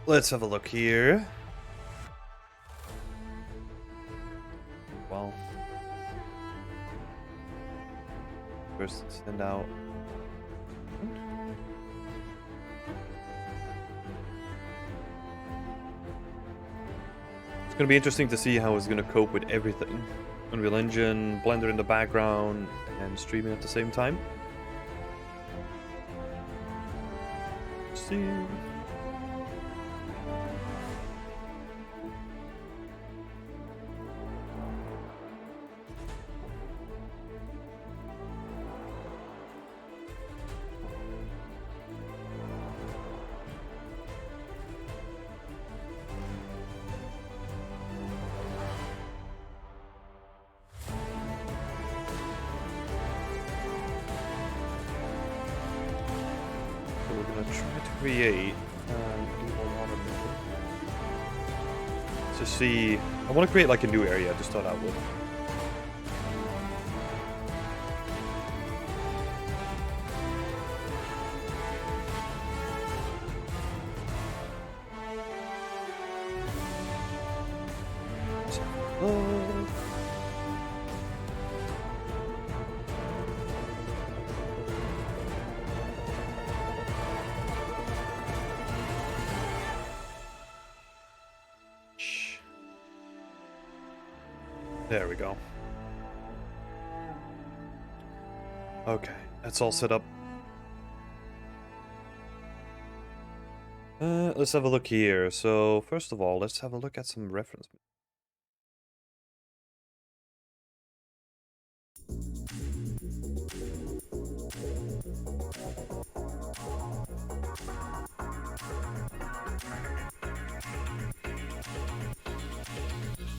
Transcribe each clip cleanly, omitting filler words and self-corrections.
Let's have a look here. Well, first send out. It's gonna be interesting to see how it's gonna cope with everything. Unreal Engine, Blender in the background, and streaming at the same time. Let's see. So we're gonna try to create to see. I want to create like a new area to start out with. There we go. Okay, that's all set up. Let's have a look here. So first of all, let's have a look at some reference.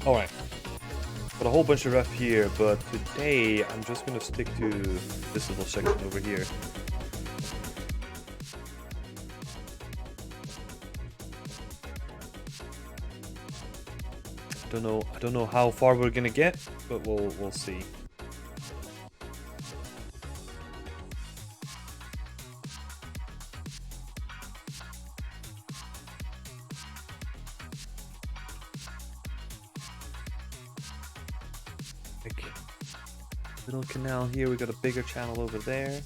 All right. Got a whole bunch of ref here, but today I'm just gonna stick to this little section over here. I don't know how far we're gonna get, but we'll see. Little canal here, we got a bigger channel over there.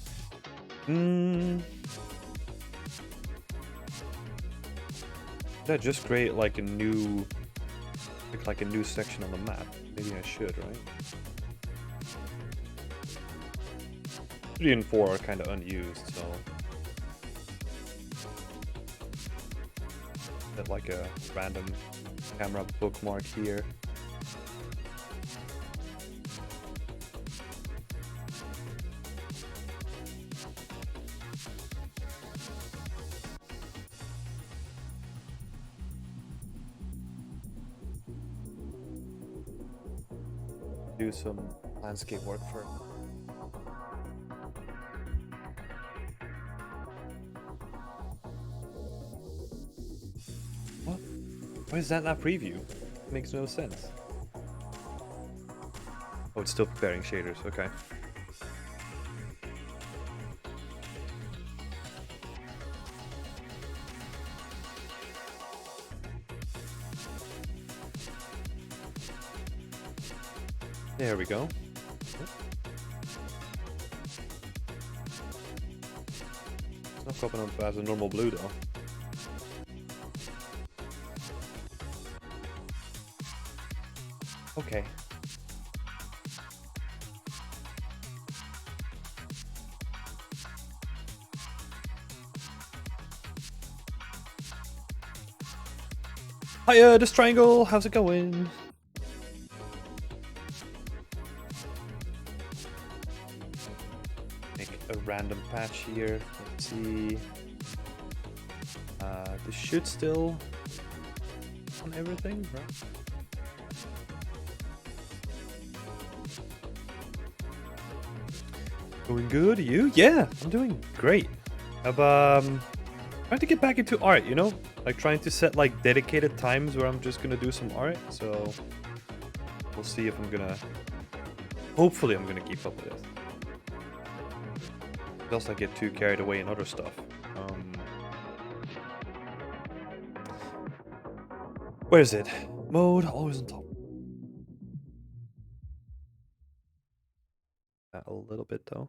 Did I just create like a new section on the map? Maybe I should, right? 3 and 4 are kind of unused, so set like a random camera bookmark here. Do some landscape work for. What? Why is that not preview? It makes no sense. Oh, it's still preparing shaders. Okay. There we go. It's not popping up as a normal blue though. Okay. Hiya, this triangle, how's it going? A random patch here. Let's see. This should still on everything, right? Going good? You? Yeah, I'm doing great. I'm trying to get back into art, you know? Like trying to set like dedicated times where I'm just gonna do some art. So we'll see if I'm gonna. Hopefully, I'm gonna keep up with this. Else I get too carried away in other stuff. Where is it? Mode, always on top. A little bit though.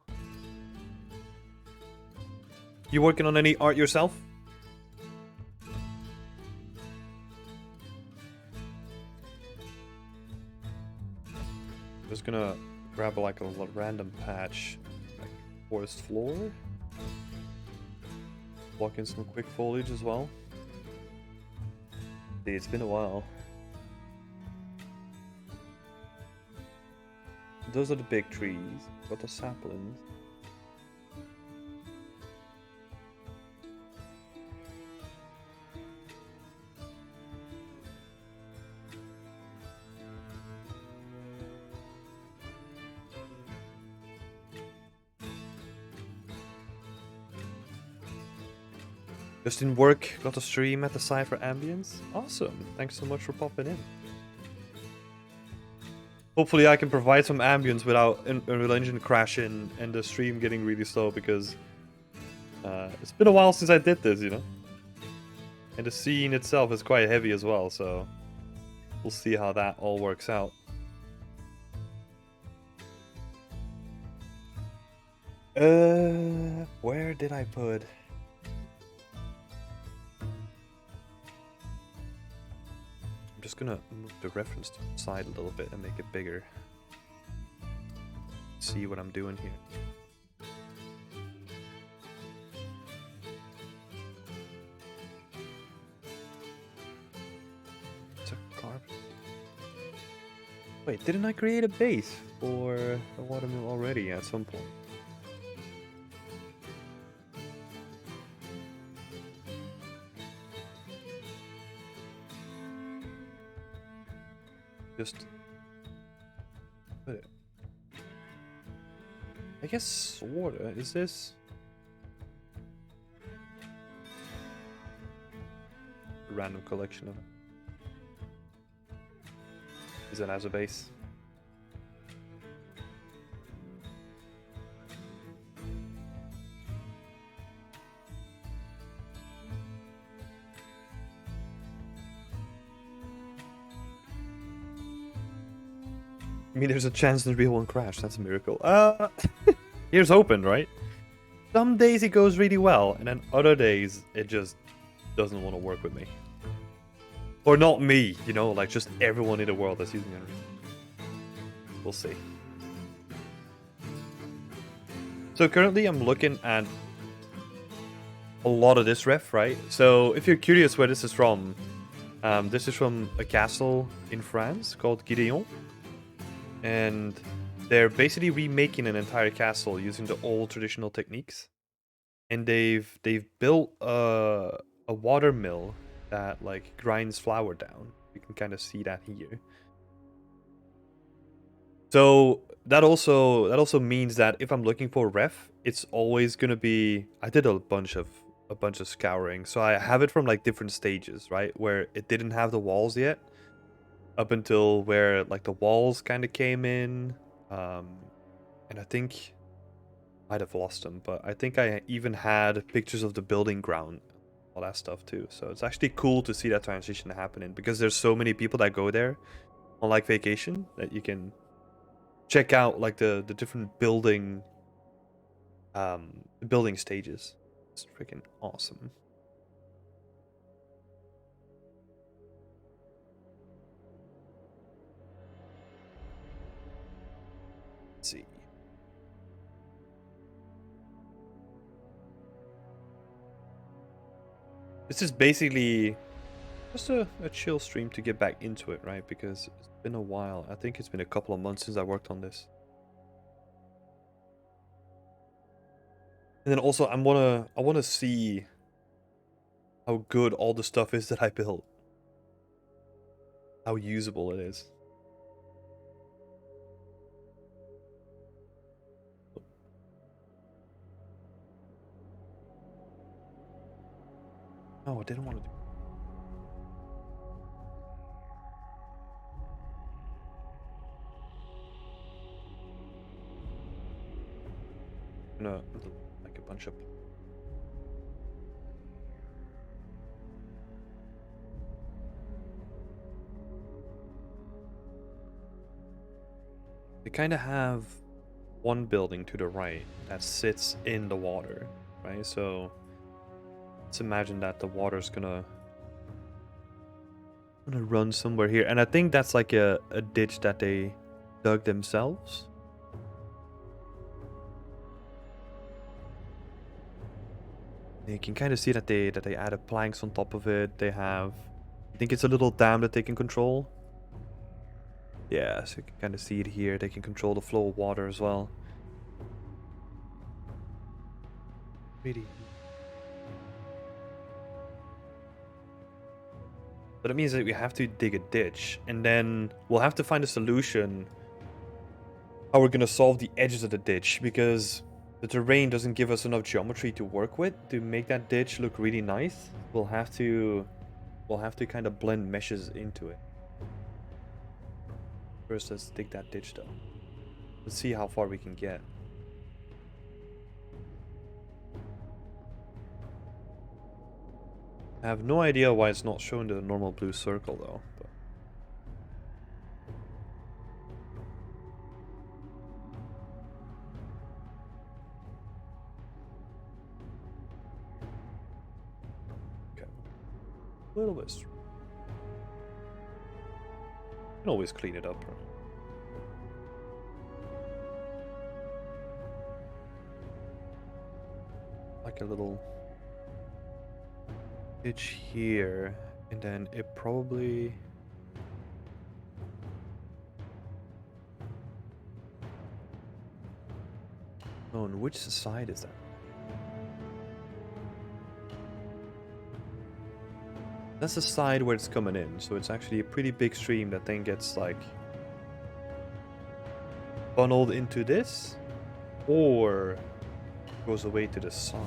You working on any art yourself? Just gonna grab like a random patch, like forest floor. Block in some quick foliage as well. Dude, it's been a while. Those are the big trees. Got the saplings. Just didn't work. Got to stream at the side for ambience. Awesome. Thanks so much for popping in. Hopefully I can provide some ambience without an engine crashing and the stream getting really slow, because it's been a while since I did this, you know? And the scene itself is quite heavy as well, so we'll see how that all works out. Where did I put... I'm just gonna move the reference to the side a little bit and make it bigger. See what I'm doing here. It's a carpet. Wait, didn't I create a base for a watermill already at some point? Just put it. I guess sorta. Is this a random collection of it? Is it as a base? I mean, there's a chance the real one crashed. That's a miracle. Here's hoping, right? Some days it goes really well, and then other days it just doesn't want to work with me. Or not me, you know, like just everyone in the world that's using Unreal. We'll see. So currently I'm looking at a lot of this ref, right? So if you're curious where this is from a castle in France called Gideon. And they're basically remaking an entire castle using the old traditional techniques. And they've built a water mill that like grinds flour down. You can kind of see that here. So that also means that if I'm looking for ref, it's always gonna be... I did a bunch of scouring, so I have it from like different stages, right? Where it didn't have the walls yet, up until where like the walls kind of came in, and I think I might have lost them, but I think I even had pictures of the building ground, all that stuff too. So it's actually cool to see that transition happening, because there's so many people that go there on like vacation that you can check out like the different building stages. It's freaking awesome. Let's see. This is basically just a chill stream to get back into it, right? Because it's been a while. I think it's been a couple of months since I worked on this. And then also I wanna see how good all the stuff is that I built. How usable it is. No, I didn't want to do... No, like a bunch of... They kind of have one building to the right that sits in the water, right? So let's imagine that the water's gonna run somewhere here, and I think that's like a ditch that they dug themselves. You can kind of see that they added planks on top of it. They have, I think it's a little dam that they can control. Yeah, so you can kind of see it here. They can control the flow of water as well. Really. But it means that we have to dig a ditch, and then we'll have to find a solution how we're gonna solve the edges of the ditch, because the terrain doesn't give us enough geometry to work with to make that ditch look really nice. We'll have to kind of blend meshes into it. First, let's dig that ditch though. Let's see how far we can get. I have no idea why it's not showing the normal blue circle though. But okay, a little bit. Can always clean it up. Right? Like a little ditch here, and then it probably. Oh, on which side is that? That's the side where it's coming in, so it's actually a pretty big stream that then gets like funneled into this, or goes away to the side.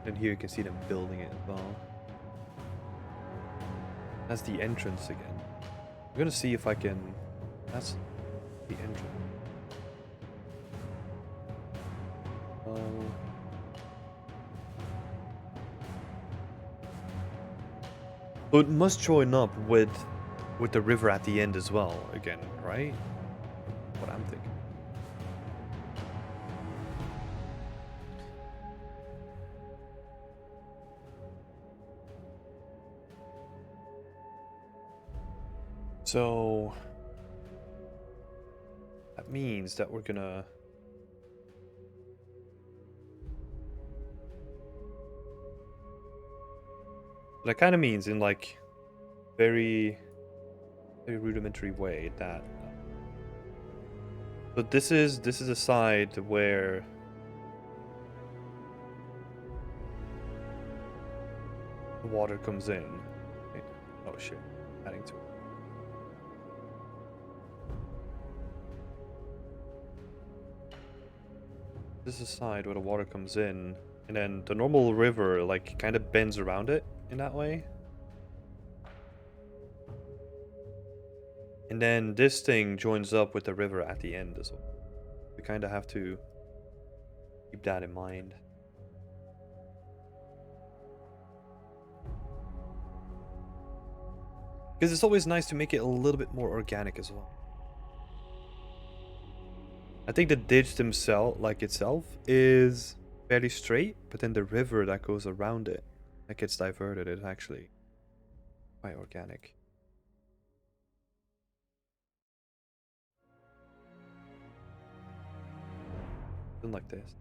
And here you can see them building it as well. That's the entrance again. I'm gonna see if I can. That's the entrance. So it must join up with the river at the end as well, again, right? What I'm thinking. So that means that we're gonna. That kind of means in like very rudimentary way that. But this is a side where the water comes in. Oh shit! Adding to it. This is a side where the water comes in, and then the normal river like kind of bends around it in that way. And then this thing joins up with the river at the end as well. We kind of have to keep that in mind. Because it's always nice to make it a little bit more organic as well. I think the ditch itself is fairly straight, but then the river that goes around it, that gets diverted, is actually quite organic. Something like this.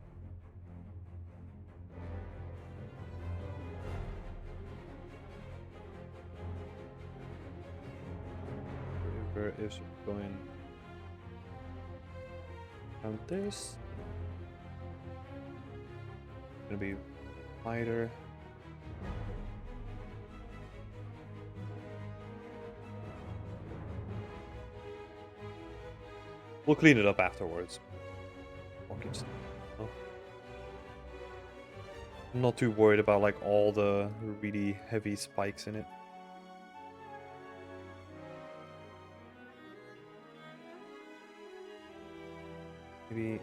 The river is going around this. Gonna be wider. We'll clean it up afterwards. I'm not too worried about like all the really heavy spikes in it. Maybe.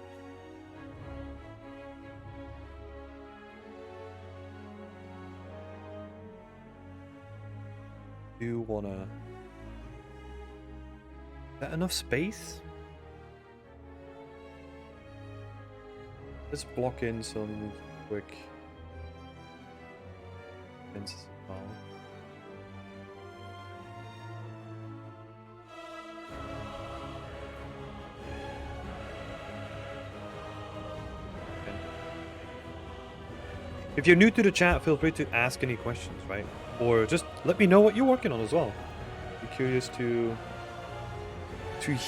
Do wanna... Is that enough space? Let's block in some quick fences as well. Okay. If you're new to the chat, feel free to ask any questions, right? Or just let me know what you're working on as well. Be curious to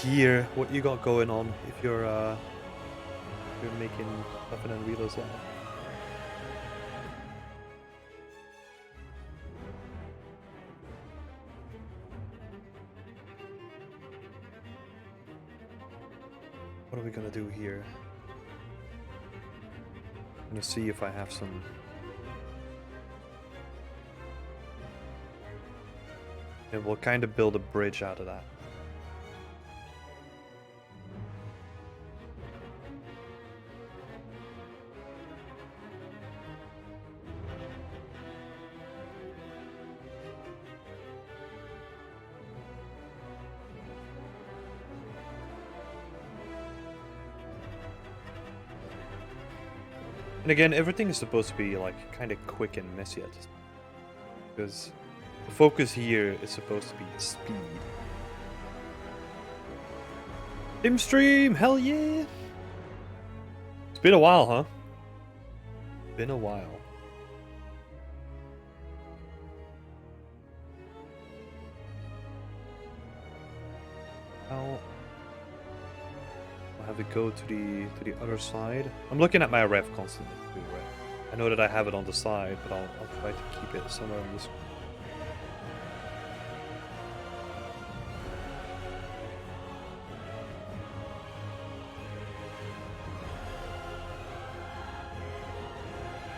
hear what you got going on if you're making stuff in Unreal as well. What are we gonna do here? I'm gonna see if I have some... And we'll kind of build a bridge out of that. And again, everything is supposed to be like kind of quick and messy at this point, because the focus here is supposed to be speed. Sim stream, hell yeah! It's been a while, huh? Been a while. I'll have it go to the other side. I'm looking at my ref constantly too, right? I know that I have it on the side, but I'll try to keep it somewhere on the screen.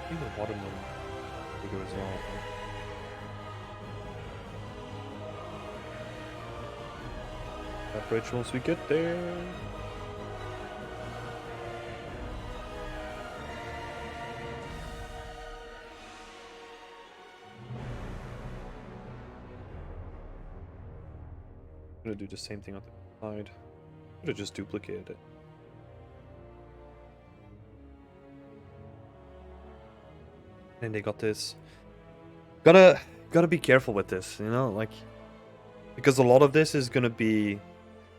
I think the watermelon is bigger as well. That bridge once we get there. I'm gonna do the same thing on the side. Could have just duplicated it. And they got this. Gotta be careful with this, you know, like, because a lot of this is gonna be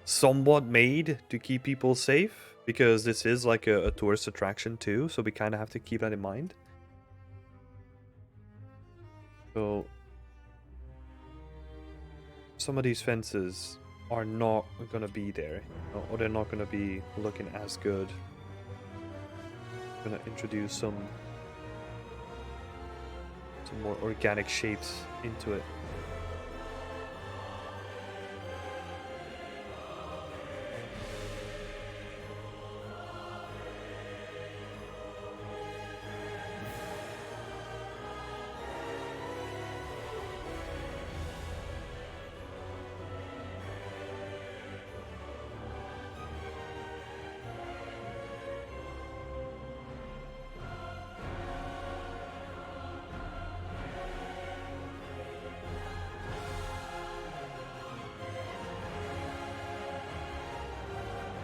somewhat made to keep people safe, because this is like a tourist attraction too, so we kind of have to keep that in mind. So some of these fences are not gonna be there, you know, or they're not gonna be looking as good. I'm gonna introduce some more organic shapes into it.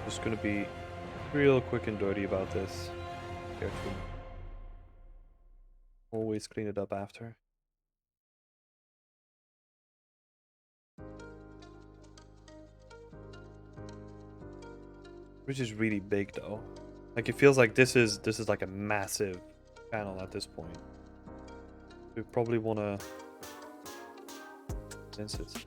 Just gonna be real quick and dirty about this. Careful. Always clean it up after. Which is really big though. Like, it feels like this is like a massive panel at this point. We probably wanna sense it.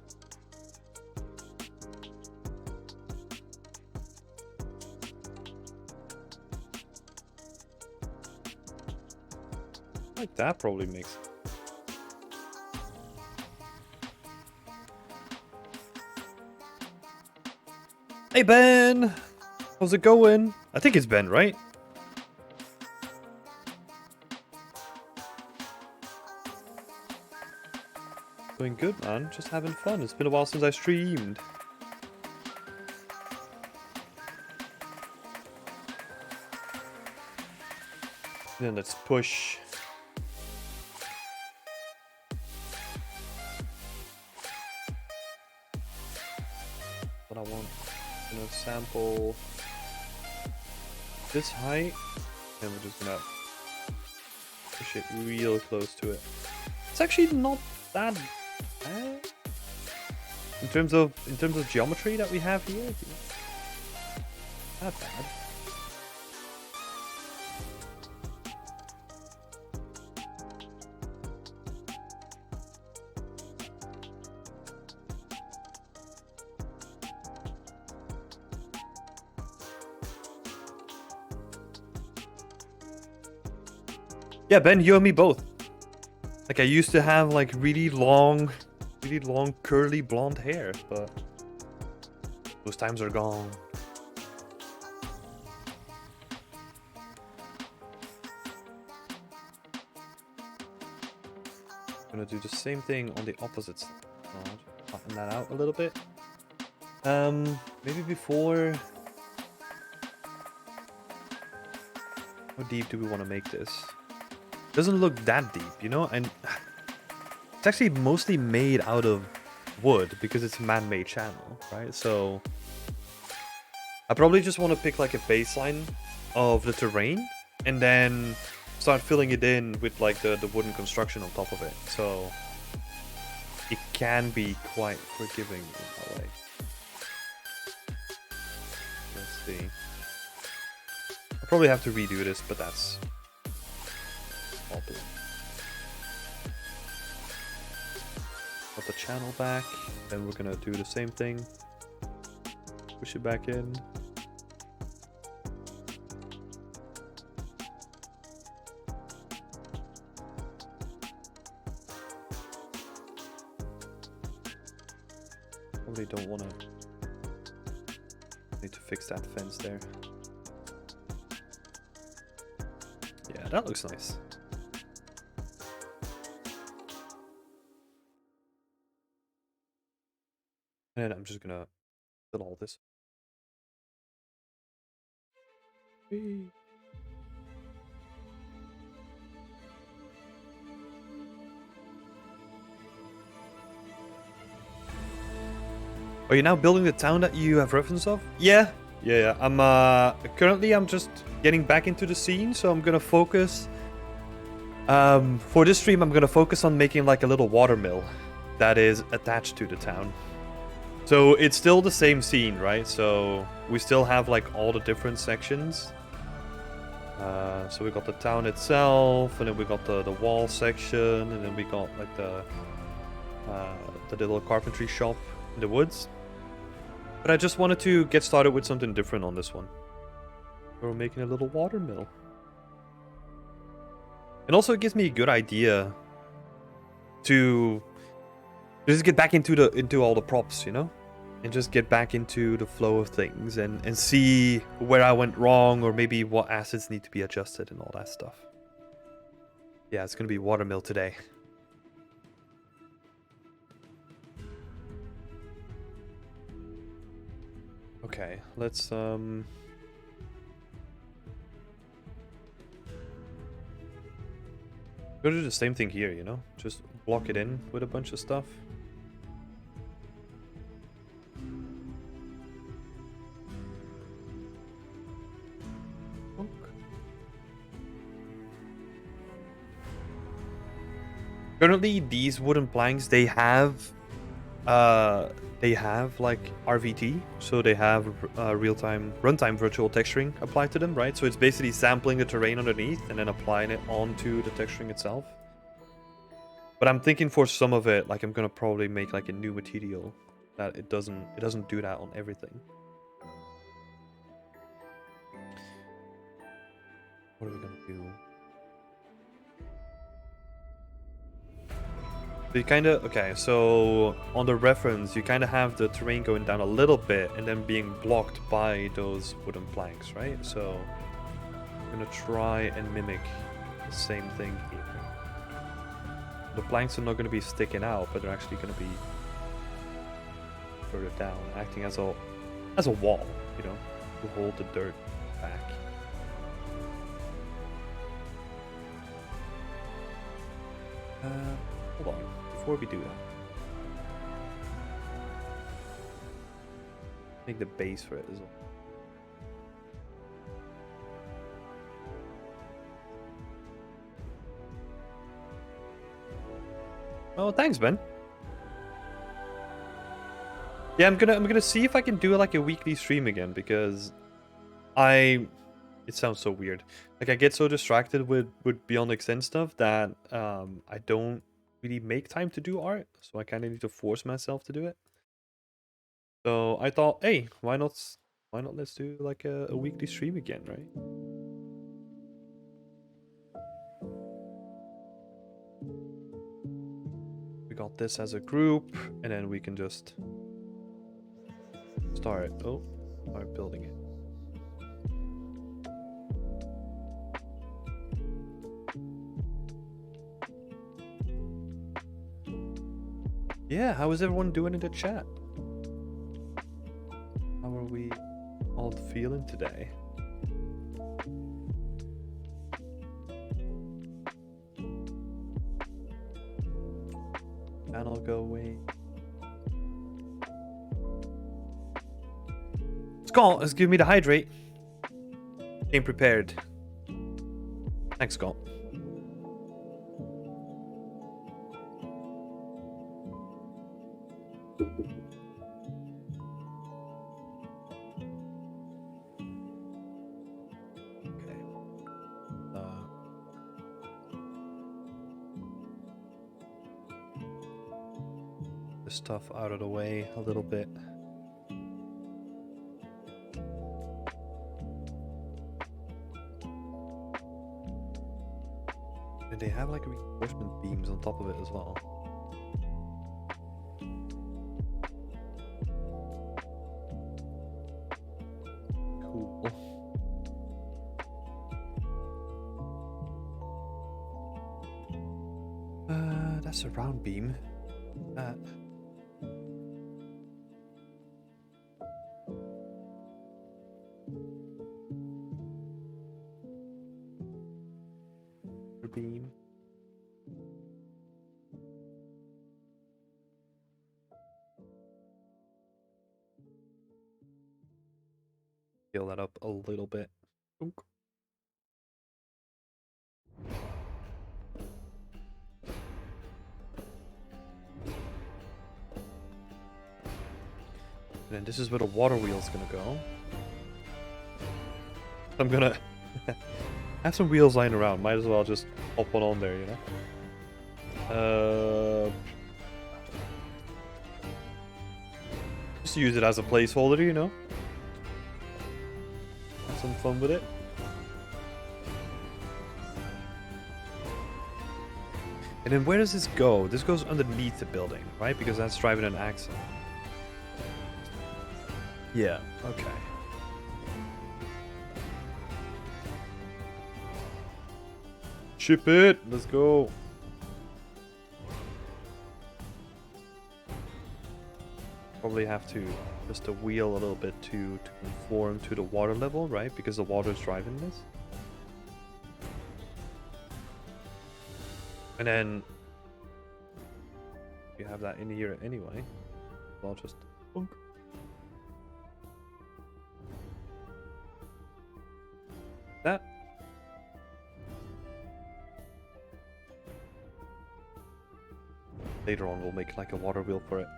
Like that probably makes. Hey Ben! How's it going? I think it's Ben, right? Doing good, man. Just having fun. It's been a while since I streamed. Then let's push. want. I'm gonna sample this height, and we're just gonna push it real close to it. It's actually not that bad in terms of geometry that we have here. Not bad. Yeah, Ben, you and me both. Like, I used to have like really long curly blonde hair, but those times are gone. I'm gonna do the same thing on the opposite side. Flatten that out a little bit. Maybe before. How deep do we want to make this? Doesn't look that deep, you know, and it's actually mostly made out of wood because it's a man-made channel, right? So I probably just want to pick like a baseline of the terrain and then start filling it in with like the wooden construction on top of it. So it can be quite forgiving in that way. Let's see. I'll probably have to redo this, but that's Put the channel back, then we're gonna do the same thing. Push it back in. Probably don't wanna. Need to fix that fence there. Yeah, that looks nice. And I'm just gonna fill all this. Whee. Are you now building the town that you have reference of? Yeah. I'm currently I'm just getting back into the scene, so I'm gonna focus. For this stream, I'm gonna focus on making like a little watermill that is attached to the town. So it's still the same scene, right? So we still have like all the different sections. So we got the town itself, and then we got the wall section, and then we got like the little carpentry shop in the woods. But I just wanted to get started with something different on this one. We're making a little watermill. And also it gives me a good idea to just get back into all the props, you know? And just get back into the flow of things and see where I went wrong, or maybe what assets need to be adjusted and all that stuff. Yeah, it's gonna be watermill today. Okay, let's go do the same thing here, you know? Just block it in with a bunch of stuff. Currently, these wooden planks, they have like RVT, so they have real-time runtime virtual texturing applied to them, right? So it's basically sampling the terrain underneath and then applying it onto the texturing itself. But I'm thinking for some of it, like I'm gonna probably make like a new material that it doesn't do that on everything. What are we gonna do? So you kind of, okay, so on the reference, you kind of have the terrain going down a little bit and then being blocked by those wooden planks, right? So I'm going to try and mimic the same thing here. The planks are not going to be sticking out, but they're actually going to be further down, acting as a wall, you know, to hold the dirt back. Hold on. Before we do that, Make the base for it as well. Oh, thanks, Ben. Yeah, I'm gonna see if I can do like a weekly stream again, because it sounds so weird. Like, I get so distracted with Beyond Extend stuff that I don't really make time to do art, so I kind of need to force myself to do it. So I thought, hey, why not let's do like a weekly stream again, right? We got this as a group, and then we can just start building it. Yeah, how is everyone doing in the chat? How are we all feeling today? Panel go away. Scott has given me the hydrate. Came prepared. Thanks, Scott. Stuff out of the way a little bit. And they have like reinforcement beams on top of it as well. Cool. That's a round beam. Beam. Scale that up a little bit. Oink. And then this is where the water wheel's gonna go. I'm gonna have some wheels lying around. Might as well just pop one on there, you know? Just use it as a placeholder, you know? Have some fun with it. And then where does this go? This goes underneath the building, right? Because that's driving an axle. Yeah, okay. Ship it! Let's go! Probably have to just a wheel a little bit to conform to the water level, right? Because the water is driving this. And then you have that in here anyway. I'll just boom. That. Later on we'll make like a water wheel for it.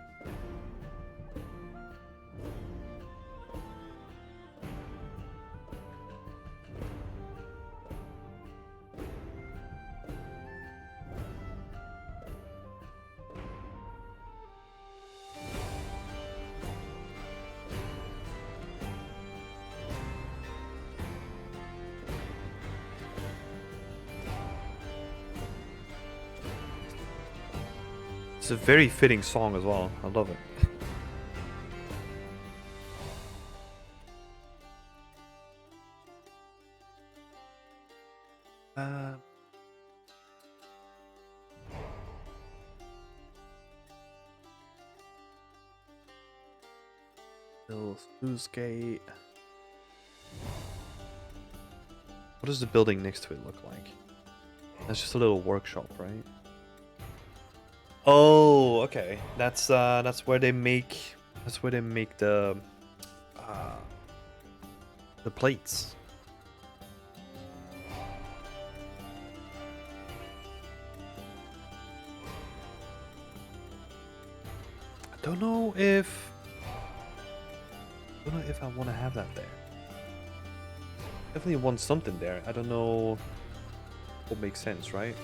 It's a very fitting song as well. I love it. Little sluice gate. What does the building next to it look like? That's just a little workshop, right? Oh, okay. That's where they make the the plates. I don't know if I want to have that there. Definitely want something there. I don't know what makes sense, right?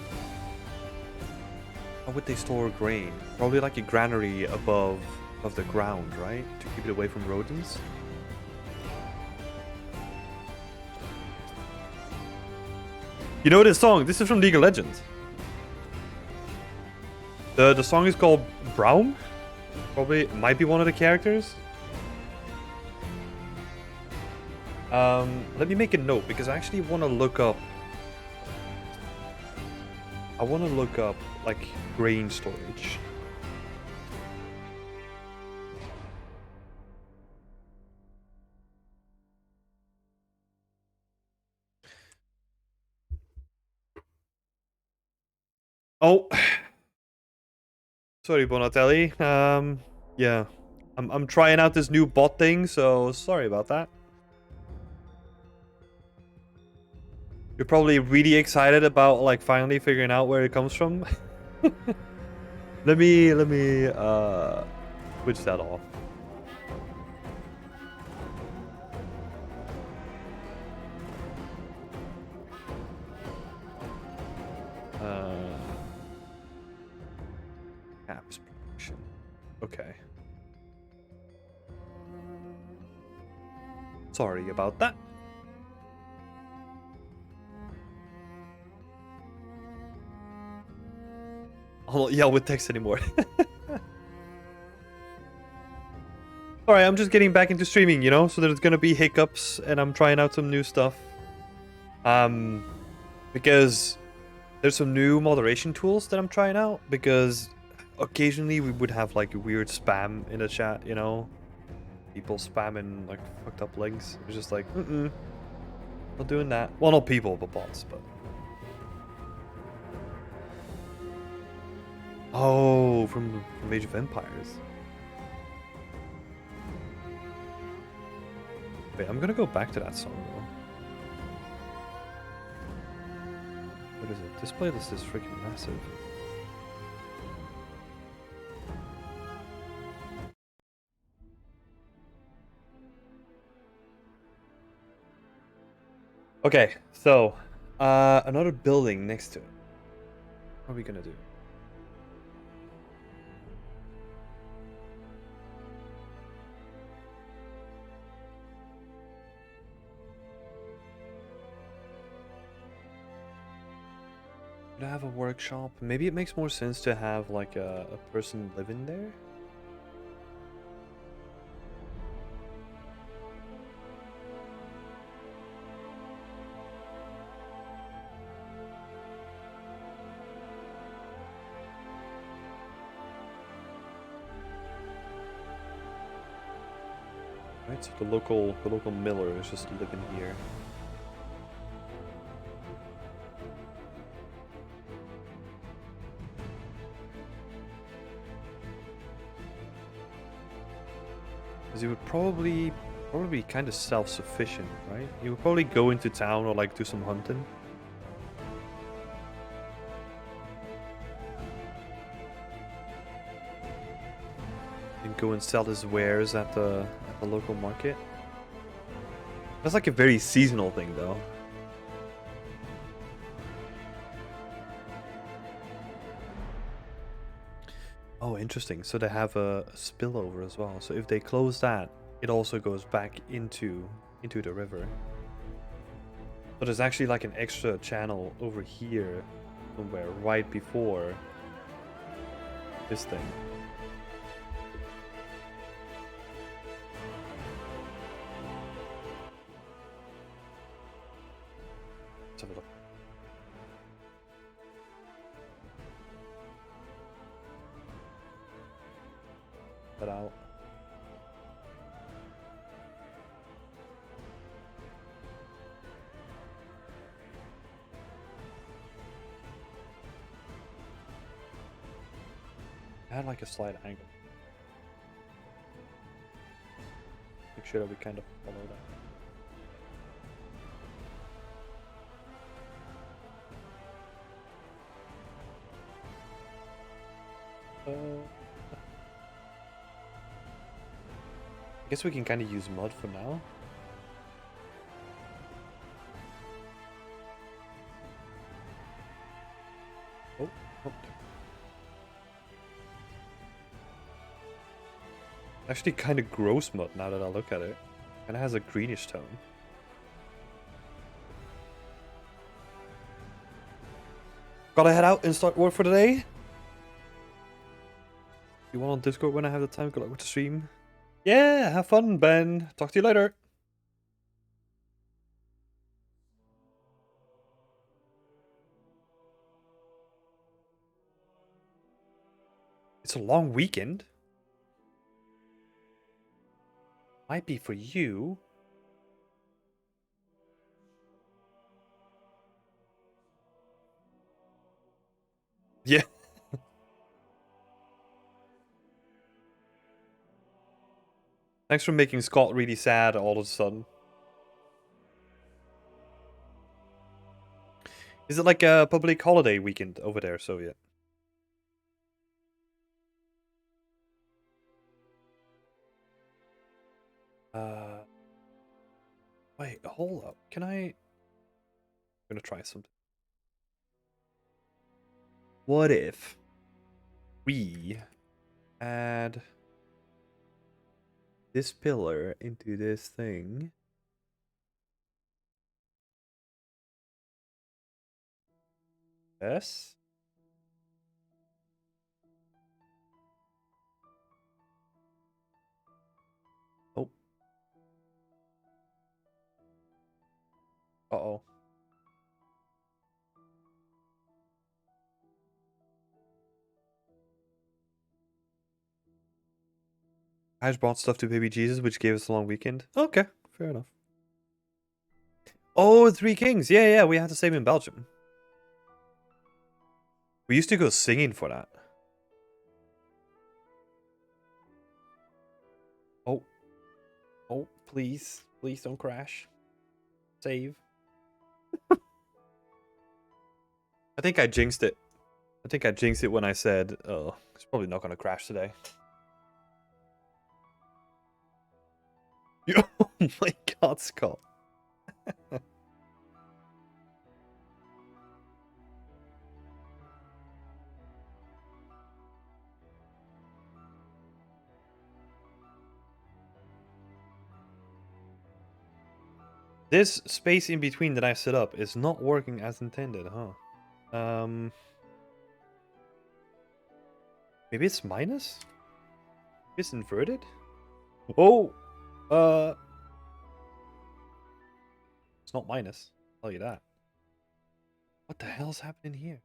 How would they store grain? Probably like a granary above the ground, right? To keep it away from rodents. You know this song? This is from League of Legends. The song is called Braum. Probably might be one of the characters. Let me make a note because I actually want to look up. I want to look up like grain storage. Oh, sorry, Bonatelli. Yeah, I'm trying out this new bot thing, so sorry about that. You're probably really excited about like finally figuring out where it comes from. let me switch that off. Apps production. Okay. Sorry about that. I'll not yell with text anymore. Alright, I'm just getting back into streaming, you know? So there's gonna be hiccups and I'm trying out some new stuff. Because there's some new moderation tools that I'm trying out because occasionally we would have like weird spam in the chat, you know? People spamming like fucked up links. It's just like, not doing that. Well, not people, but bots, but. Oh, from Age of Empires. Wait, I'm gonna go back to that song though. What is it? This playlist is freaking massive. Okay, so another building next to it. What are we gonna do? Could I have a workshop? Maybe it makes more sense to have like a person living there. Right, so the local miller is just living here. Because he would probably be kind of self-sufficient, right? He would probably go into town or like do some hunting. And go and sell his wares at the local market. That's like a very seasonal thing, though. Oh, interesting. So they have a spillover as well. So if they close that, it also goes back into the river. But there's actually like an extra channel over here somewhere right before this thing. Let's have a look. That out. I had like a slight angle. Make sure that we kind of follow that. I guess we can kind of use mud for now. Oh, oh. Actually kind of gross mud now that I look at it. Kind of has a greenish tone. Gotta head out and start work for the day. You want on Discord when I have the time? Good luck with the stream. Yeah, have fun, Ben. Talk to you later. It's a long weekend. Might be for you. Yeah. Thanks for making Scott really sad all of a sudden. Is it like a public holiday weekend over there, Soviet? Uh, wait, hold up. Can I? I'm gonna try something. What if we add this pillar into this thing? Yes. Oh. Uh-oh. I just brought stuff to baby Jesus, which gave us a long weekend. Okay, fair enough. Oh, Three Kings. Yeah, yeah, we had the same in Belgium. We used to go singing for that. Oh. Oh, please. Please don't crash. Save. I think I jinxed it. I think I jinxed it when I said, oh, it's probably not going to crash today. Oh my god, Scott. This space in between that I set up is not working as intended, huh? Maybe it's minus? Maybe it's inverted? Oh! It's not minus. I'll tell you that. What the hell's happening here?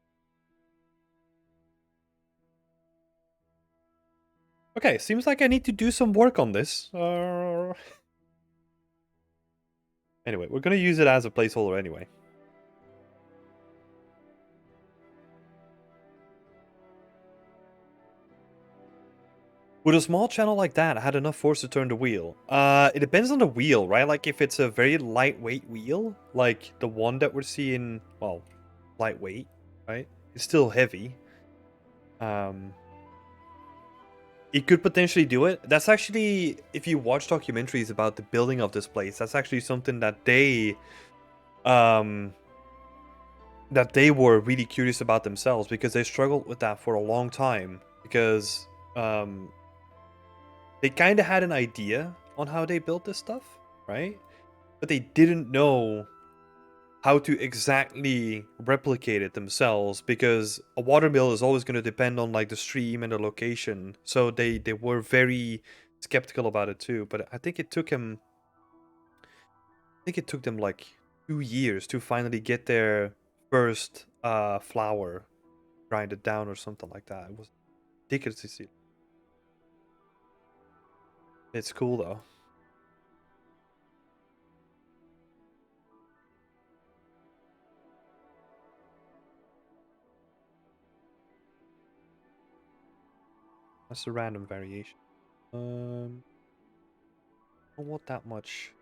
Okay, seems like I need to do some work on this. Anyway, we're gonna use it as a placeholder anyway. Would a small channel like that had enough force to turn the wheel? It depends on the wheel, right? Like if it's a very lightweight wheel, like the one that we're seeing, well, lightweight, right? It's still heavy. It could potentially do it. That's actually, if you watch documentaries about the building of this place, that's actually something um, that they were really curious about themselves because they struggled with that for a long time because they kind of had an idea on how they built this stuff, right? But they didn't know how to exactly replicate it themselves because a water mill is always going to depend on like the stream and the location. So they were very skeptical about it too. But I think it took them like 2 years to finally get their first flour grinded down or something like that. It was ridiculous to see. It's cool though. That's a random variation. Don't want that much.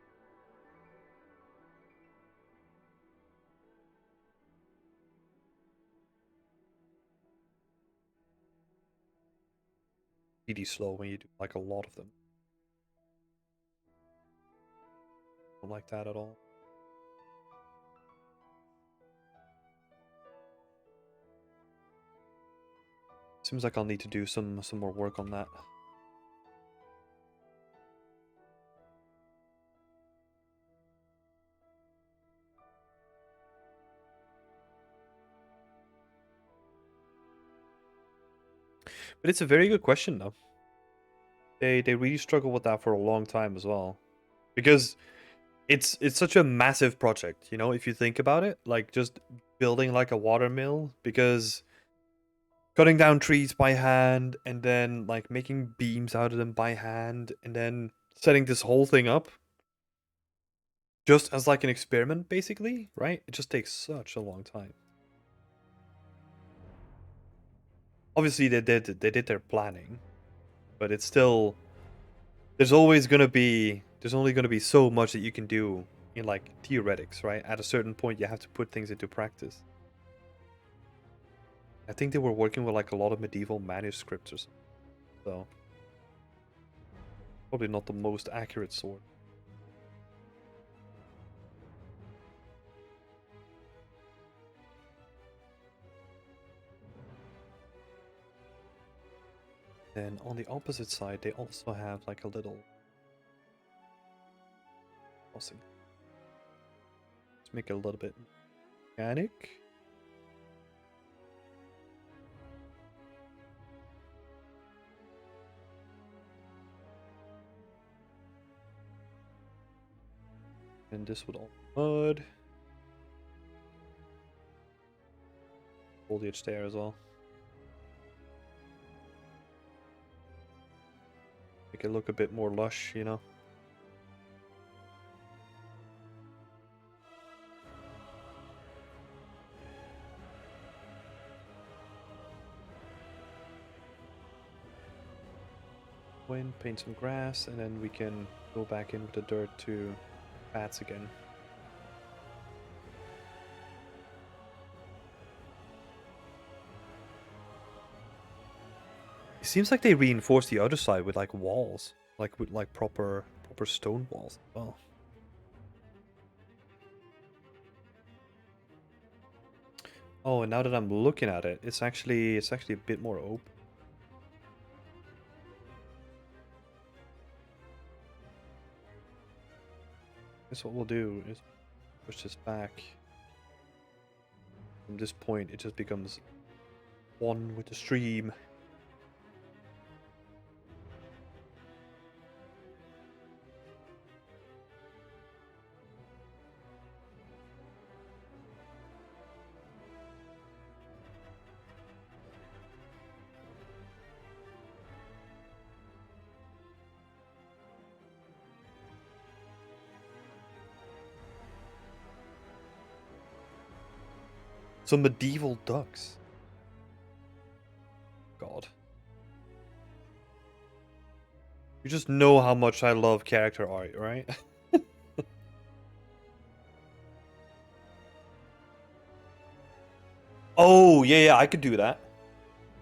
really slow when you do like a lot of them. Don't like that at all. Seems like I'll need to do some more work on that. But it's a very good question though. They really struggle with that for a long time as well. Because it's such a massive project, you know, if you think about it, like just building like a water mill, because cutting down trees by hand and then like making beams out of them by hand and then setting this whole thing up just as like an experiment basically, right? It just takes such a long time. Obviously they did their planning, but it's still there's only gonna be so much that you can do in like theoretics, right? At a certain point you have to put things into practice. I think they were working with like a lot of medieval manuscripts or something, so probably not the most accurate sword. Then on the opposite side, they also have like a little crossing. Let's make it a little bit mechanic. And this would all mud. Foliage there as well. Make it look a bit more lush, you know. Wind, paint some grass, and then we can go back in with the dirt to bats again. It seems like they reinforce the other side with like walls, like with like proper stone walls as well. Oh, and now that I'm looking at it, it's actually a bit more open. Guess what we'll do is push this back. From this point, it just becomes one with the stream. Some medieval ducks. God. You just know how much I love character art, right? Oh, yeah, I could do that.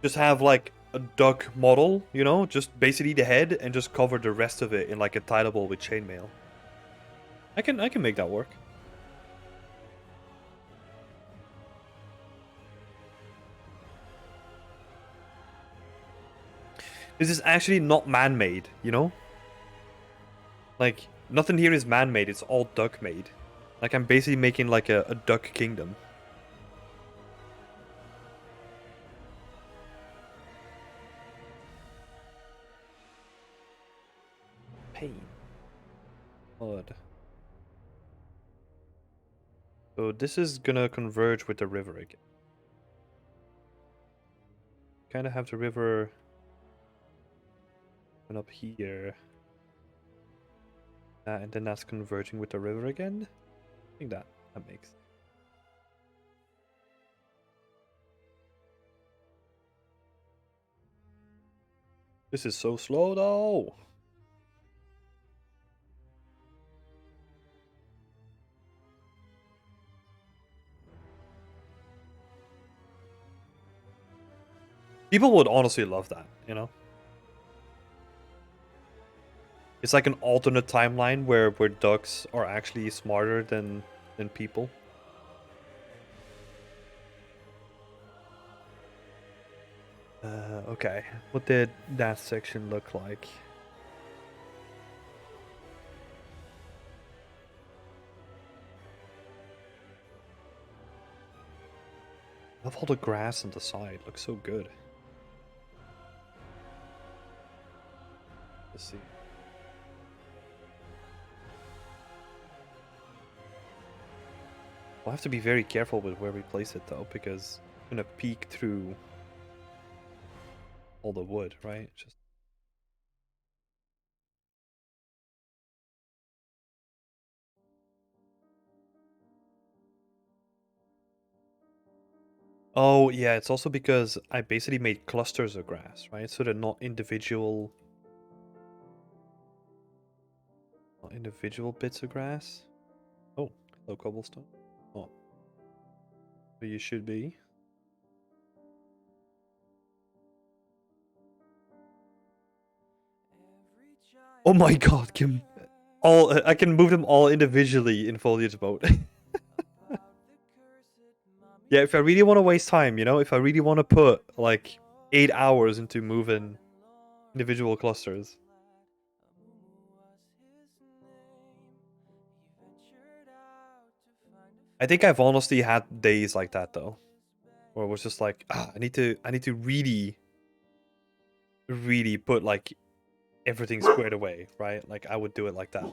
Just have like a duck model, you know, just basically the head and just cover the rest of it in like a tileable with chainmail. I can make that work. This is actually not man-made, you know? Like, nothing here is man-made, it's all duck-made. Like, I'm basically making like a duck kingdom. Pain. Mud. So this is gonna converge with the river again. Kind of have the river and up here. And then that's converging with the river again. I think that makes. This is so slow though. People would honestly love that, you know? It's like an alternate timeline where ducks are actually smarter than people. Okay. What did that section look like? I love all the grass on the side. Looks so good. Let's see. We'll have to be very careful with where we place it though, because it's gonna peek through all the wood, right? Just oh yeah, it's also because I basically made clusters of grass, right? So they're not individual bits of grass. Oh, hello cobblestone. Oh, where you should be. Oh my god, can all I can move them all individually in foliage mode. Yeah, if I really want to waste time, you know, if I really want to put like 8 hours into moving individual clusters. I think I've honestly had days like that though, where it was just like, I need to really put like everything squared away, right? Like I would do it like that.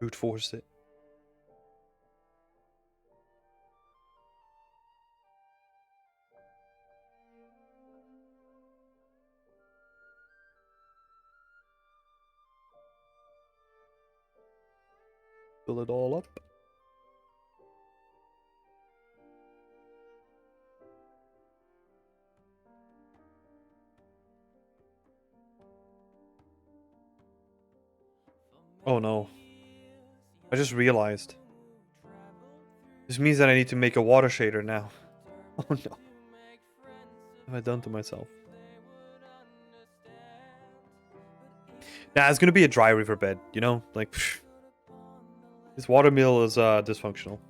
Brute force it. Fill it all up. Oh no. I just realized. This means that I need to make a water shader now. Oh no. What have I done to myself? Nah, it's gonna be a dry riverbed, you know? Like, psh, this water mill is dysfunctional.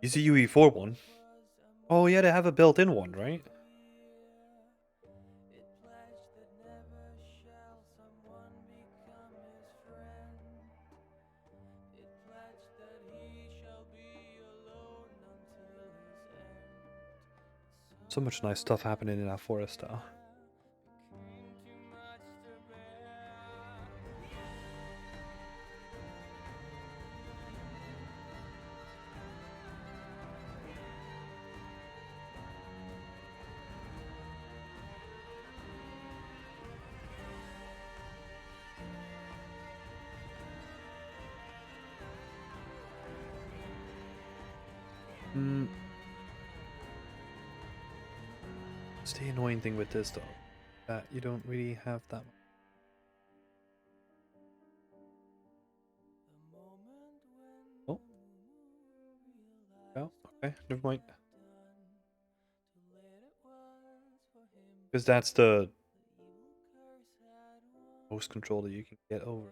Use the UE4 one. Oh yeah, they have a built-in one, right? So much nice stuff happening in that forest though. Hmm. It's the annoying thing with this though, that you don't really have that much. Oh. Oh, okay, never mind. Because that's the most control that you can get over.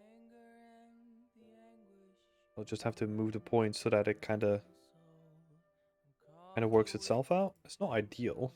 I'll just have to move the points so that it kind of works itself out. It's not ideal.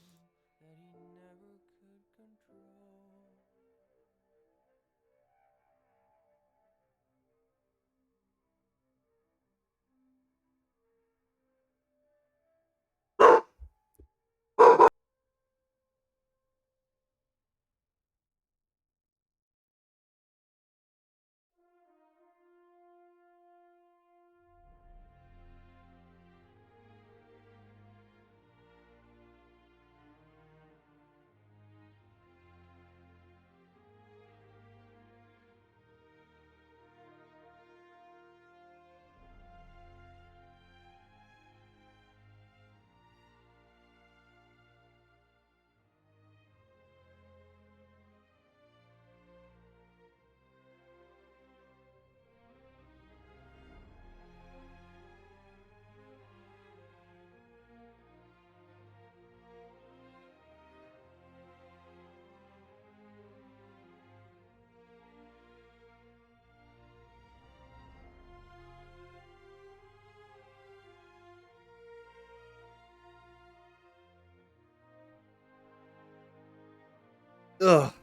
Ugh.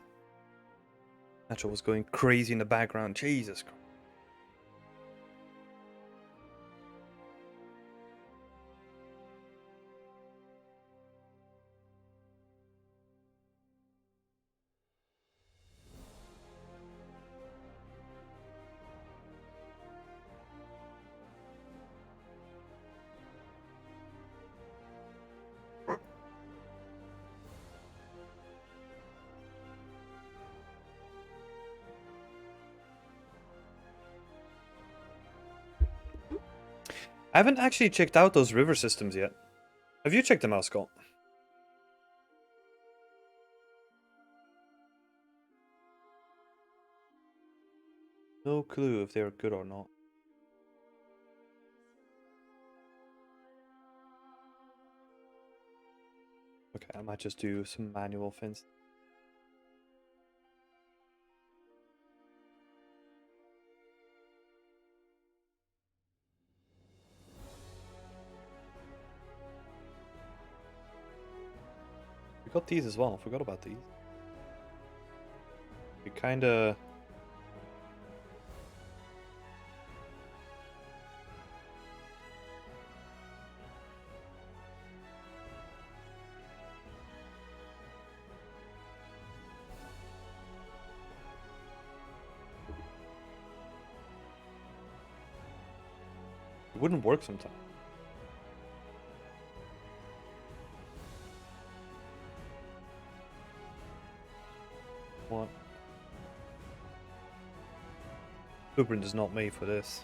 Nacho was going crazy in the background. Jesus Christ. I haven't actually checked out those river systems yet. Have you checked them out, Scott? No clue if they're good or not. Okay, I might just do some manual fins. We got these as well. Forgot about these. We kinda... It wouldn't work sometimes. What? Blueprint is not made for this.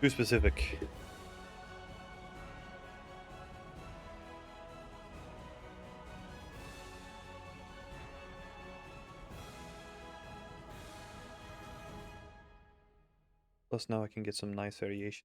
Too specific. Plus now I can get some nice variation.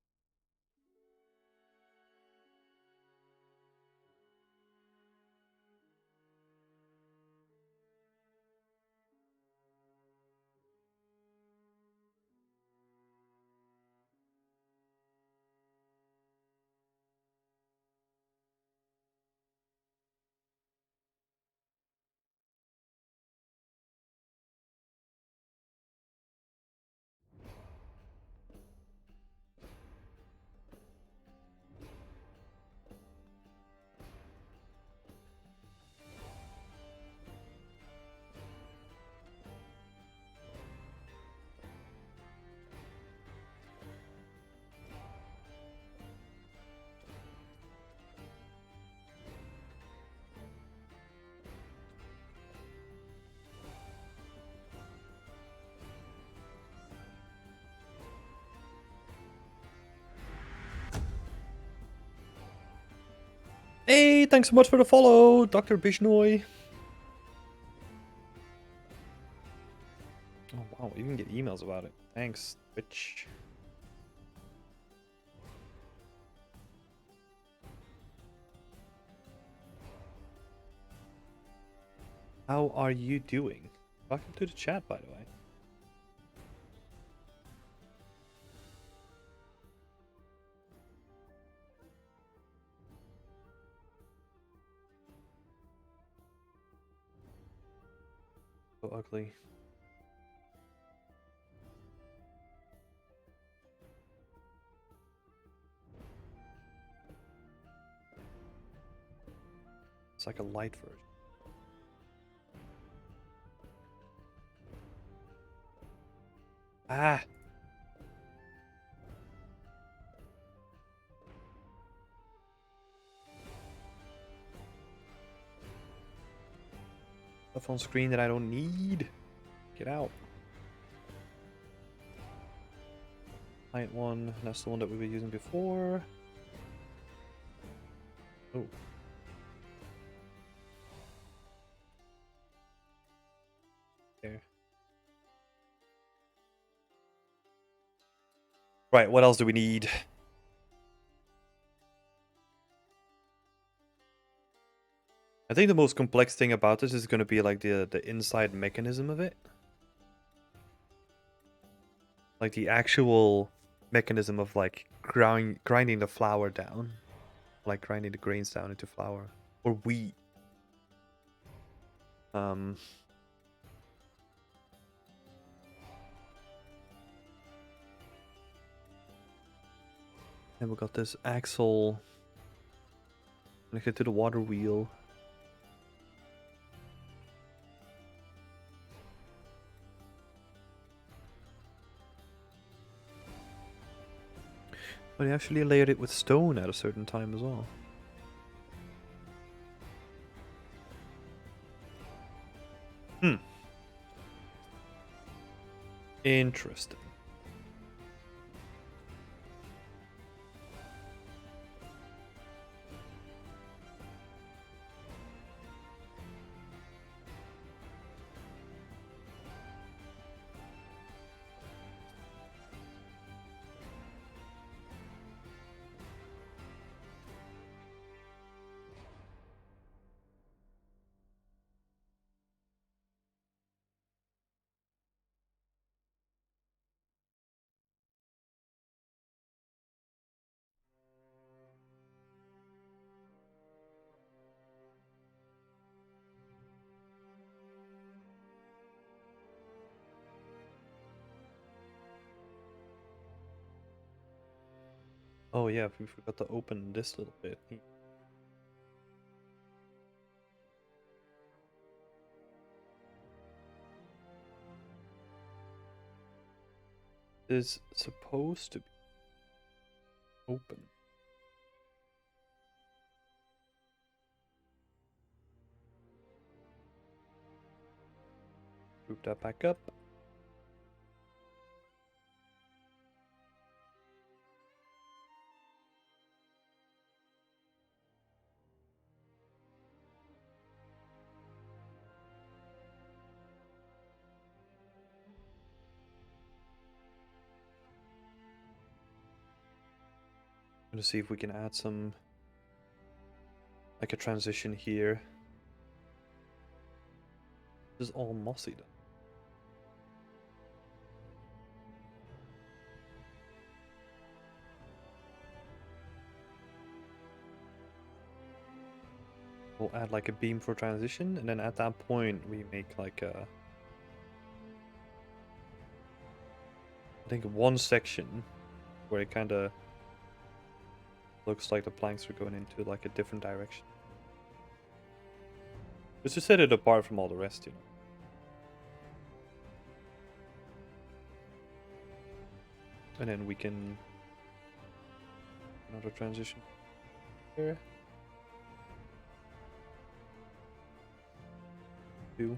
Hey, thanks so much for the follow, Dr. Bishnoy. Oh wow, we even get emails about it. Thanks, Twitch. How are you doing? Welcome to the chat, by the way. So ugly. It's like a light version. Ah! Stuff on screen that I don't need. Get out. Client 1, that's the one that we were using before. Oh. There. Right, what else do we need? I think the most complex thing about this is going to be like the inside mechanism of it. Like the actual mechanism of like grinding the flour down. Like grinding the grains down into flour. Or wheat. And we got this axle connected to the water wheel. But he actually layered it with stone at a certain time as well. Hmm. Interesting. Oh yeah, we forgot to open this little bit. Is supposed to be open. Group that back up. Gonna see if we can add some, like a transition here. This is all mossy though. We'll add like a beam for transition, and then at that point we make like a, I think one section where it kind of looks like the planks are going into like a different direction. Just to set it apart from all the rest, you know. And then we can another transition here. Two.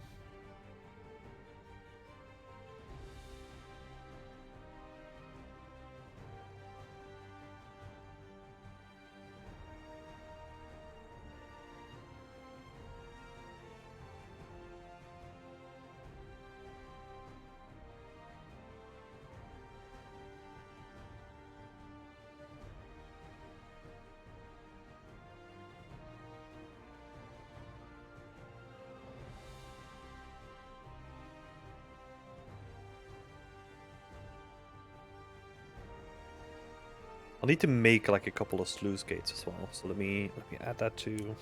I'll need to make like a couple of sluice gates as well. So let me add that to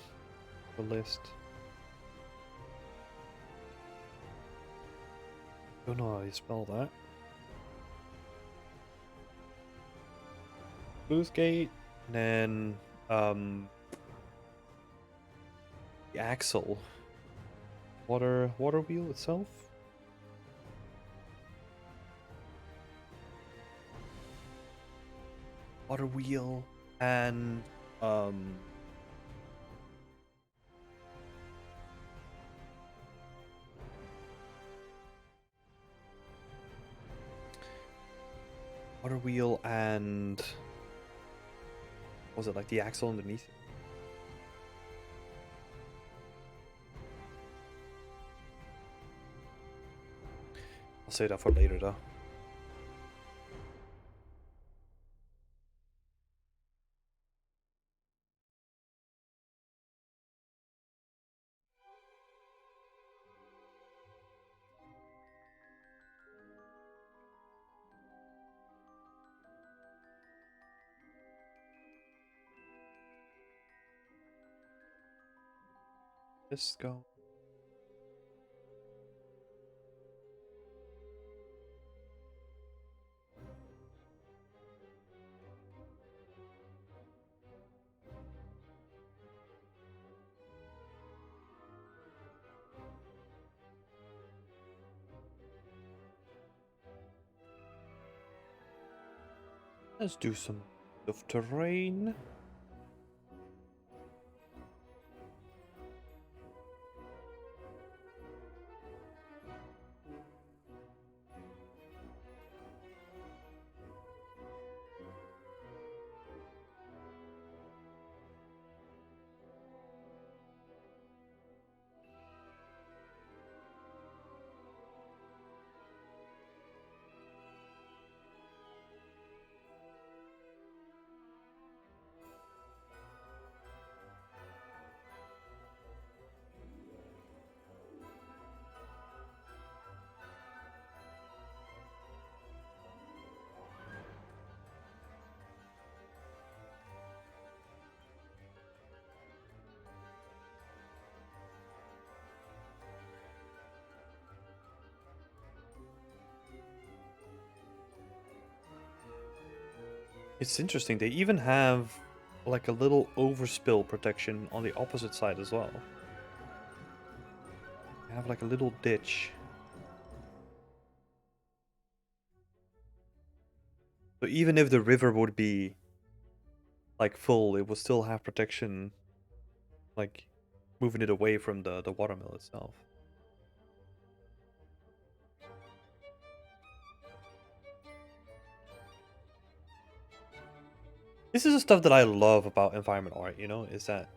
the list. Don't know how you spell that. Sluice gate, and then the axle. Water wheel itself. Water wheel and water wheel and was it like the axle underneath it? I'll save that for later though. Let's go. Let's do some of terrain. It's interesting. They even have like a little overspill protection on the opposite side as well. They have like a little ditch. So even if the river would be like full, it would still have protection, like moving it away from the watermill itself. This is the stuff that I love about environment art, you know, is that,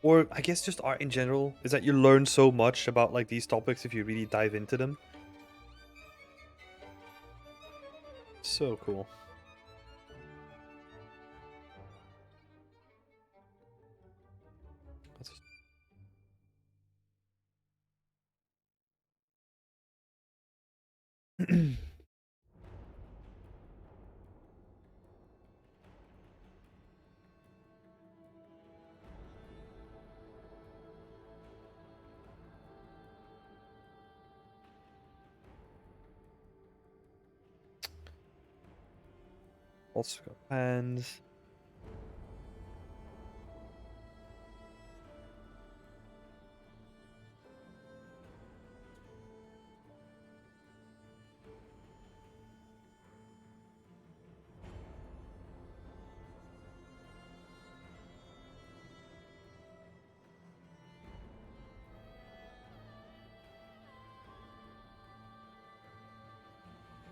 or I guess just art in general, is that you learn so much about like these topics if you really dive into them. So cool. Also got hands.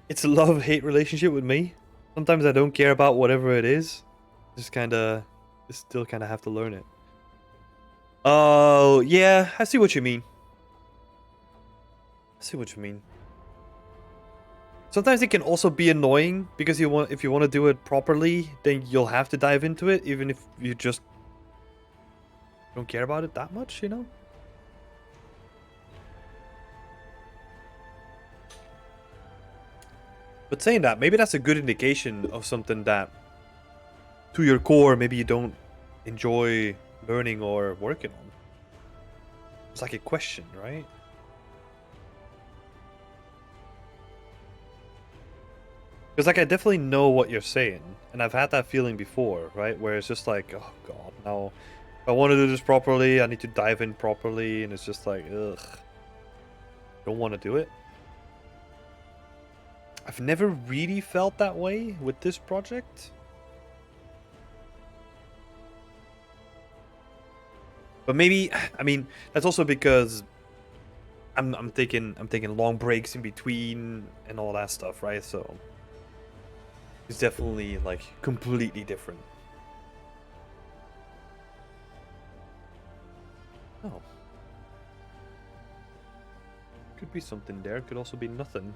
It's a love-hate relationship with me. Sometimes I don't care about whatever it is. Just still kind of have to learn it. Oh, yeah, I see what you mean. I see what you mean. Sometimes it can also be annoying because if you want to do it properly, then you'll have to dive into it, even if you just don't care about it that much, you know? But saying that, maybe that's a good indication of something that, to your core, maybe you don't enjoy learning or working on. It's like a question, right? Because like I definitely know what you're saying, and I've had that feeling before, right? Where it's just like, oh god, now if I want to do this properly, I need to dive in properly, and it's just like, ugh, don't want to do it. I've never really felt that way with this project. But maybe, I mean, that's also because I'm taking long breaks in between and all that stuff, right? So it's definitely like completely different. Oh. Could be something there, could also be nothing.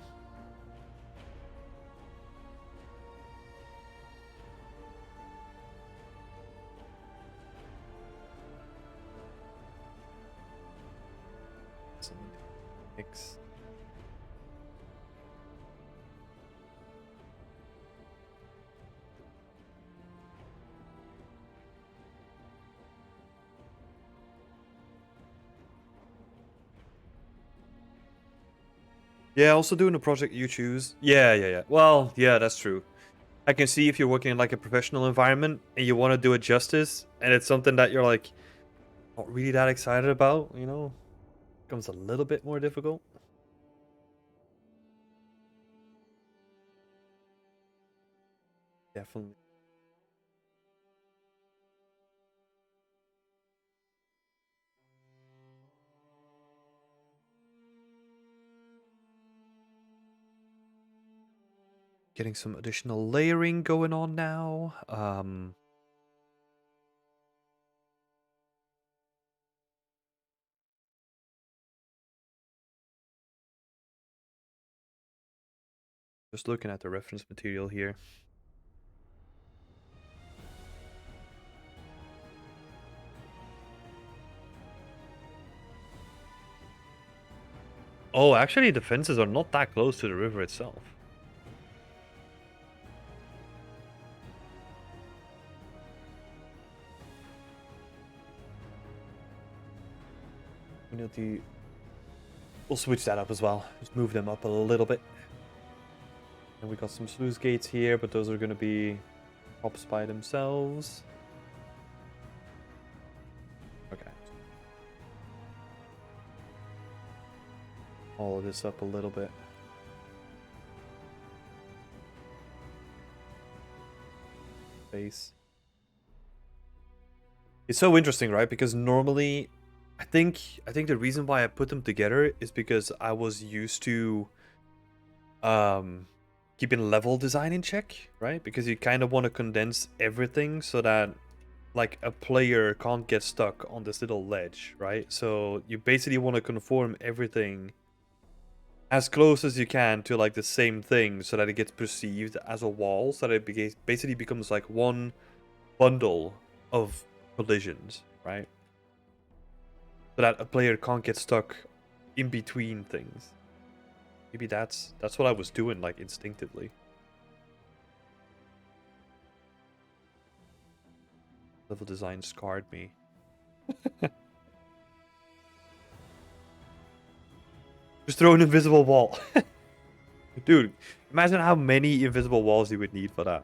X. Yeah, also doing a project you choose. Yeah. Well, yeah, that's true. I can see if you're working in like a professional environment and you want to do it justice, and it's something that you're like not really that excited about, you know, becomes a little bit more difficult. Definitely. Getting some additional layering going on now. Just looking at the reference material here. Oh, actually, the fences are not that close to the river itself. We need to... We'll switch that up as well. Just move them up a little bit. And we got some sluice gates here, but those are going to be props by themselves. Okay. All of this up a little bit. Base. It's so interesting, right? Because normally, I think the reason why I put them together is because I was used to keeping level design in check, right? Because you kind of want to condense everything so that like a player can't get stuck on this little ledge, right? So you basically want to conform everything as close as you can to like the same thing so that it gets perceived as a wall, so that it basically becomes like one bundle of collisions, right? So that a player can't get stuck in between things. Maybe that's what I was doing, like, instinctively. Level design scarred me. Just throw an invisible wall. Dude, imagine how many invisible walls you would need for that.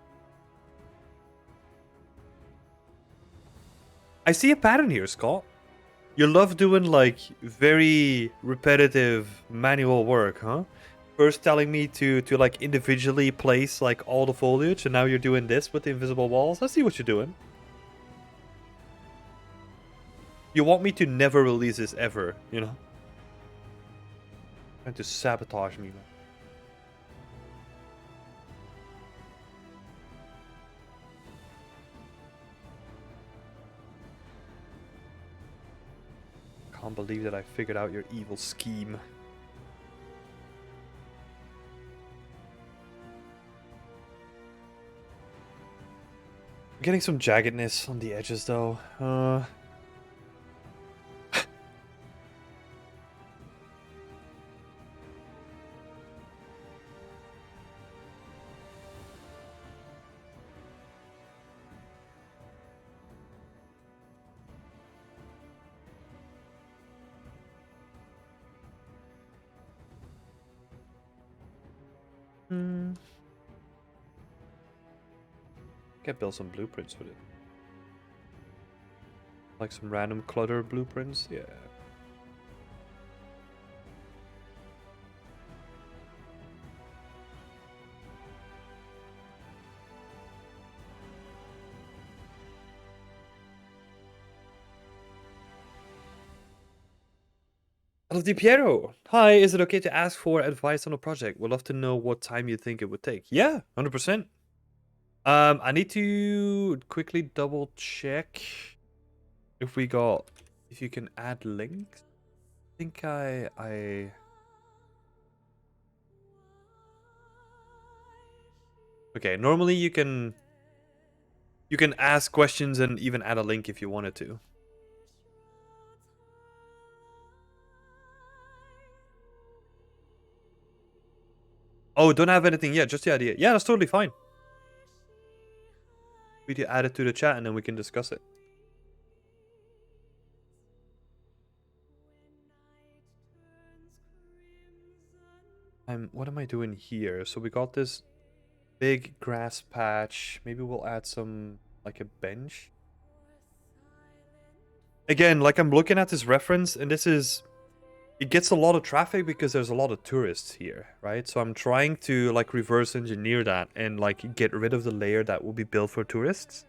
I see a pattern here, Scott. You love doing, like, very repetitive manual work, huh? First telling me to like, individually place, like, all the foliage, and now you're doing this with the invisible walls? I see what you're doing. You want me to never release this ever, you know? Trying to sabotage me, man. Can't believe that I figured out your evil scheme. I'm getting some jaggedness on the edges, though. Can build some blueprints with it. Like some random clutter blueprints, yeah. Di Piero, hi, is it okay to ask for advice on a project? Would love to know what time you think it would take. Yeah, 100%. I need to quickly double check if we got, if you can add links. I think I okay, normally you can ask questions and even add a link if you wanted to. Oh, don't have anything yet, just the idea. Yeah, that's totally fine. We can add it to the chat and then we can discuss it. What am I doing here? So we got this big grass patch. Maybe we'll add some, like, a bench. Again, like, I'm looking at this reference and this is it gets a lot of traffic because there's a lot of tourists here, right? So I'm trying to like reverse engineer that and like get rid of the layer that will be built for tourists.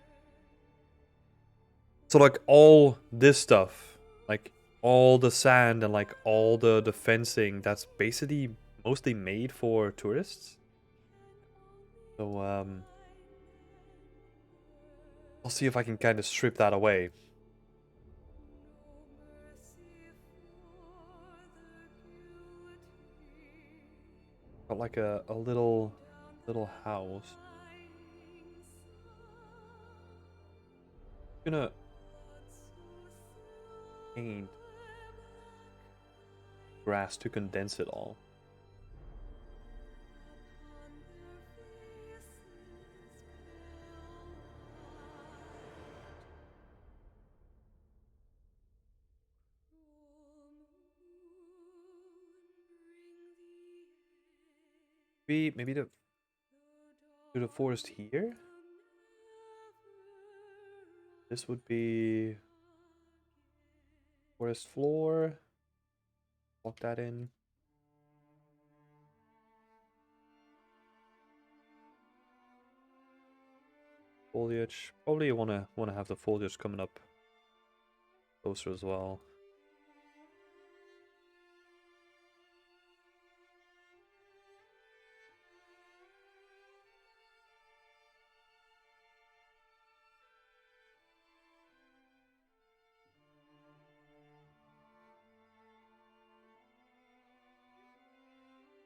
So like all this stuff, like all the sand and like all the fencing, that's basically mostly made for tourists. So I'll see if I can kind of strip that away. Got like a little house. Gonna paint grass to condense it all. Maybe do the forest here. This would be forest floor. Lock that in. Foliage. Probably wanna have the foliage coming up closer as well.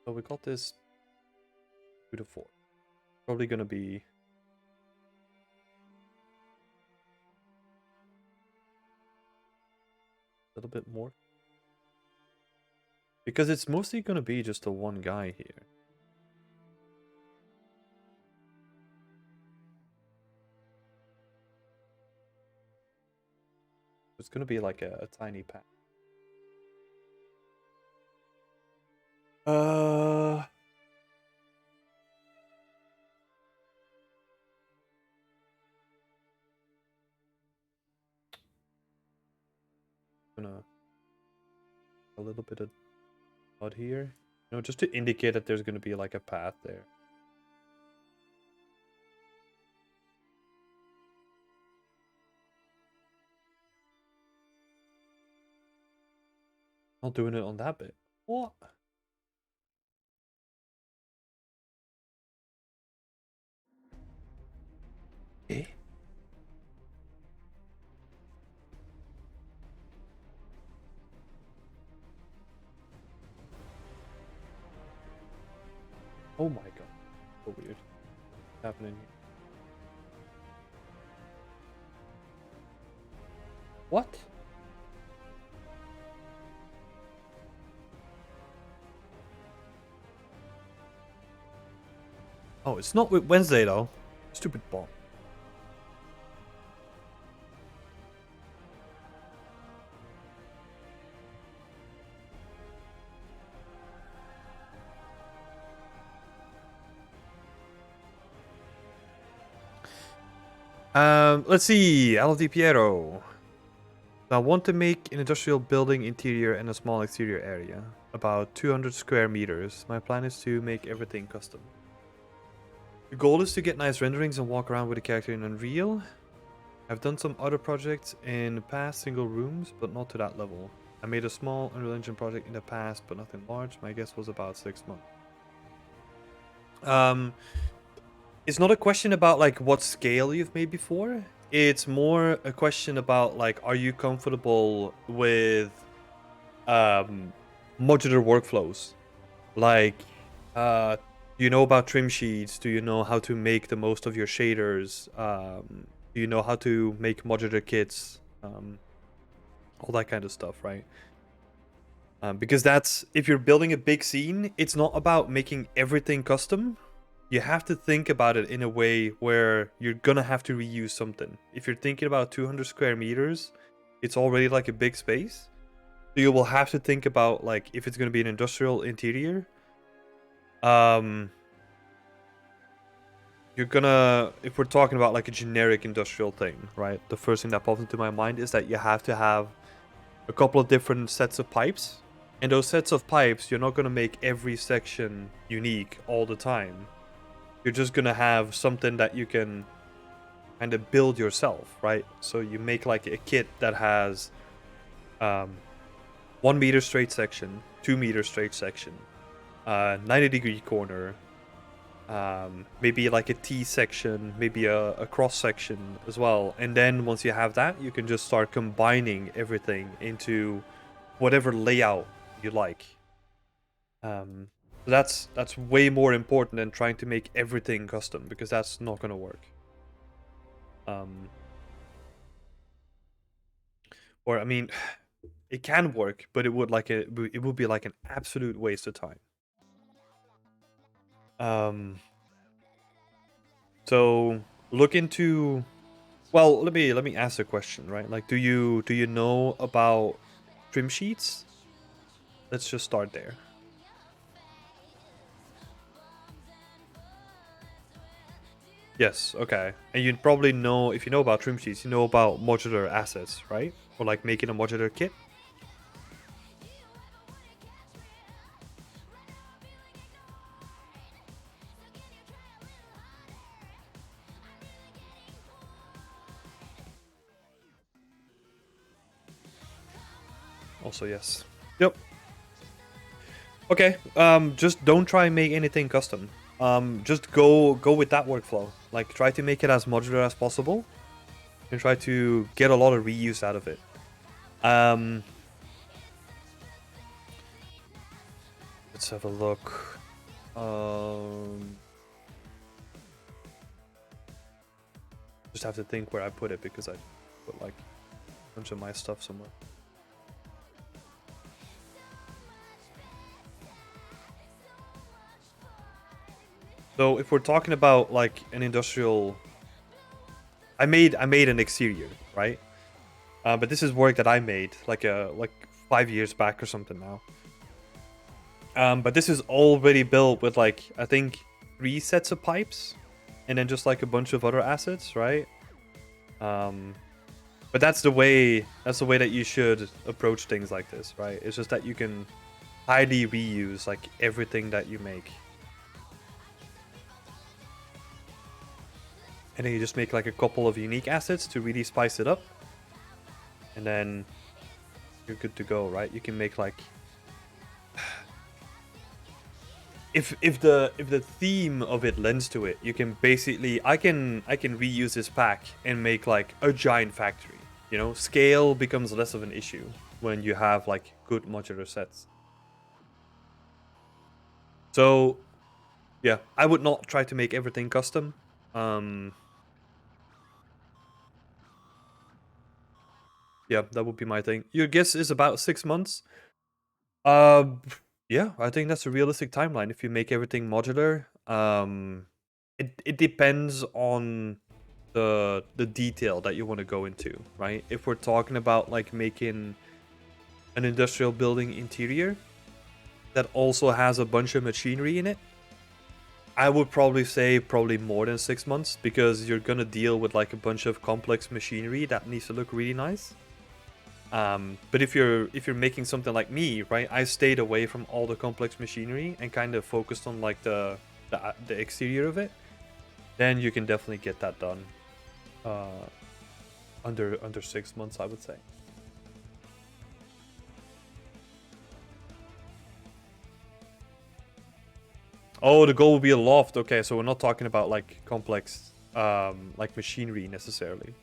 So we got this 2 to 4. Probably gonna be a little bit more. Because it's mostly gonna be just the one guy here. It's gonna be like a tiny pack. Gonna a little bit of mud here, you know, just to indicate that there's gonna be like a path there. Not doing it on that bit. What? Eh? Oh my god. So weird. What's happening here? What? Oh, it's not with Wednesday though. Stupid bomb. Let's see. LD Piero. I want to make an industrial building interior and a small exterior area. About 200 square meters. My plan is to make everything custom. The goal is to get nice renderings and walk around with the character in Unreal. I've done some other projects in the past, single rooms, but not to that level. I made a small Unreal Engine project in the past, but nothing large. My guess was about 6 months. It's not a question about like what scale you've made before. It's more a question about like, are you comfortable with modular workflows? Like, do you know about trim sheets? Do you know how to make the most of your shaders? Do you know how to make modular kits? All that kind of stuff, right? Because that's, if you're building a big scene, it's not about making everything custom. You have to think about it in a way where you're gonna have to reuse something. If you're thinking about 200 square meters, it's already like a big space. So you will have to think about like if it's gonna be an industrial interior. You're gonna, if we're talking about like a generic industrial thing, right? The first thing that pops into my mind is that you have to have a couple of different sets of pipes And those sets of pipes, you're not going to make every section unique all the time. You're just going to have something that you can kind of build yourself, right? So you make like a kit that has 1 meter straight section, 2 meter straight section, 90-degree corner, maybe like a T section, maybe a cross section as well. And then once you have that, you can just start combining everything into whatever layout you like. So that's way more important than trying to make everything custom, because that's not gonna work. Or I mean, it can work, but it would be like an absolute waste of time. So look into. Well, let me ask a question, right? Like, do you know about trim sheets? Let's just start there. Yes, okay. And you probably know, if you know about trim sheets, you know about modular assets, right? Or like making a modular kit. Also, yes. Yep. Okay. Just don't try and make anything custom. Just go with that workflow. Like, try to make it as modular as possible, and try to get a lot of reuse out of it. Let's have a look. Just have to think where I put it, because I put like a bunch of my stuff somewhere. So if we're talking about like an industrial, I made an exterior, right? But this is work that I made like 5 years back or something now. But this is already built with like, I think 3 sets of pipes, and then just like a bunch of other assets, right? But that's the way that you should approach things like this, right? It's just that you can highly reuse like everything that you make. And then you just make like a couple of unique assets to really spice it up. And then you're good to go, right? You can make like, if the theme of it lends to it, you can basically, I can reuse this pack and make like a giant factory. You know, scale becomes less of an issue when you have like good modular sets. So yeah, I would not try to make everything custom. Yeah, that would be my thing. Your guess is about 6 months. Uh, yeah, I think that's a realistic timeline if you make everything modular. It depends on the detail that you want to go into, right? If we're talking about like making an industrial building interior that also has a bunch of machinery in it, I would probably say probably more than 6 months, because you're gonna deal with like a bunch of complex machinery that needs to look really nice. But if you're making something like me, right, I stayed away from all the complex machinery and kind of focused on like the exterior of it, then you can definitely get that done under 6 months, I would say. Oh, the goal will be a loft. Okay, so we're not talking about like complex like machinery necessarily.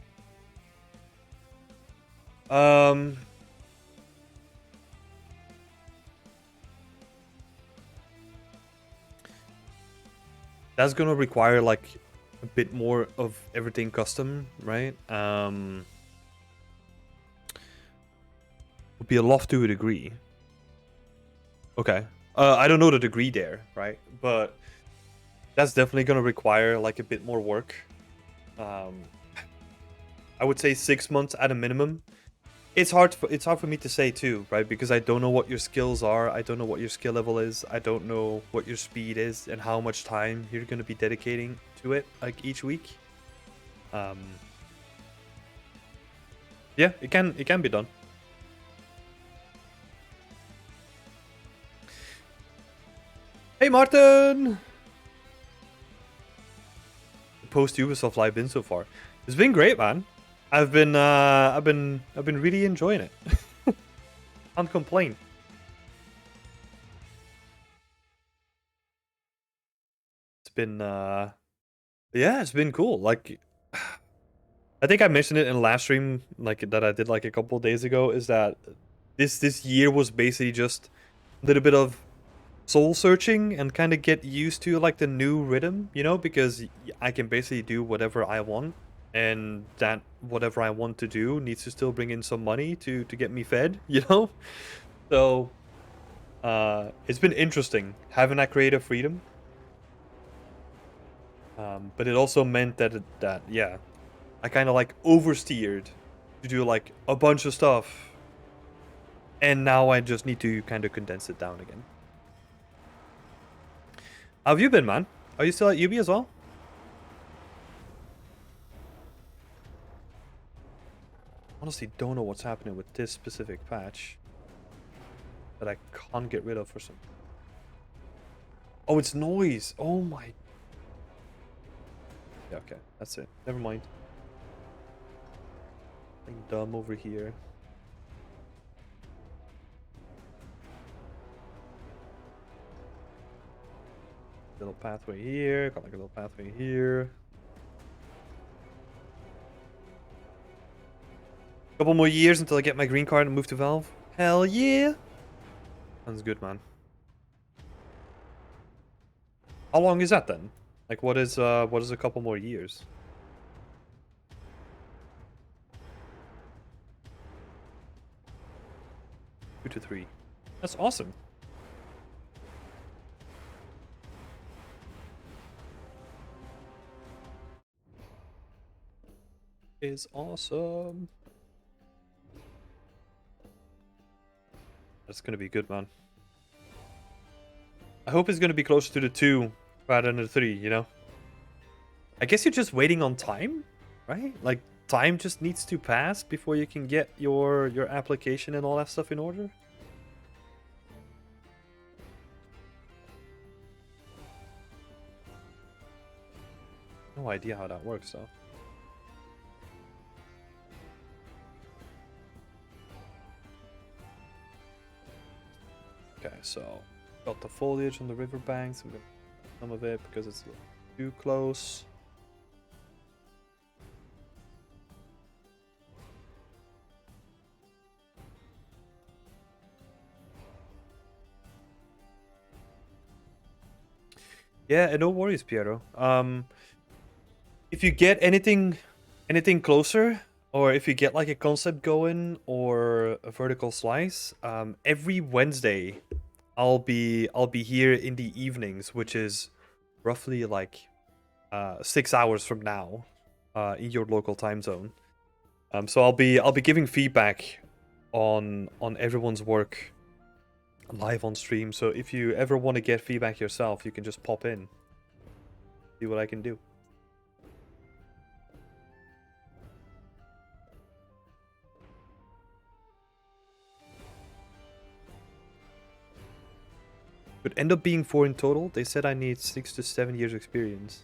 That's gonna require like a bit more of everything custom, right? Would be a loft to a degree. Okay. I don't know the degree there, right? But that's definitely gonna require like a bit more work. I would say 6 months at a minimum. It's hard for me to say too, right? Because I don't know what your skills are. I don't know what your skill level is. I don't know what your speed is and how much time you're gonna be dedicating to it like each week. Yeah, it can be done. Hey Martin! Post Ubisoft live been so far? It's been great, man. I've been really enjoying it. Can't complain. It's been yeah, it's been cool. Like I think I mentioned it in last stream, like that I did like a couple of days ago, is that this year was basically just a little bit of soul searching and kind of get used to like the new rhythm, you know, because I can basically do whatever I want, and that whatever I want to do needs to still bring in some money to get me fed, you know. So it's been interesting having that creative freedom, but it also meant that yeah, I kind of like oversteered to do like a bunch of stuff, and now I just need to kind of condense it down again. How have you been, man? Are you still at UB as well? Honestly, don't know what's happening with this specific patch that I can't get rid of for some. Oh, it's noise. Oh my. Yeah, okay, that's it. Never mind. Something dumb over here. Little pathway here. Got like a little pathway here. Couple more years until I get my green card and move to Valve. Hell yeah. Sounds good, man. How long is that then? Like, what is a couple more years? 2 to 3. That's awesome. Is awesome. That's gonna be good, man. I hope it's gonna be closer to the 2 rather than the 3, you know? I guess you're just waiting on time, right? Like, time just needs to pass before you can get your application and all that stuff in order? No idea how that works, though. Okay, so got the foliage on the riverbanks. I'm gonna some of it because it's too close. Yeah, no worries, Piero. If you get anything closer, or if you get like a concept going or a vertical slice, every Wednesday I'll be here in the evenings, which is roughly like 6 hours from now, in your local time zone. So I'll be giving feedback on everyone's work live on stream. So if you ever want to get feedback yourself, you can just pop in, see what I can do. Would end up being 4 in total. They said I need 6 to 7 years experience.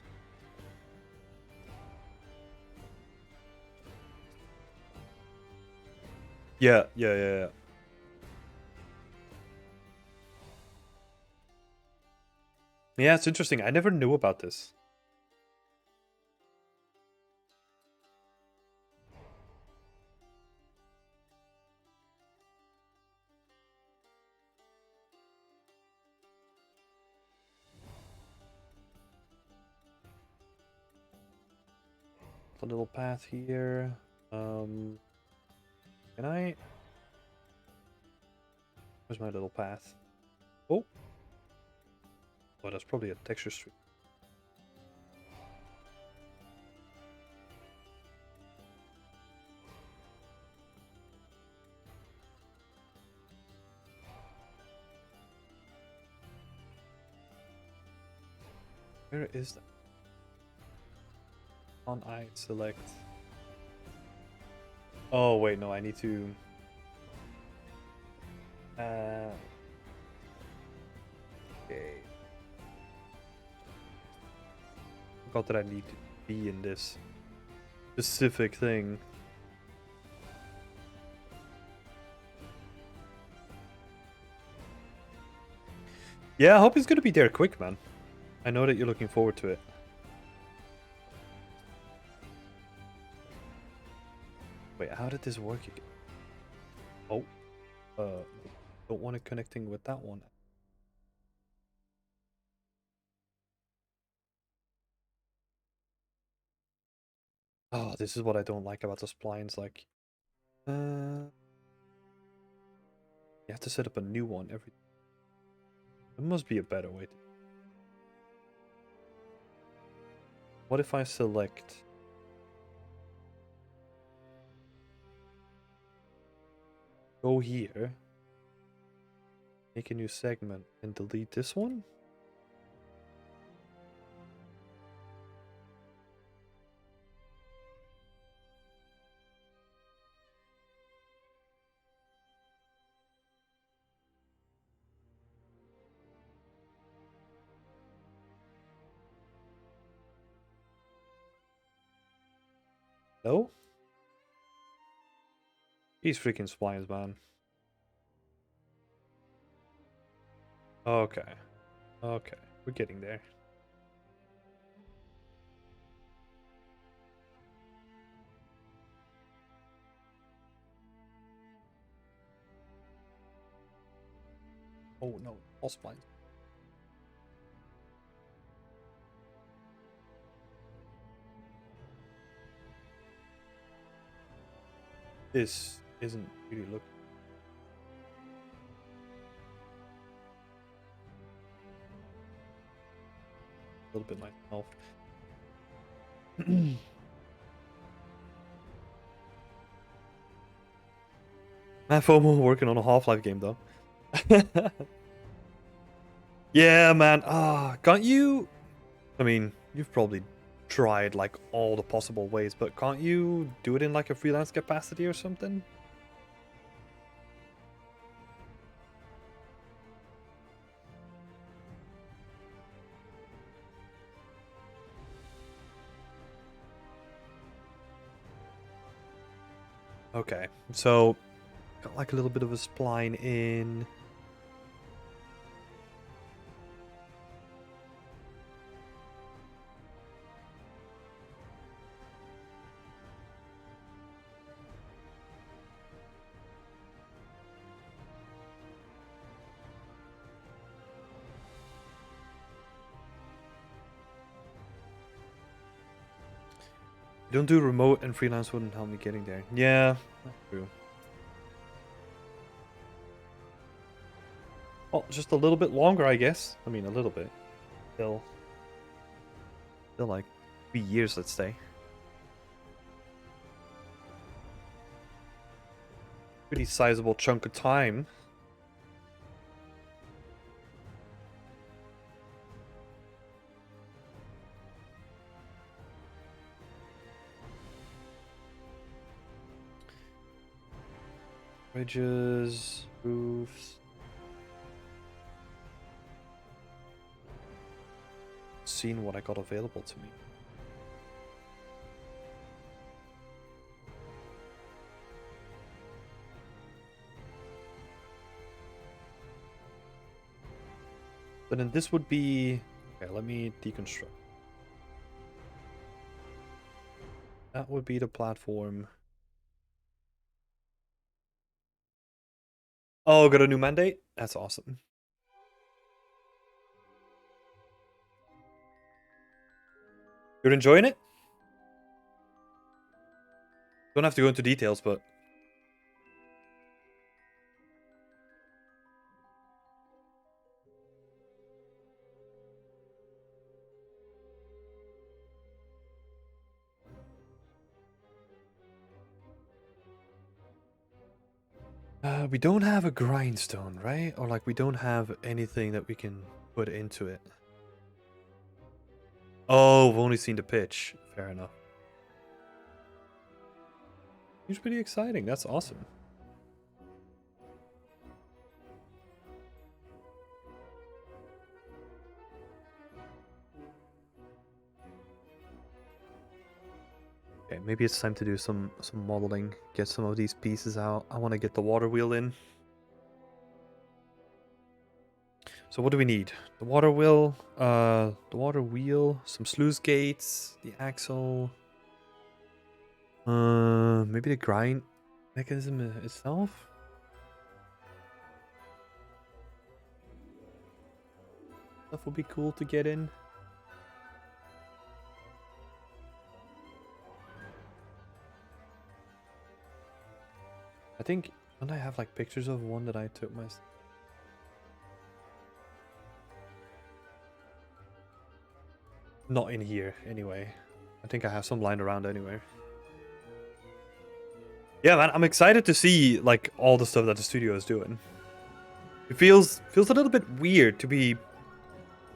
Yeah. Yeah, it's interesting. I never knew about this. A little path here. Can I? Where's my little path? Oh. Oh, that's probably a texture stream. Where is that? On I select. Oh wait, no, I need to. Okay. forgot that I need to be in this specific thing. Yeah, I hope it's gonna be there quick, man. I know that you're looking forward to it. Wait, how did this work again? Oh, don't want it connecting with that one. Oh, this is what I don't like about the splines. Like, you have to set up a new one every. There must be a better way. What if I select? Go here. Make a new segment and delete this one? No? These freaking splines, man. Okay. Okay. We're getting there. Oh no, all splines. This isn't really looking. A little bit myself. Man, FOMO working on a Half-Life game though. Yeah, man. Can't you? I mean, you've probably tried like all the possible ways, but can't you do it in like a freelance capacity or something? Okay, so got like a little bit of a spline in. Don't do remote and freelance wouldn't help me getting there. Yeah, that's true. Well, just a little bit longer, I guess. I mean, a little bit. Still like 3 years, let's say. Pretty sizable chunk of time. Bridges, roofs. Seeing what I got available to me. But then this would be... Okay, let me deconstruct. That would be the platform. Oh, got a new mandate? That's awesome. You're enjoying it? Don't have to go into details, but... we don't have a grindstone, right? Or like we don't have anything that we can put into it. Oh, we've only seen the pitch. Fair enough. It's pretty exciting. That's awesome. Okay, maybe it's time to do some modeling. Get some of these pieces out. I want to get the water wheel in. So what do we need? The water wheel, some sluice gates, the axle, maybe the grind mechanism itself. Stuff would be cool to get in. I think, don't I have like pictures of one that I took my... Not in here, anyway. I think I have some lying around anyway. Yeah, man, I'm excited to see like all the stuff that the studio is doing. It feels a little bit weird to be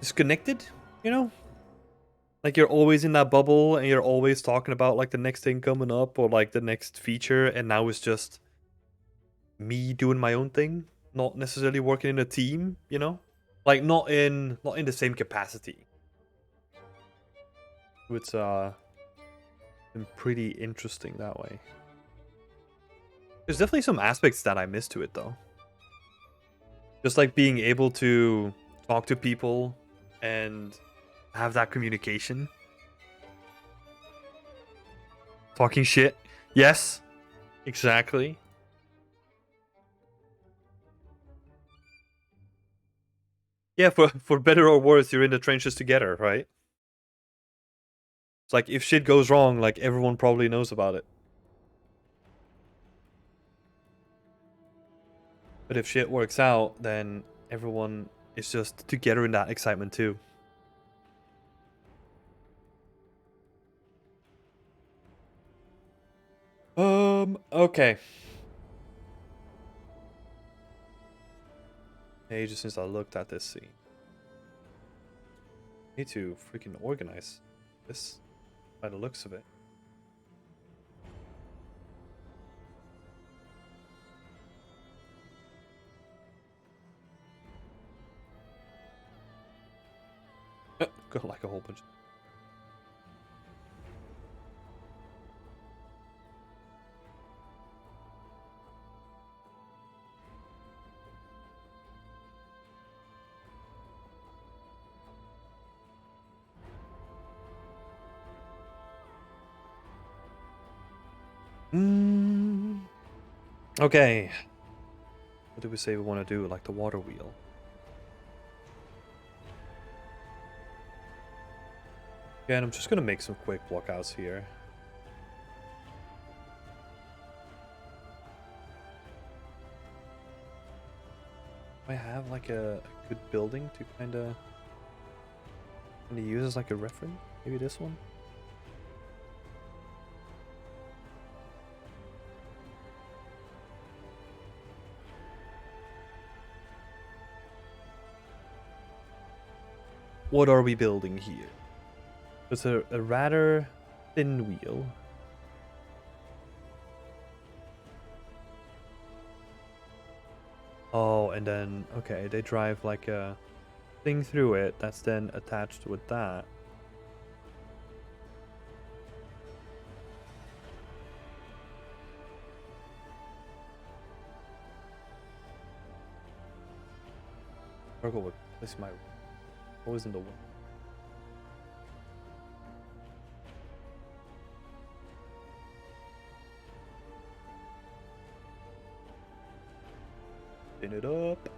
disconnected, you know? Like you're always in that bubble and you're always talking about like the next thing coming up or like the next feature, and now it's just me doing my own thing, not necessarily working in a team, you know? Like not in the same capacity. It's been pretty interesting that way. There's definitely some aspects that I miss to it though. Just like being able to talk to people and have that communication. Talking shit. Yes. Exactly. Yeah, for better or worse, you're in the trenches together, right? It's like if shit goes wrong, like everyone probably knows about it. But if shit works out, then everyone is just together in that excitement too. Okay. Ages since I looked at this scene. Need to freaking organize this by the looks of it. Got like a whole bunch. Okay. What did we say we want to do? Like the water wheel. Yeah, and I'm just gonna make some quick blockouts here. I have like a good building to kind of use as like a reference. Maybe this one. What are we building here? It's a rather thin wheel. Oh, and then, okay, they drive like a thing through it that's then attached with that. Struggle with placing my... Always in the way. Spin it up.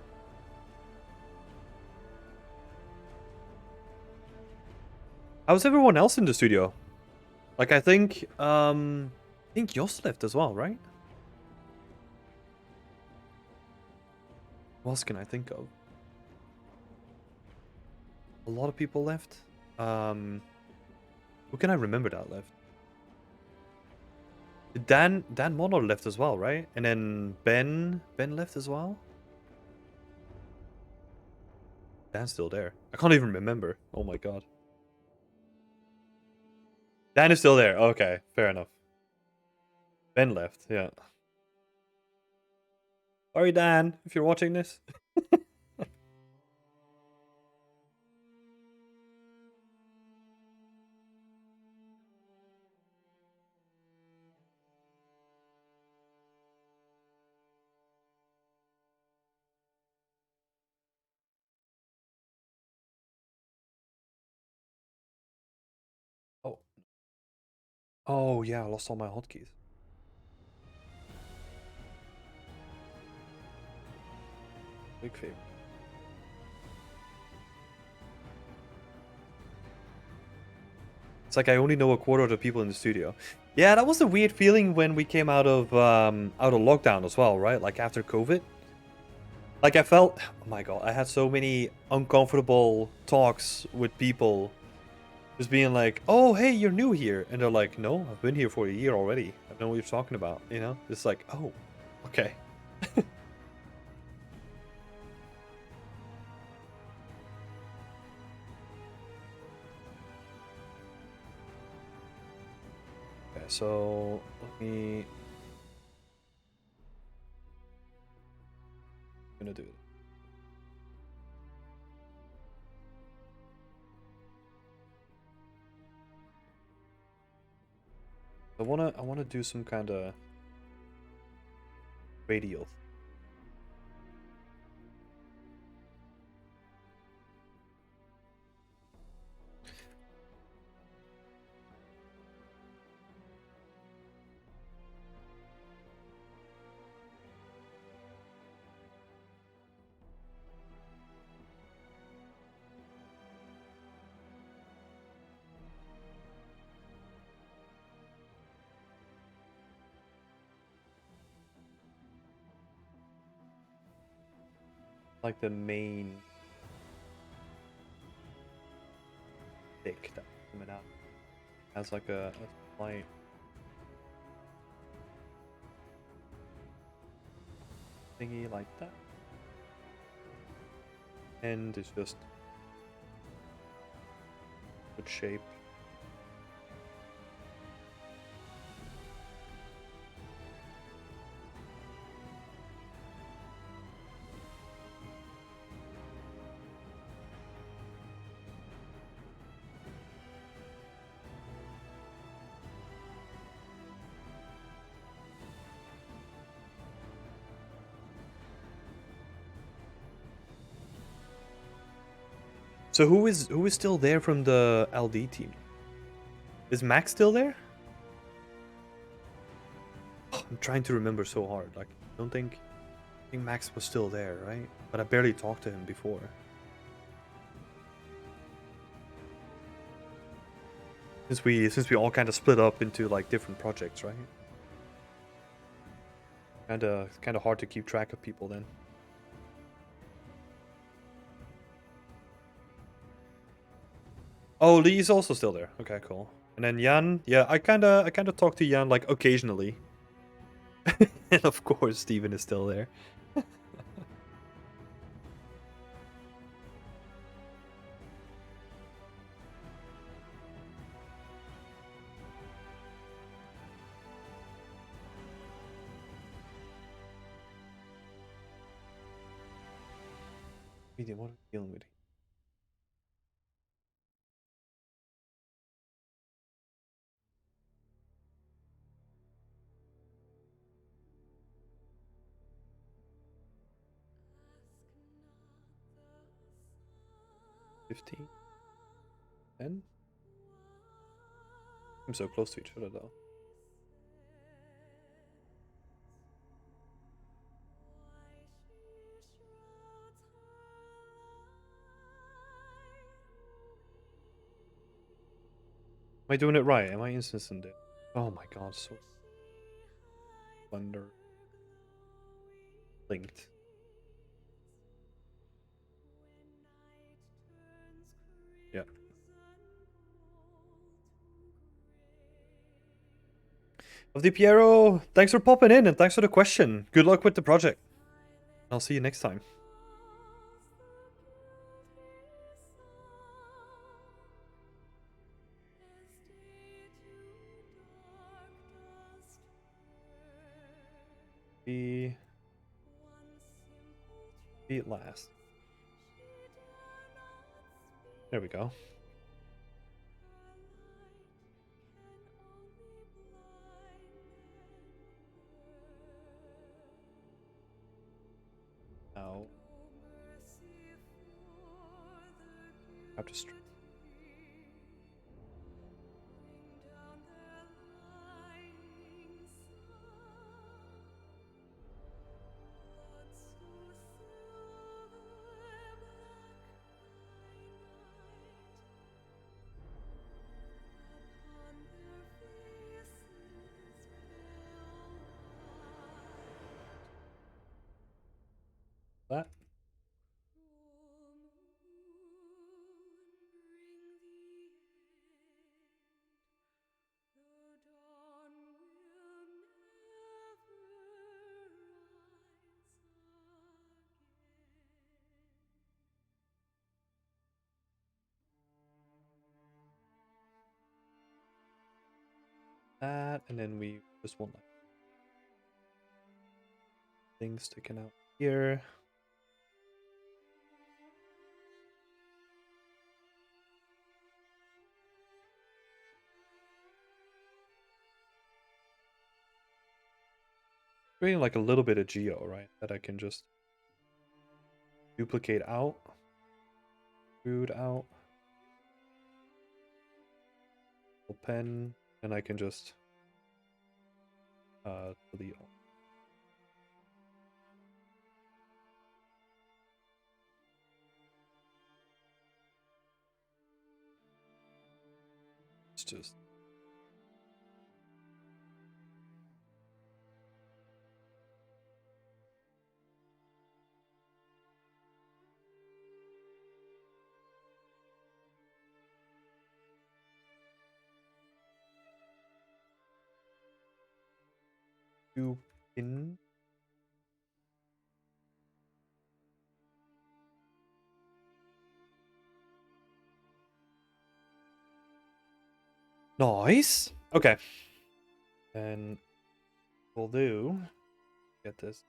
How's everyone else in the studio? Like I think Yost left as well, right? What else can I think of? A lot of people left. Who can I remember that left? Dan Mono left as well, right? And then Ben left as well. Dan's still there. I can't even remember. Oh my god. Dan is still there. Okay, fair enough. Ben left, yeah. Sorry, Dan, if you're watching this. Oh yeah, I lost all my hotkeys. Big favor. It's like I only know a quarter of the people in the studio. Yeah, that was a weird feeling when we came out of lockdown as well, right? Like after COVID. Like I felt, oh my god, I had so many uncomfortable talks with people just being like, "Oh, hey, you're new here." And they're like, "No, I've been here for a year already. I know what you're talking about." You know? It's like, "Oh, okay." Okay, so let me gonna do it. I wanna do some kind of radial, like the main thick that's coming out as like a slight thingy like that, and it's just good shape. So who is still there from the LD team? Is Max still there? I'm trying to remember so hard. Like, I think Max was still there, right? But I barely talked to him before. Since we all kind of split up into like different projects, right? Kind of hard to keep track of people then. Oh, Lee's also still there. Okay, cool. And then Jan, yeah, I kind of talk to Jan like occasionally. And of course, Steven is still there. Medium, what are we dealing with? 15? 10? I'm so close to each other though. Am I doing it right? Am I instancing it? Oh my god, so wonder linked. Yeah. Of the Piero, thanks for popping in and thanks for the question. Good luck with the project. I'll see you next time. Be it last. There we go. Now I have to that. That, and then we just want like things sticking out here. Creating like a little bit of geo, right? That I can just duplicate out, extrude out, pen, and I can just delete all. It's just two pin. Nice. Okay. And we'll do. Get this.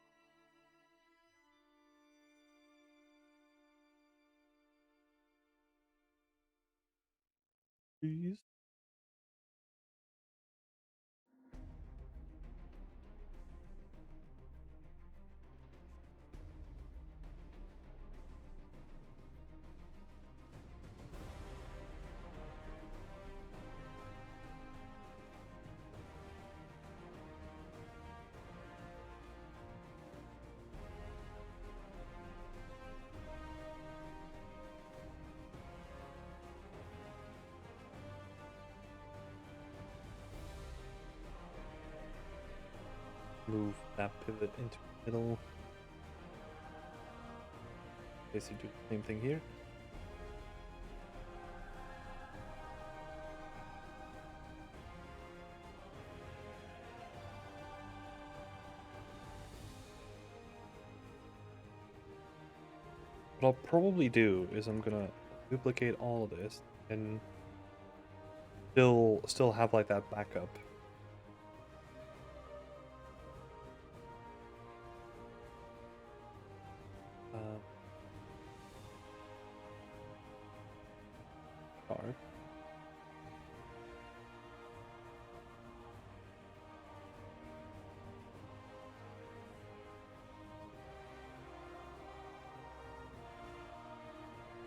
Please. Move that pivot into the middle. Basically do the same thing here. What I'll probably do is I'm gonna duplicate all of this and still have like that backup. Card.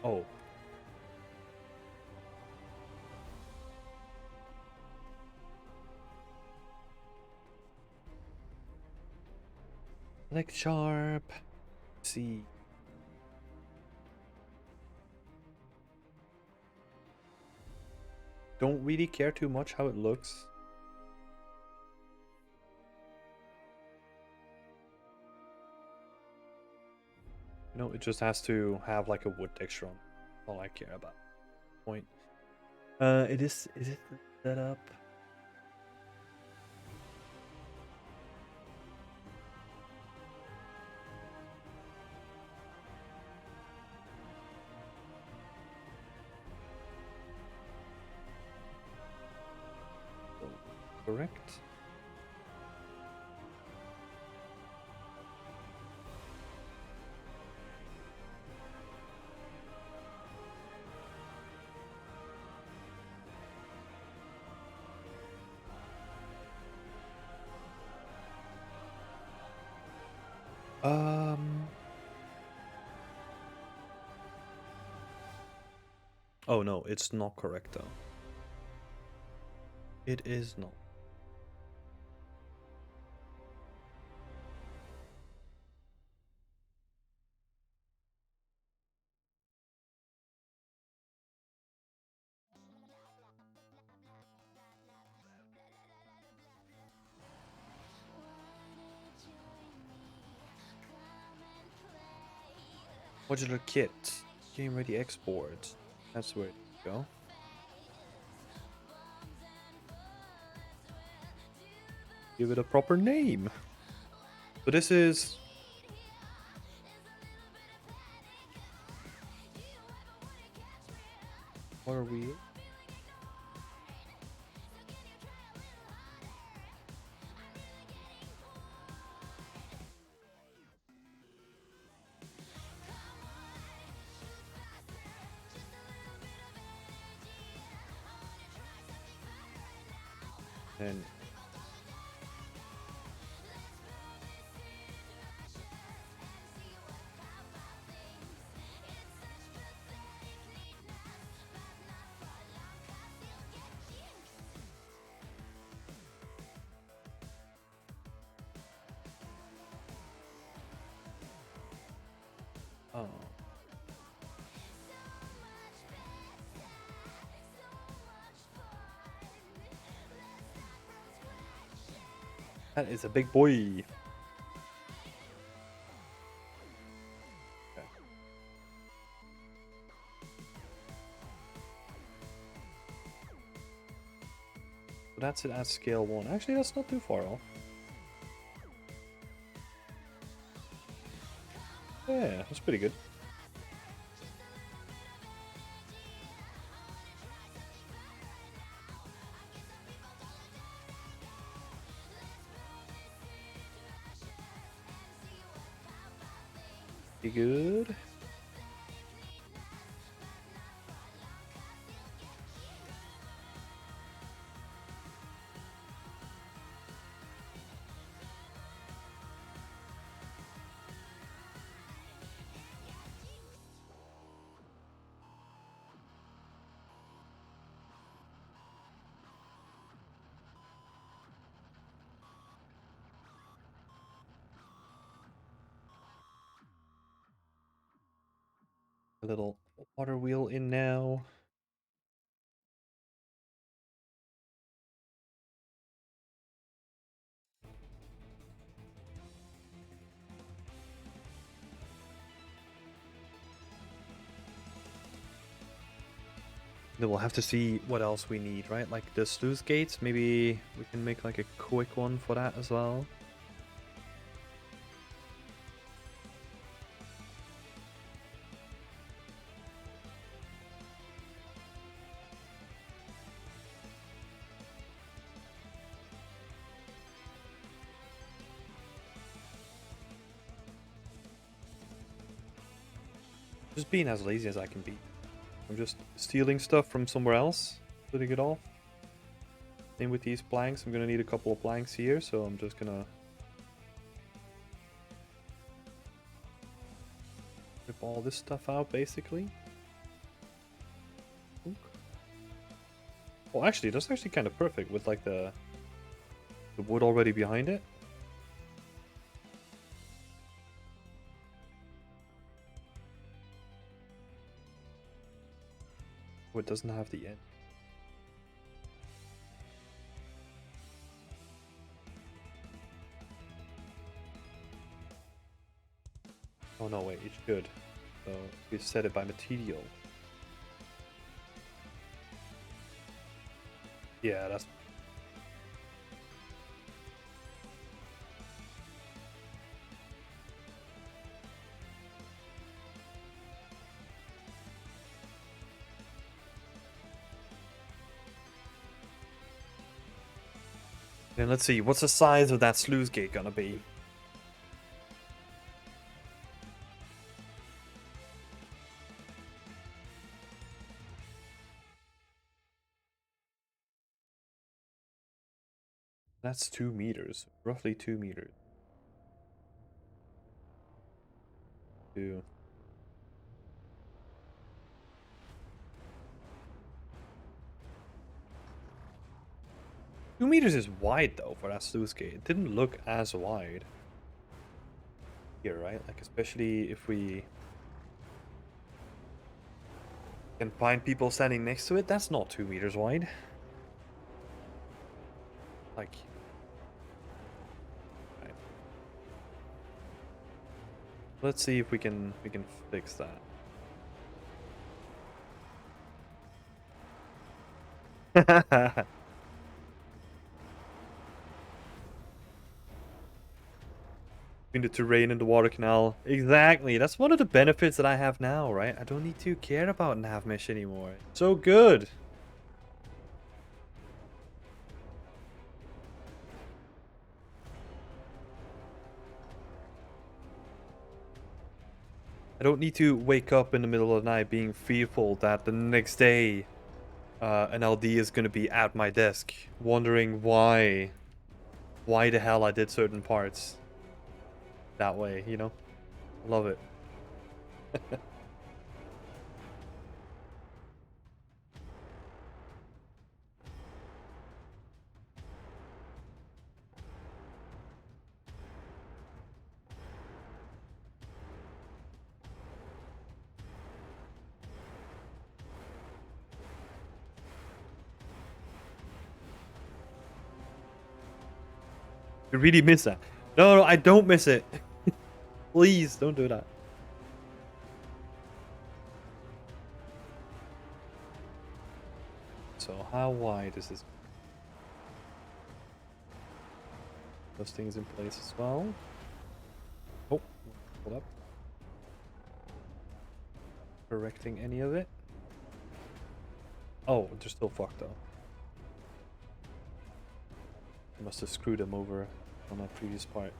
Oh. Select sharp. See. Don't really care too much how it looks. You know, it just has to have like a wood texture on. All I care about. Point. Is it set up? Correct. Oh no, it's not correct though. It is not. Modular kit. Game ready export. That's where it go. Give it a proper name. So this is... What are we? And oh, that is a big boy. Okay. So that's it at scale 1. Actually, that's not too far off. Yeah, that's pretty good. Pretty good. A little water wheel in now. Then we'll have to see what else we need, right? Like the sluice gates, maybe we can make like a quick one for that as well. Just being as lazy as I can be. I'm just stealing stuff from somewhere else, putting it off. Same with these planks. I'm gonna need a couple of planks here, so I'm just gonna rip all this stuff out, basically. Oop. Well, actually, that's actually kind of perfect with like the wood already behind it. Oh, it doesn't have the end. Oh no, wait, it should. So you set it by material. Yeah, that's... Then let's see, what's the size of that sluice gate gonna be? That's 2 meters, roughly 2 meters. 2. 2 meters is wide though for that sluice gate. It didn't look as wide here, right? Like especially if we can find people standing next to it, that's not 2 meters wide. Like, right. Let's see if we can fix that. Between the terrain and the water canal. Exactly. That's one of the benefits that I have now, right? I don't need to care about nav mesh anymore. So good. I don't need to wake up in the middle of the night being fearful that the next day an LD is going to be at my desk, wondering why the hell I did certain parts that way, you know? Love it. You really miss that. No, I don't miss it. Please, don't do that. So how wide is this? Those things in place as well. Oh, hold up. Correcting any of it. Oh, they're still fucked though. I must have screwed them over on that previous part.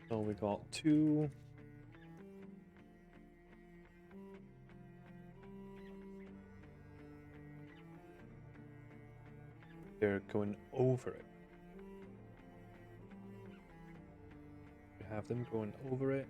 So we got two. They're going over it. We have them going over it.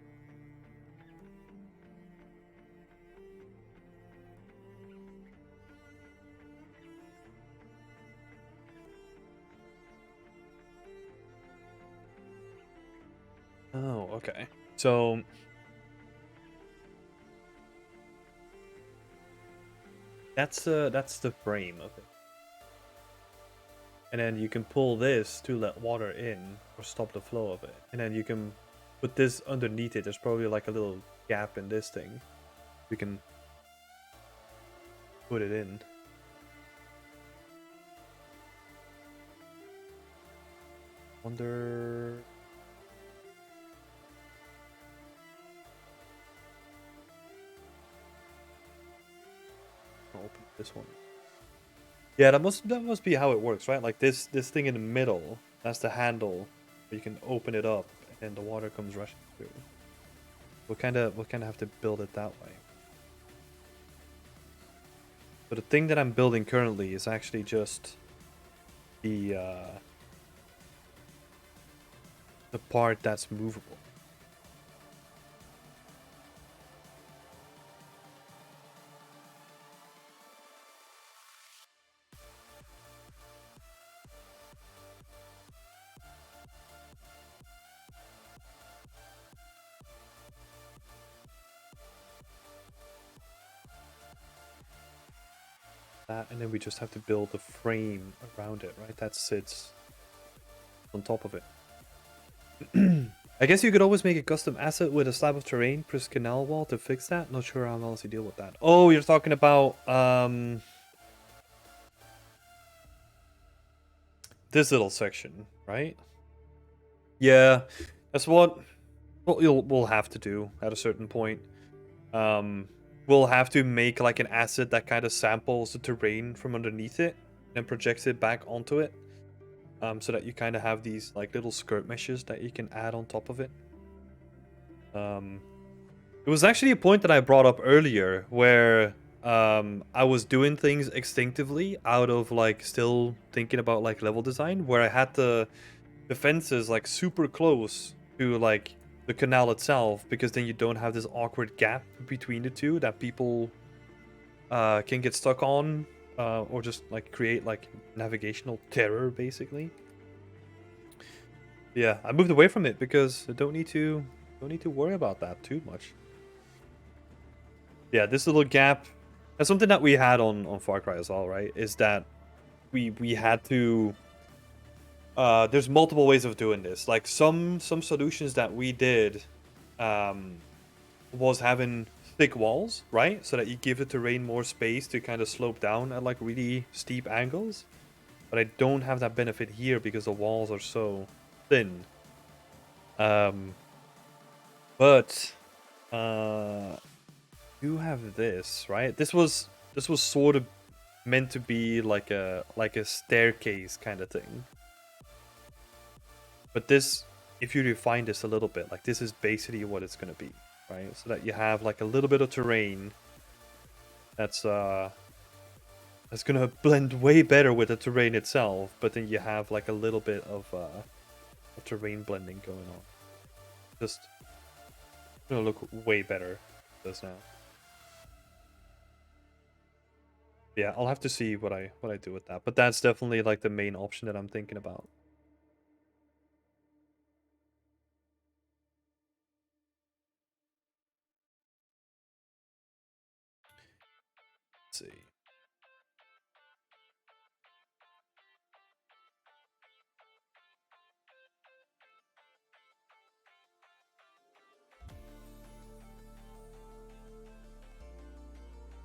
Oh, okay. So that's the frame of it. And then you can pull this to let water in or stop the flow of it. And then you can put this underneath it. There's probably like a little gap in this thing. We can put it in. Wonder. I'll open this one. Yeah, that must be how it works, right? Like this thing in the middle, that's the handle. You can open it up and the water comes rushing through. We'll kinda have to build it that way. But the thing that I'm building currently is actually just the part that's movable. That, and then we just have to build the frame around it, right? That sits on top of it. I guess you could always make a custom asset with a slab of terrain, press canal wall to fix that. Not sure how else you deal with that. Oh, you're talking about this little section, right? Yeah, that's what we'll have to do at a certain point. We'll have to make like an asset that kind of samples the terrain from underneath it and projects it back onto it. so that you kind of have these like little skirt meshes that you can add on top of it. It was actually a point that I brought up earlier where I was doing things instinctively out of like still thinking about like level design, where I had the fences like super close to like the canal itself, because then you don't have this awkward gap between the two that people can get stuck on, or just like create like navigational terror basically. Yeah, I moved away from it because I don't need to worry about that too much. Yeah, this little gap, that's something that we had on Far Cry as well, right? Is that we had to there's multiple ways of doing this. Like some solutions that we did um was having thick walls, right? So that you give the terrain more space to kind of slope down at like really steep angles. But I don't have that benefit here because the walls are so thin. Um but do have this, right? This was sort of meant to be like a staircase kind of thing. But this, if you refine this a little bit, like this is basically what it's gonna be, right? So that you have like a little bit of terrain that's gonna blend way better with the terrain itself, but then you have like a little bit of terrain blending going on. Just gonna look way better this now. Yeah, I'll have to see what I do with that. But that's definitely like the main option that I'm thinking about. Let's see.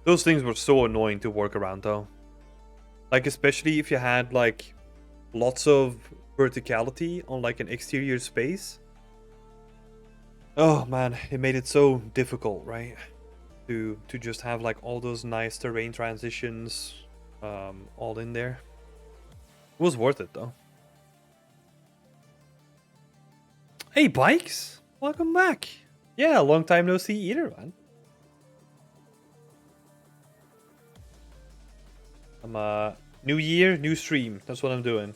Those things were so annoying to work around though. Like especially if you had like lots of verticality on like an exterior space. Oh man, it made it so difficult, right? To just have like all those nice terrain transitions all in there. It was worth it though. Hey Bikes! Welcome back. Yeah, long time no see either, man. I'm new year, new stream. That's what I'm doing.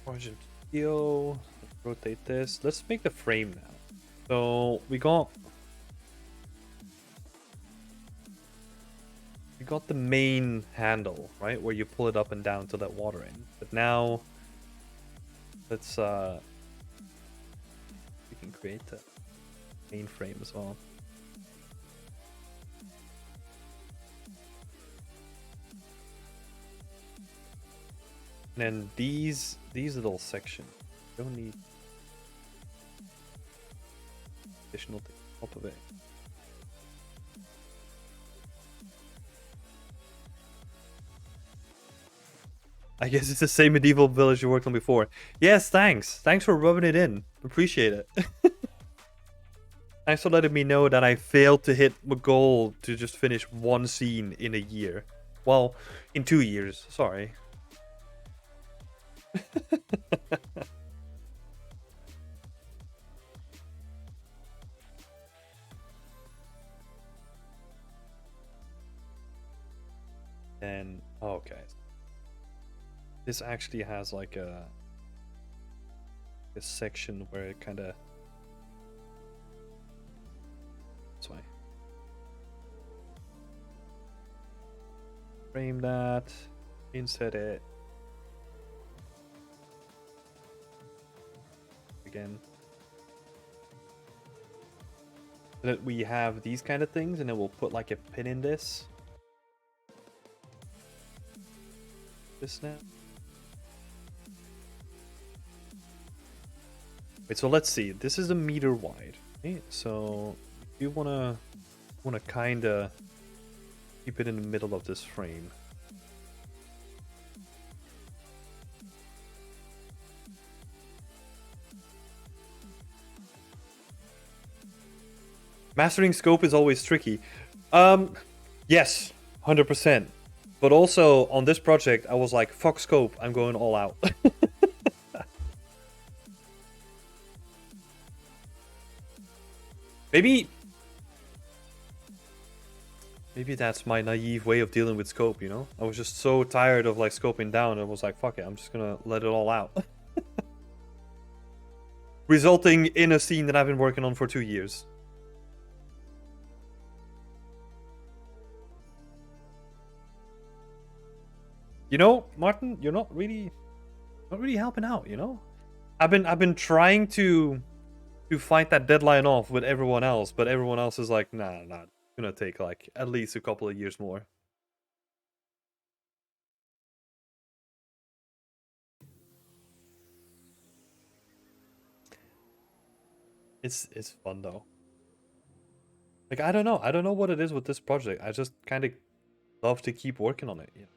Origin video. Rotate this. Let's make the frame now. So we got the main handle, right? Where you pull it up and down to let water in. But now let's we can create the main frame as well. And then these little sections don't need additional things on top of it. I guess it's the same medieval village you worked on before. Yes, thanks. Thanks for rubbing it in. Appreciate it. Thanks for letting me know that I failed to hit my goal to just finish one scene in a year. Well, in 2 years. Sorry. And okay. This actually has like a section where it kind of this way. Frame that, insert it again. So that we have these kind of things, and then we'll put like a pin in this. This now. Wait, so let's see. This is a meter wide. Okay, so you wanna kinda keep it in the middle of this frame. Mastering scope is always tricky. Yes, 100%. But also on this project, I was like, fuck scope, I'm going all out. Maybe that's my naive way of dealing with scope, you know? I was just so tired of like scoping down, I was like, fuck it, I'm just gonna let it all out. Resulting in a scene that I've been working on for 2 years. You know, Martin, you're not really helping out, you know? I've been trying to fight that deadline off with everyone else, but everyone else is like, nah, it's gonna take like at least a couple of years more. It's fun though. Like I don't know what it is with this project. I just kind of love to keep working on it. You know?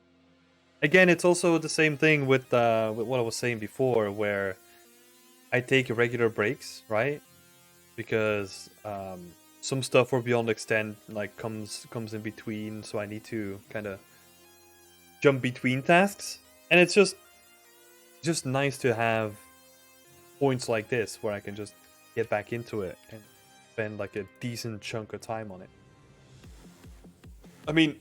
Again, it's also the same thing with what I was saying before, where I take regular breaks, right? Because some stuff for Beyond Extend like comes in between, so I need to kind of jump between tasks, and it's just nice to have points like this where I can just get back into it and spend like a decent chunk of time on it. I mean,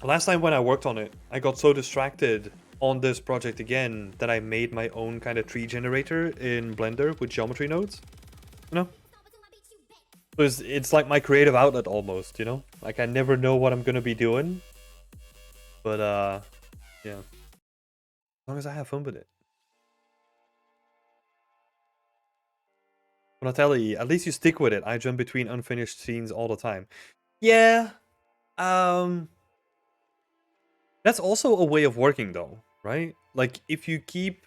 last time when I worked on it, I got so distracted on this project again that I made my own kind of tree generator in Blender with geometry nodes. You know? So it's like my creative outlet almost, you know? Like I never know what I'm gonna be doing. But yeah. As long as I have fun with it. Natalie, at least you stick with it. I jump between unfinished scenes all the time. Yeah. That's also a way of working though, right? Like if you keep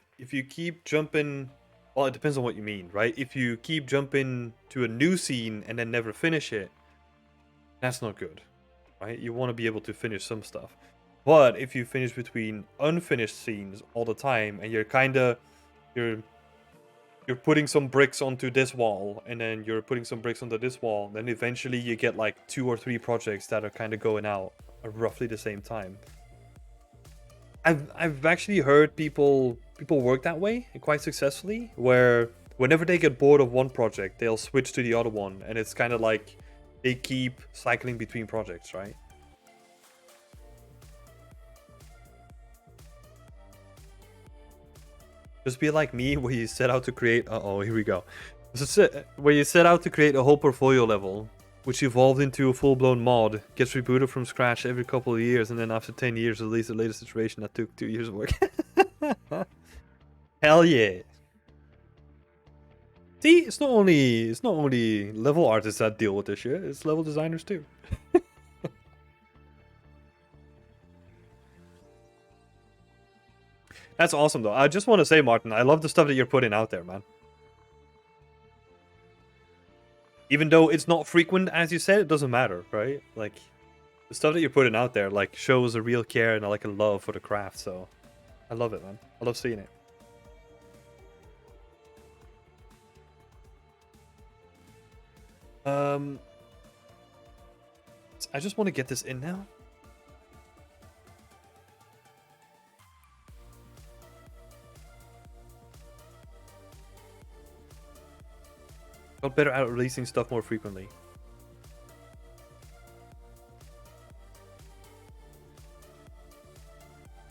jumping, well, it depends on what you mean, right? If you keep jumping to a new scene and then never finish it, that's not good, right? You want to be able to finish some stuff. But if you finish between unfinished scenes all the time and you're putting some bricks onto this wall and then you're putting some bricks onto this wall, then eventually you get like 2 or 3 projects that are kind of going out at roughly the same time. I've actually heard people work that way quite successfully, where whenever they get bored of one project, they'll switch to the other one, and it's kind of like they keep cycling between projects, right? Just be like me, where you set out to create. Here we go. Where you set out to create a whole portfolio level, which evolved into a full-blown mod, gets rebooted from scratch every couple of years, and then after 10 years release the latest iteration that took 2 years of work. Hell yeah. See, it's not only level artists that deal with this shit, it's level designers too. That's awesome though. I just want to say, Martin, I love the stuff that you're putting out there, man. Even though it's not frequent, as you said, it doesn't matter, right? Like, the stuff that you're putting out there, like, shows a real care and like a love for the craft, so I love it, man. I love seeing it. I just want to get this in now. Got better at releasing stuff more frequently.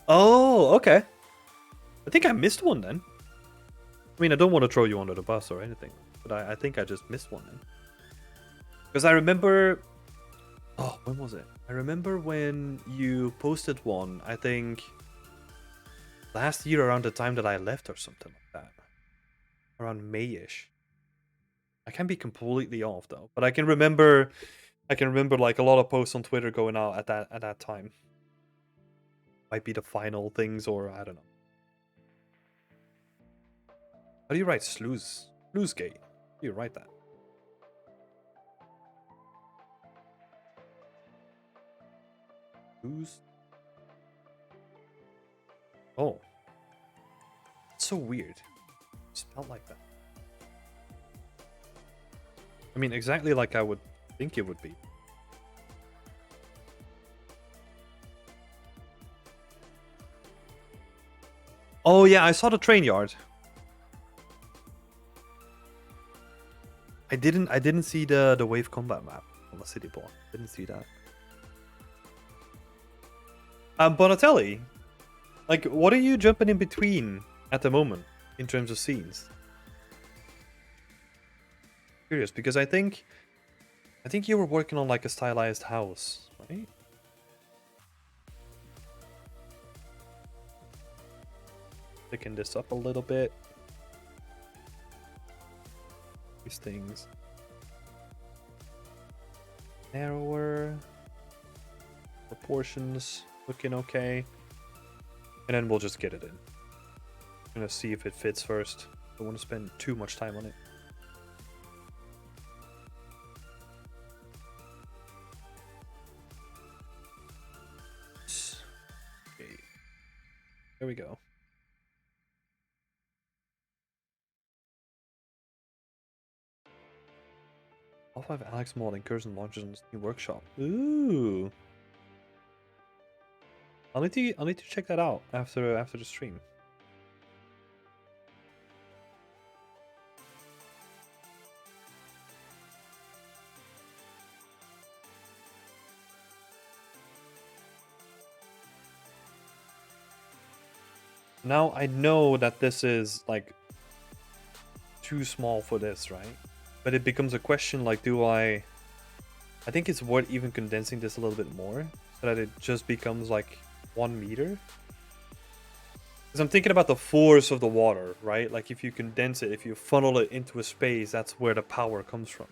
Oh, okay. I think I missed one then. I mean, I don't want to throw you under the bus or anything, but I think I just missed one then. Because I remember... Oh, when was it? I remember when you posted one, I think last year around the time that I left or something like that. Around May-ish. I can be completely off though, but I can remember like a lot of posts on Twitter going out at that time. Might be the final things, or I don't know. How do you write sluice? Sluice gate. How do you write that? Sluice. Oh. It's so weird. Spelled like that. I mean, exactly like I would think it would be. Oh yeah, I saw the train yard. I didn't see the wave combat map on the city block. Didn't see that. Bonatelli, like, what are you jumping in between at the moment in terms of scenes? Curious, because I think you were working on like a stylized house, right? Picking this up a little bit. These things narrower. Proportions looking okay. And then we'll just get it in. I'm gonna see if it fits first. Don't want to spend too much time on it. Okay. There we go. All 5 Alex Mod incurs and launches in this new workshop. Ooh. I'll need to check that out after the stream. Now I know that this is like too small for this, right? But it becomes a question like, do I think it's worth even condensing this a little bit more so that it just becomes like 1 meter. Because I'm thinking about the force of the water, right? Like if you condense it, if you funnel it into a space, that's where the power comes from.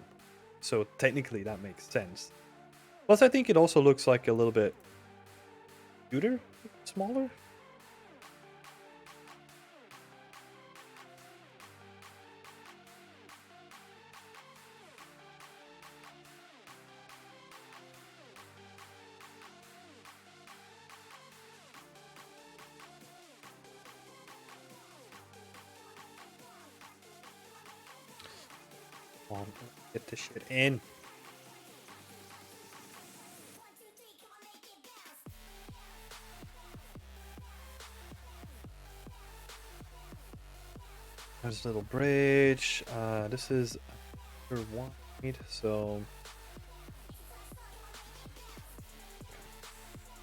So technically that makes sense. Plus I think it also looks like a little bit cuter, smaller. Come on, get this shit in. There's a little bridge. This is wide, so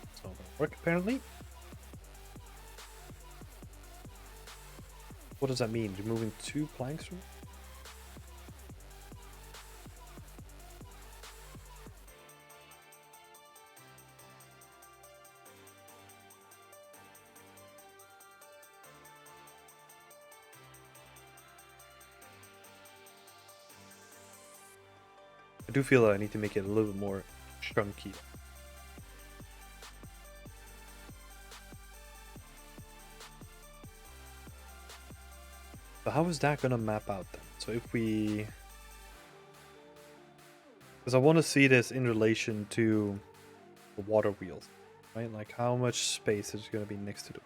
it's not gonna work apparently. What does that mean? Removing 2 planks from it? I do feel that I need to make it a little bit more chunky. But how is that gonna map out then? So if we... Because I want to see this in relation to the water wheels, right? Like how much space is going to be next to them.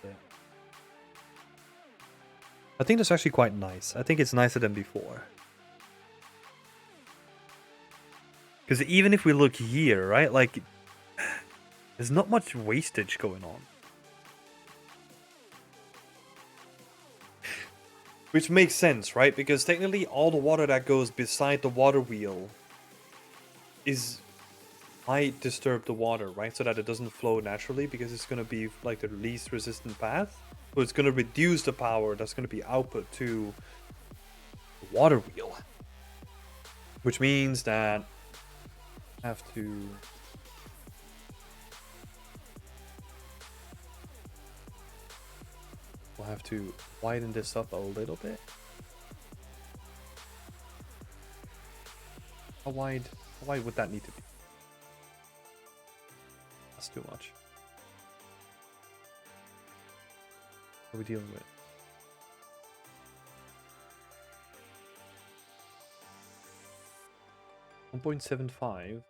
Yeah. I think that's actually quite nice. I think it's nicer than before. Because even if we look here, right? Like, there's not much wastage going on. Which makes sense, right? Because technically all the water that goes beside the water wheel might disturb the water, right? So that it doesn't flow naturally, because it's going to be like the least resistant path. So it's going to reduce the power that's going to be output to the water wheel. Which means that I have to... We'll have to widen this up a little bit. How wide would that need to be? That's too much. What are we dealing with? .75.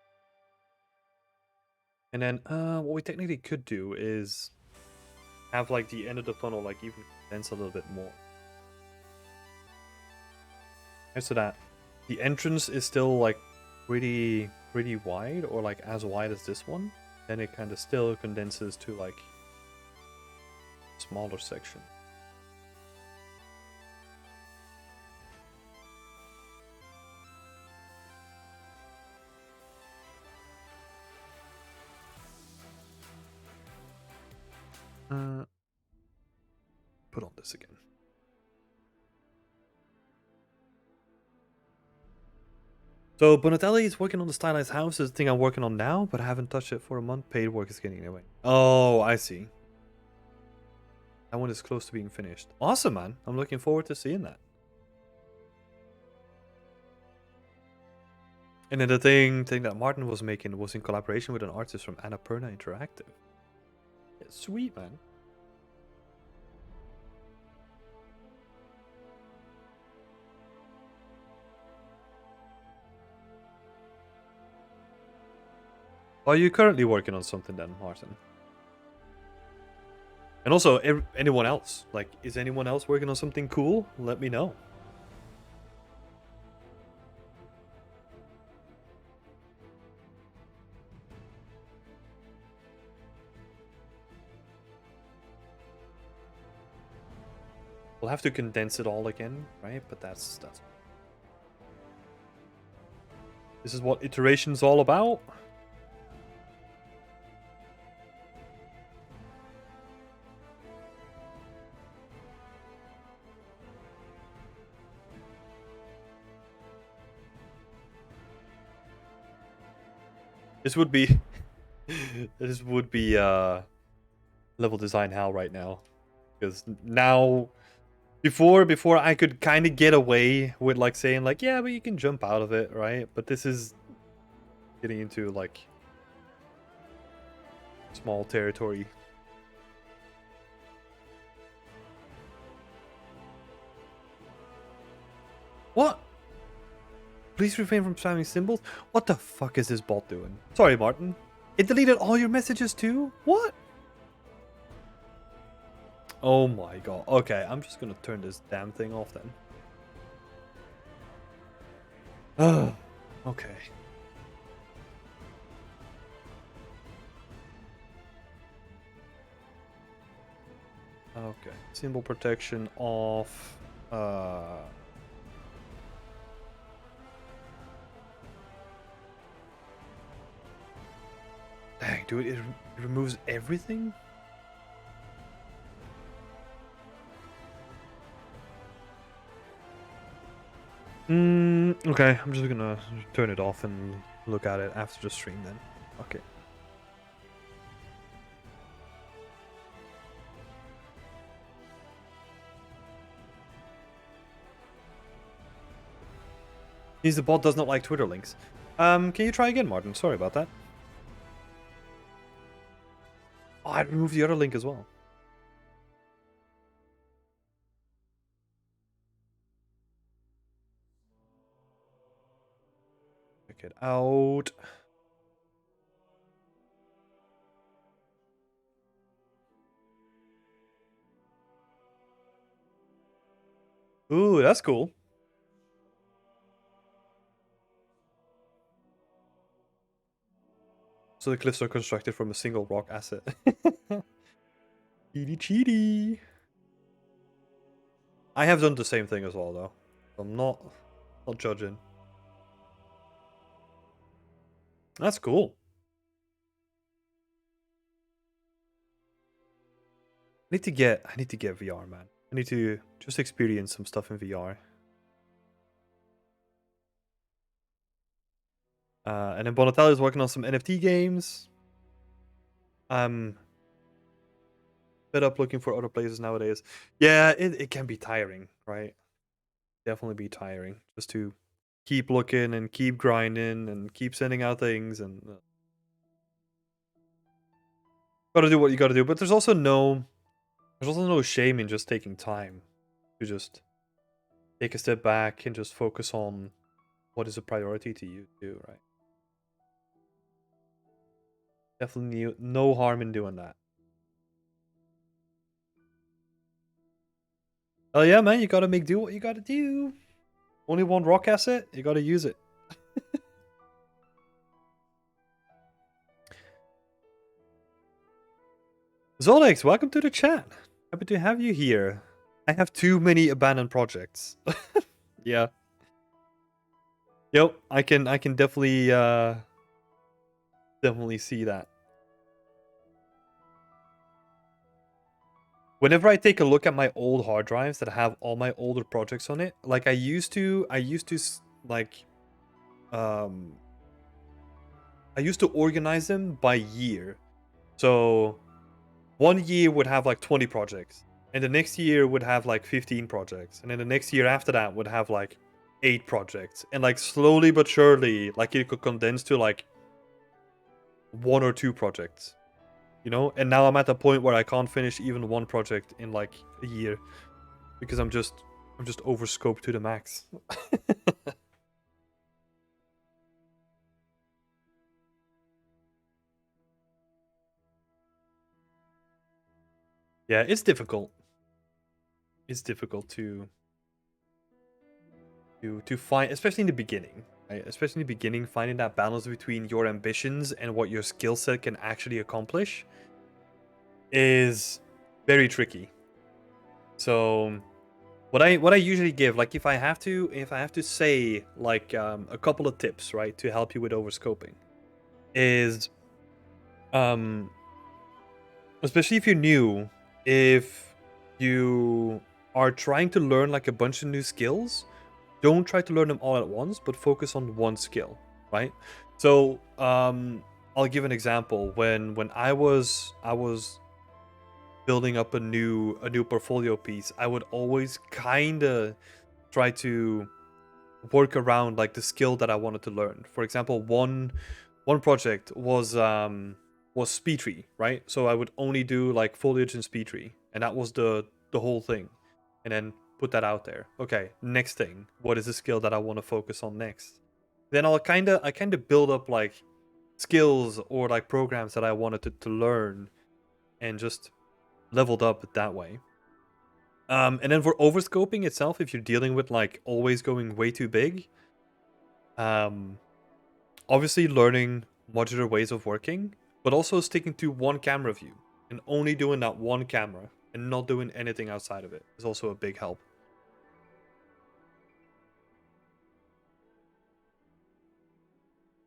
And then what we technically could do is have like the end of the funnel like even condense a little bit more. And so that the entrance is still like pretty wide, or like as wide as this one, then it kind of still condenses to like smaller section. Put on this again. So Bonatelli is working on the stylized house. Is the thing I'm working on now, but I haven't touched it for a month. Paid work is getting away. Oh, I see. That one is close to being finished. Awesome, man. I'm looking forward to seeing that. And then the thing that Martin was making was in collaboration with an artist from Annapurna Interactive. Yeah, sweet, man. Are you currently working on something then, Martin? And also, anyone else? Like, is anyone else working on something cool? Let me know. We'll have to condense it all again, right? But that's... This is what iteration's all about. This would be... this would be, level design hell right now. Because now... Before I could kind of get away with like saying like, yeah, but you can jump out of it, right? But this is getting into like small territory. What? Please refrain from spamming symbols? What the fuck is this bot doing? Sorry, Martin. It deleted all your messages too? What? Oh my god. Okay, I'm just gonna turn this damn thing off then. Ugh. Okay. Okay. Symbol protection off. Dang, dude, it removes everything? Okay, I'm just gonna turn it off and look at it after the stream then. Okay. The bot does not like Twitter links. Can you try again, Martin? Sorry about that. Oh, I removed the other link as well. Check it out. Ooh, that's cool. So the cliffs are constructed from a single rock asset. Cheaty cheaty. I have done the same thing as well, though. I'm not judging. That's cool. I need to get VR, man. I need to just experience some stuff in VR. And then Bonatelli is working on some NFT games. I'm fed up looking for other places nowadays. Yeah, it can be tiring, right? Definitely be tiring just to keep looking and keep grinding and keep sending out things and gotta do what you gotta do. But there's also no shame in just taking time to just take a step back and just focus on what is a priority to you too, right? Definitely no harm in doing that. Oh yeah, man, you gotta make do what you gotta do. Only one rock asset? You gotta use it. Zolex, welcome to the chat. Happy to have you here. I have too many abandoned projects. Yeah. Yep, I can definitely definitely see that. Whenever I take a look at my old hard drives that have all my older projects on it, like I used to like um I used to organize them by year. So one year would have like 20 projects, and the next year would have like 15 projects, and then the next year after that would have like 8 projects, and like slowly but surely, like it could condense to like 1 or 2 projects, you know. And now I'm at the point where I can't finish even one project in like a year because I'm just over scoped to the max. Yeah, it's difficult. It's difficult to find, especially in the beginning. Right? Especially in the beginning, finding that balance between your ambitions and what your skill set can actually accomplish is very tricky. So what I usually give, like if I have to say like a couple of tips, right, to help you with overscoping, is um especially if you're new, if you are trying to learn like a bunch of new skills, don't try to learn them all at once, but focus on one skill, right? So I'll give an example. When I was building up a new portfolio piece, I would always kind of try to work around like the skill that I wanted to learn. For example, one project was speed tree, right? So I would only do like foliage and speed tree, and that was the whole thing. And then put that out there. Okay, next thing. What is the skill that I want to focus on next? Then I kind of build up like skills or like programs that I wanted to learn and just leveled up that way. And then for overscoping itself, if you're dealing with like always going way too big, um, obviously learning modular ways of working, but also sticking to one camera view and only doing that one camera and not doing anything outside of it is also a big help.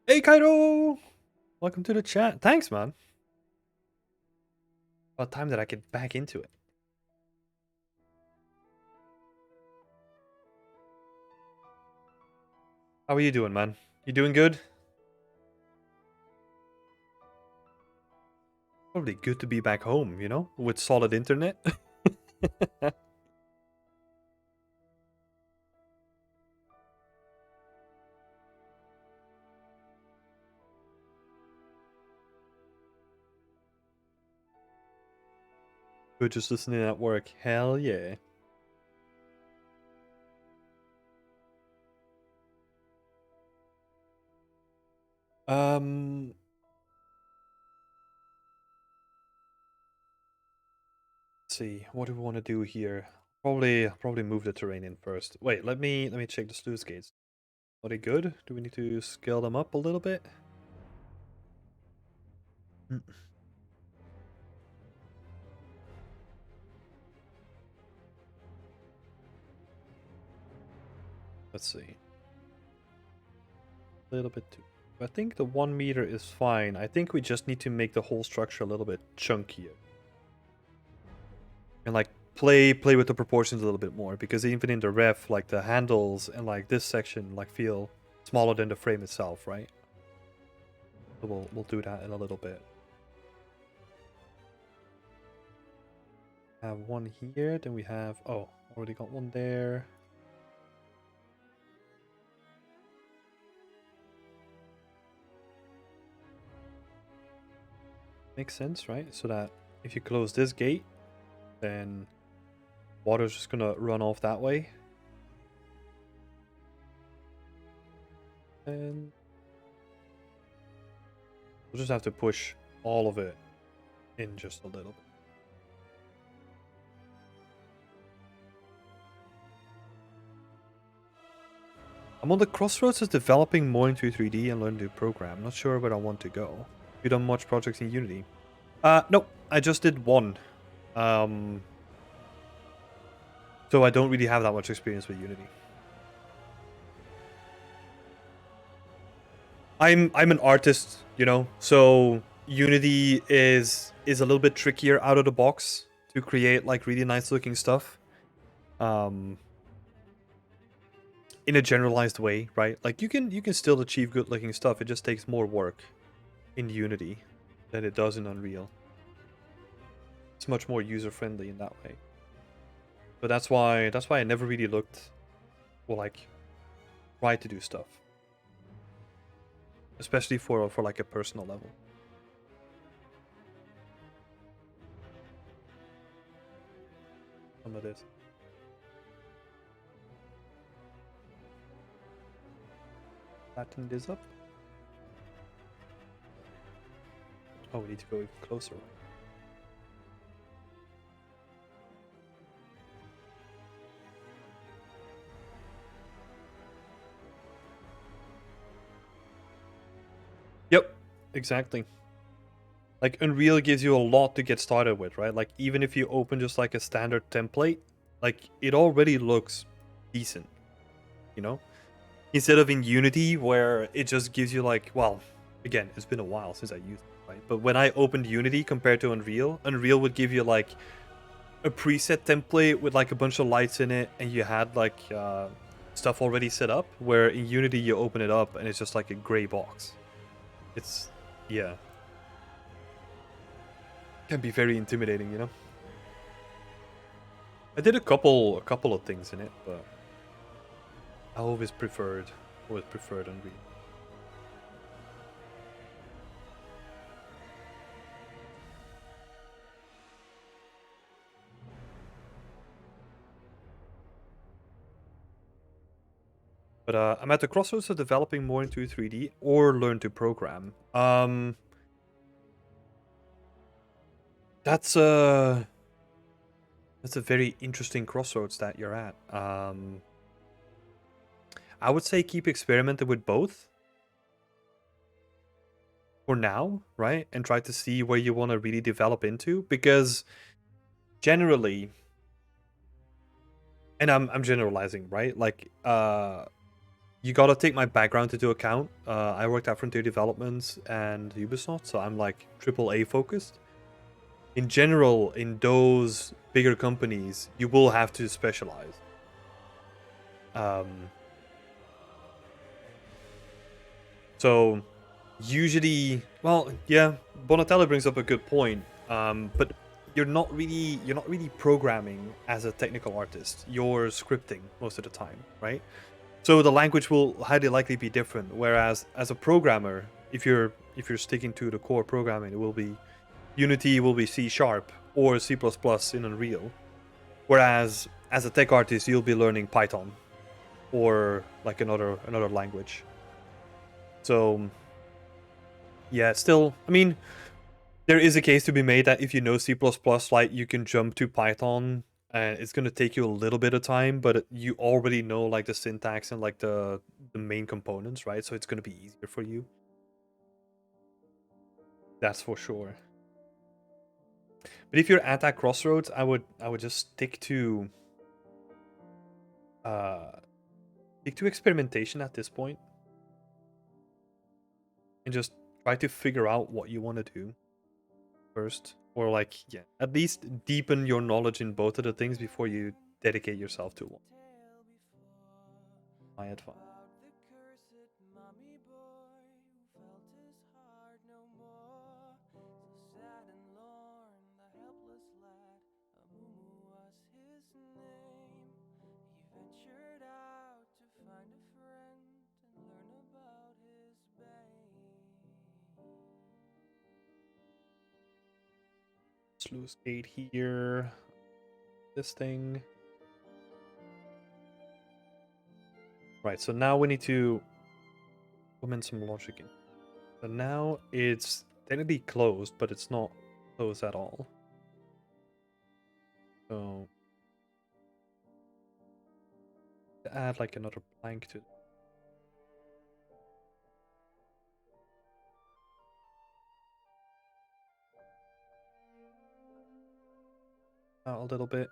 Hey Kairo! Welcome to the chat. Thanks, man. About time that I get back into it. How are you doing, man? You doing good? Probably good to be back home, you know, with solid internet. Good, just listening at work. Hell yeah. Um, let's see. What do we want to do here? Probably move the terrain in first. Wait, let me check the sluice gates. Are they good? Do we need to scale them up a little bit? Mm. Let's see. A little bit too. I think the 1 meter is fine. I think we just need to make the whole structure a little bit chunkier. And like play with the proportions a little bit more, because even in the ref, like the handles and like this section like feel smaller than the frame itself, right? So we'll do that in a little bit. Have one here, then we have already got one there. Makes sense, right? So that if you close this gate, then water's just gonna run off that way. And we'll just have to push all of it in just a little bit. I'm on the crossroads of developing more into 3D and learn to program. Not sure where I want to go. You done much projects in Unity? Nope. I just did one. So I don't really have that much experience with Unity. I'm an artist, you know, so Unity is a little bit trickier out of the box to create like really nice looking stuff. In a generalized way, right? Like you can still achieve good looking stuff. It just takes more work in Unity than it does in Unreal. It's much more user friendly in that way. But that's why I never really looked or like tried to do stuff. Especially for like a personal level. Some of this. Flatten this up. Oh, we need to go even closer. Yep, exactly. Like Unreal gives you a lot to get started with, right? Like even if you open just like a standard template, like it already looks decent, you know? Instead of in Unity where it just gives you like, well, again, it's been a while since I used it, right? But when I opened Unity compared to Unreal, Unreal would give you like a preset template with like a bunch of lights in it and you had like stuff already set up, where in Unity you open it up and it's just like a gray box. It's, yeah. Can be very intimidating, you know? I did a couple of things in it, but I always preferred Unreal. But I'm at the crossroads of developing more into 3D or learn to program. That's a very interesting crossroads that you're at. I would say keep experimenting with both for now, right? And try to see where you want to really develop into, because generally, and I'm generalizing, right? Like you gotta take my background into account. I worked at Frontier Developments and Ubisoft, so I'm like AAA focused. In general, in those bigger companies, you will have to specialize. So usually, well, yeah, Bonatello brings up a good point. But you're not really programming as a technical artist. You're scripting most of the time, right? So the language will highly likely be different. Whereas as a programmer, if you're sticking to the core programming, it will be Unity, will be C# or C++ in Unreal. Whereas as a tech artist, you'll be learning Python or like another language. So yeah, still, I mean, there is a case to be made that if you know C++, like you can jump to Python and it's going to take you a little bit of time, but you already know like the syntax and like the main components, right? So it's going to be easier for you. That's for sure. But if you're at that crossroads, I would just stick to experimentation at this point and just try to figure out what you want to do first, or like, yeah, at least deepen your knowledge in both of the things before you dedicate yourself to one. My advice. Sluice gate here. This thing. Right, so now we need to implement some logic in. So now it's technically closed, but it's not closed at all. So to add like another blank to it. out a little bit.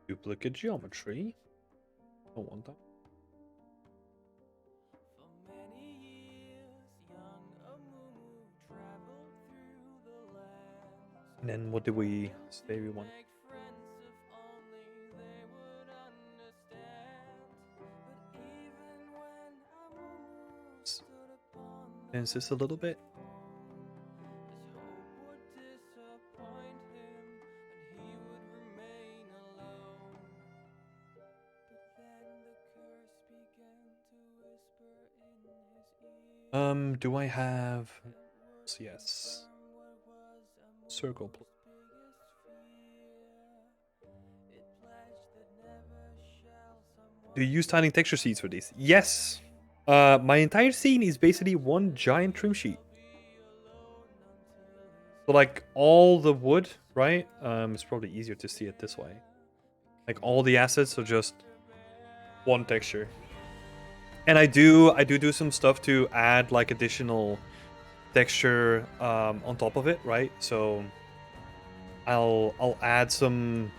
Duplicate geometry. Don't want that. And then what did we say we want? Is this a little bit? Do I have? Yes. Circle. Do you use tiny texture sheets for these? Yes. My entire scene is basically one giant trim sheet. So like all the wood, right? It's probably easier to see it this way. Like all the assets are just one texture. And I do some stuff to add like additional texture on top of it, right? So I'll add some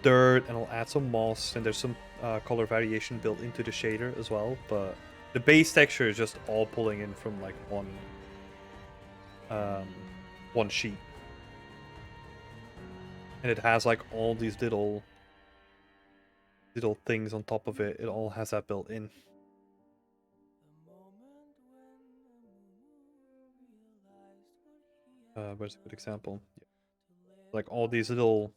dirt and I'll add some moss, and there's some color variation built into the shader as well, but the base texture is just all pulling in from like one sheet. And it has like all these little things on top of it. It all has that built in. Where's a good example? Yeah. Like all these little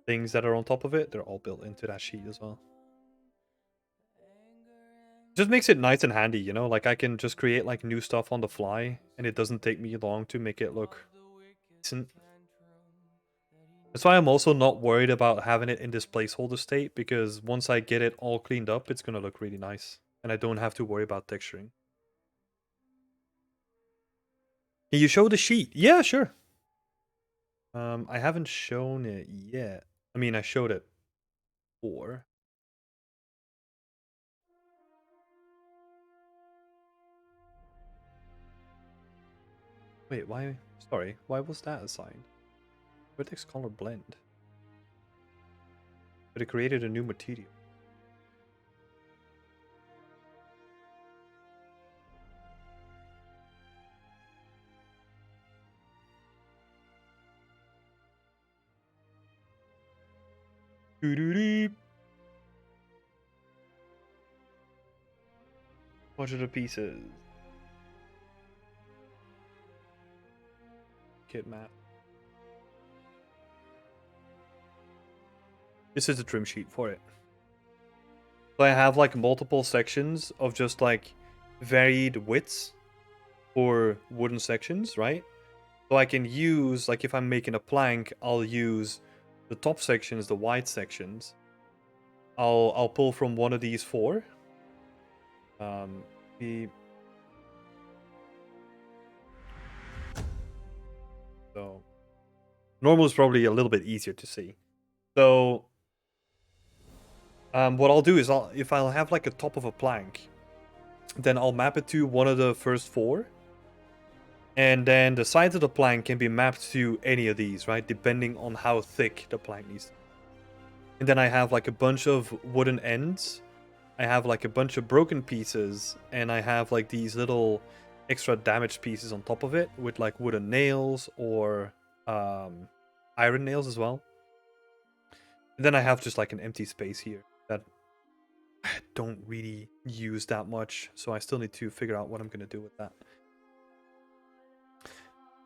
things that are on top of it, they're all built into that sheet as well. Just makes it nice and handy, you know? Like I can just create like new stuff on the fly, and it doesn't take me long to make it look decent. That's why I'm also not worried about having it in this placeholder state, because once I get it all cleaned up, it's gonna look really nice. And I don't have to worry about texturing. Can you show the sheet? Yeah, sure. I haven't shown it yet. I mean, I showed it before. Wait, why? Sorry, why was that assigned? Vertex color blend. But it created a new material. Doo-doo-doo. What are the pieces? Kit map. This is a trim sheet for it. So I have like multiple sections of just like varied widths for wooden sections, right? So I can use, like if I'm making a plank, I'll use the top sections, the wide sections. I'll pull from one of these four. So normal is probably a little bit easier to see. So what I'll do is if I'll have like a top of a plank, then I'll map it to one of the first four. And then the sides of the plank can be mapped to any of these, right? Depending on how thick the plank needs. And then I have like a bunch of wooden ends. I have like a bunch of broken pieces. And I have like these little extra damaged pieces on top of it with like wooden nails or iron nails as well. And then I have just like an empty space here that I don't really use that much. So I still need to figure out what I'm going to do with that.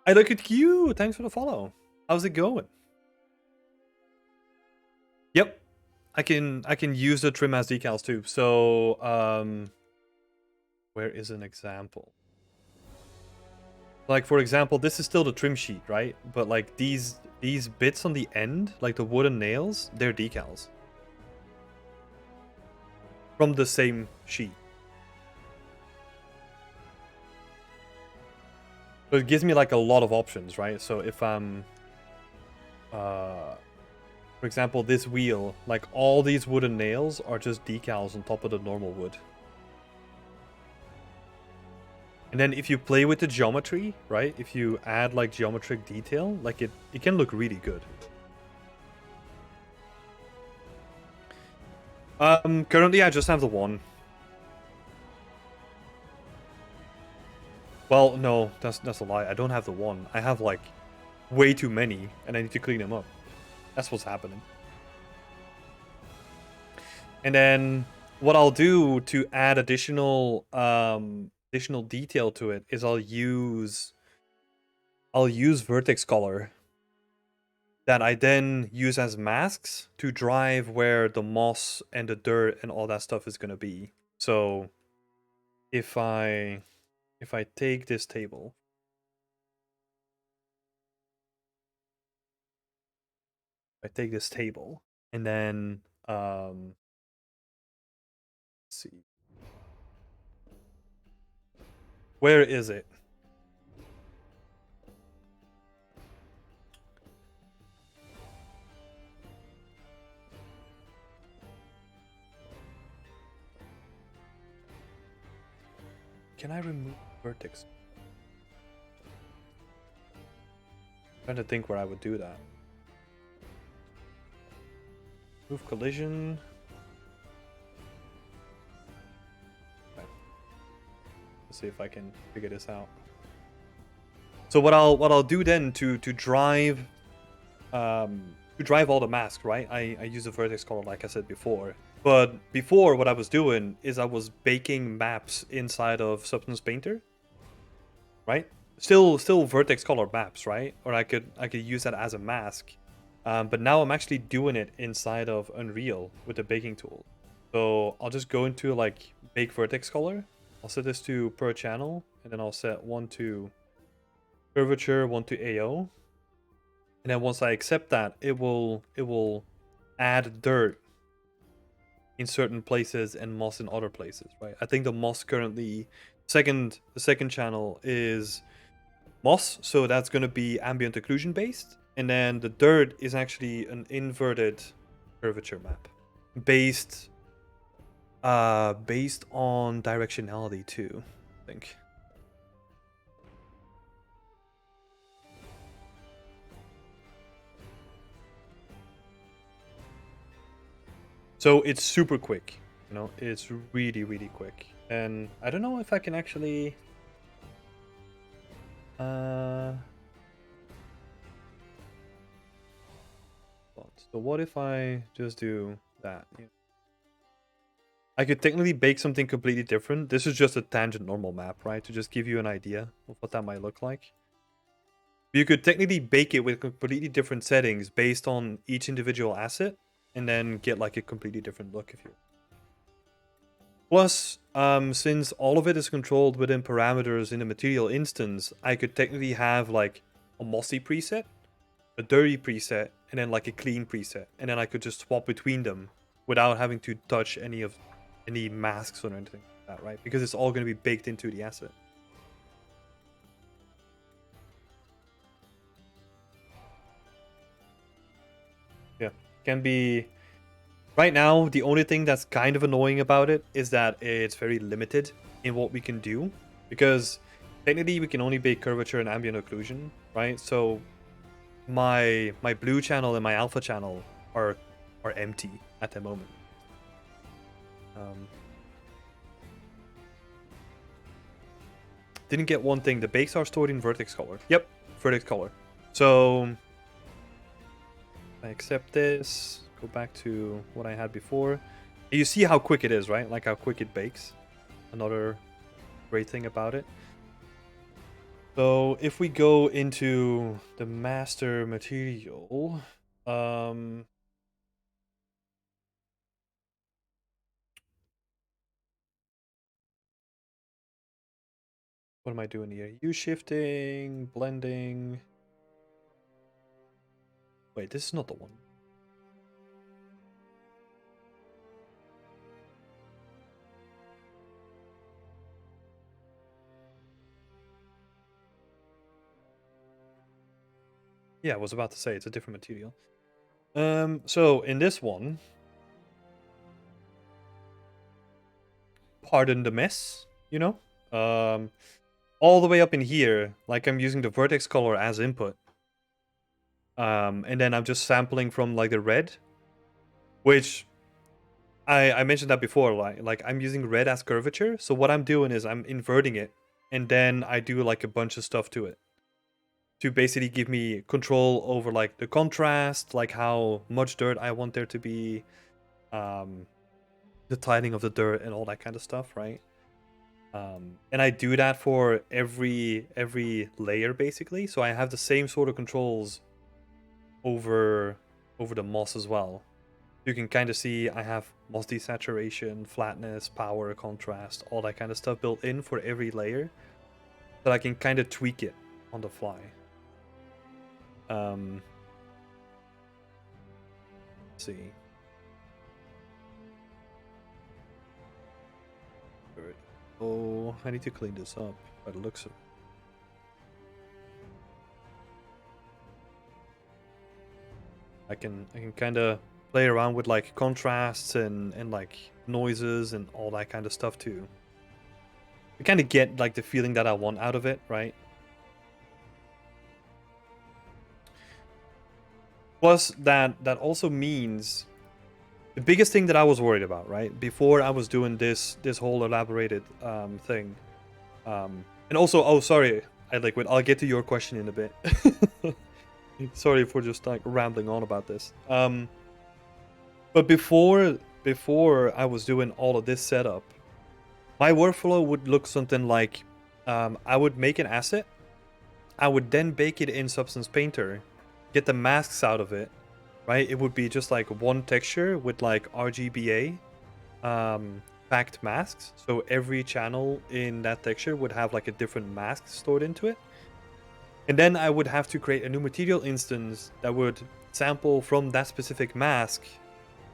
I look at you. Thanks for the follow. How's it going? Yep. I can use the trim as decals too. So where is an example? Like for example, this is still the trim sheet, right? But like these bits on the end, like the wooden nails, they're decals. From the same sheet. So it gives me like a lot of options, right? So if I'm For example, this wheel, like all these wooden nails are just decals on top of the normal wood. And then if you play with the geometry, right? If you add like geometric detail, like it can look really good. Currently I just have the one. Well, no, that's a lie. I don't have the one. I have like way too many, and I need to clean them up. That's what's happening. And then what I'll do to add additional detail to it is I'll use vertex color that I then use as masks to drive where the moss and the dirt and all that stuff is gonna be. So if I take this table, and then let's see, where is it? Can I remove vertex? I'm trying to think where I would do that. Move collision. Okay. Let's see if I can figure this out. So what I'll do then to drive all the masks, right? I use a vertex color like I said before. But before, what I was doing is I was baking maps inside of Substance Painter, right? Still vertex color maps, right? Or I could use that as a mask. But now I'm actually doing it inside of Unreal with the baking tool. So I'll just go into like bake vertex color. I'll set this to per channel, and then I'll set one to curvature, one to AO. And then once I accept that, it will add dirt in certain places and moss in other places, right? I think the moss currently the second channel is moss, so that's going to be ambient occlusion based, and then the dirt is actually an inverted curvature map based based on directionality too, I think. So it's super quick, you know, it's really, really quick. And I don't know if I can actually... So what if I just do that? I could technically bake something completely different. This is just a tangent normal map, right? To just give you an idea of what that might look like. You could technically bake it with completely different settings based on each individual asset, and then get like a completely different look if you... Plus, since all of it is controlled within parameters in the material instance, I could technically have like a mossy preset, a dirty preset, and then like a clean preset, and then I could just swap between them without having to touch any masks or anything like that, right? Because it's all going to be baked into the asset. Yeah, can be... Right now, the only thing that's kind of annoying about it is that it's very limited in what we can do, because technically we can only bake curvature and ambient occlusion, right? So my blue channel and my alpha channel are empty at the moment. Didn't get one thing. The bakes are stored in vertex color. Yep, vertex color. So I accept this. Go back to what I had before. You see how quick it is, right? Like how quick it bakes. Another great thing about it. So if we go into the master material, what am I doing here? U shifting, blending. Wait, this is not the one. Yeah, I was about to say it's a different material. So in this one, pardon the mess, you know? All the way up in here, like I'm using the vertex color as input. And then I'm just sampling from like the red, which I mentioned that before, like I'm using red as curvature. So what I'm doing is I'm inverting it, and then I do like a bunch of stuff to it to basically give me control over like the contrast, like how much dirt I want there to be, um, the tiling of the dirt and all that kind of stuff, right? And I do that for every layer basically. So I have the same sort of controls over the moss as well. You can kind of see I have moss desaturation, flatness, power, contrast, all that kind of stuff built in for every layer, that I can kind of tweak it on the fly. Let's see. Oh, I need to clean this up by the looks of it. I can kind of play around with like contrasts and like noises and all that kind of stuff too. I kind of get like the feeling that I want out of it, right? Plus that also means the biggest thing that I was worried about, right? Before I was doing this whole elaborated thing. And also, oh sorry, I'll get to your question in a bit. Sorry for just like rambling on about this. But before I was doing all of this setup, my workflow would look something like, I would make an asset, I would then bake it in Substance Painter, get the masks out of it, right? It would be just like one texture with like RGBA packed masks. So every channel in that texture would have like a different mask stored into it. And then I would have to create a new material instance that would sample from that specific mask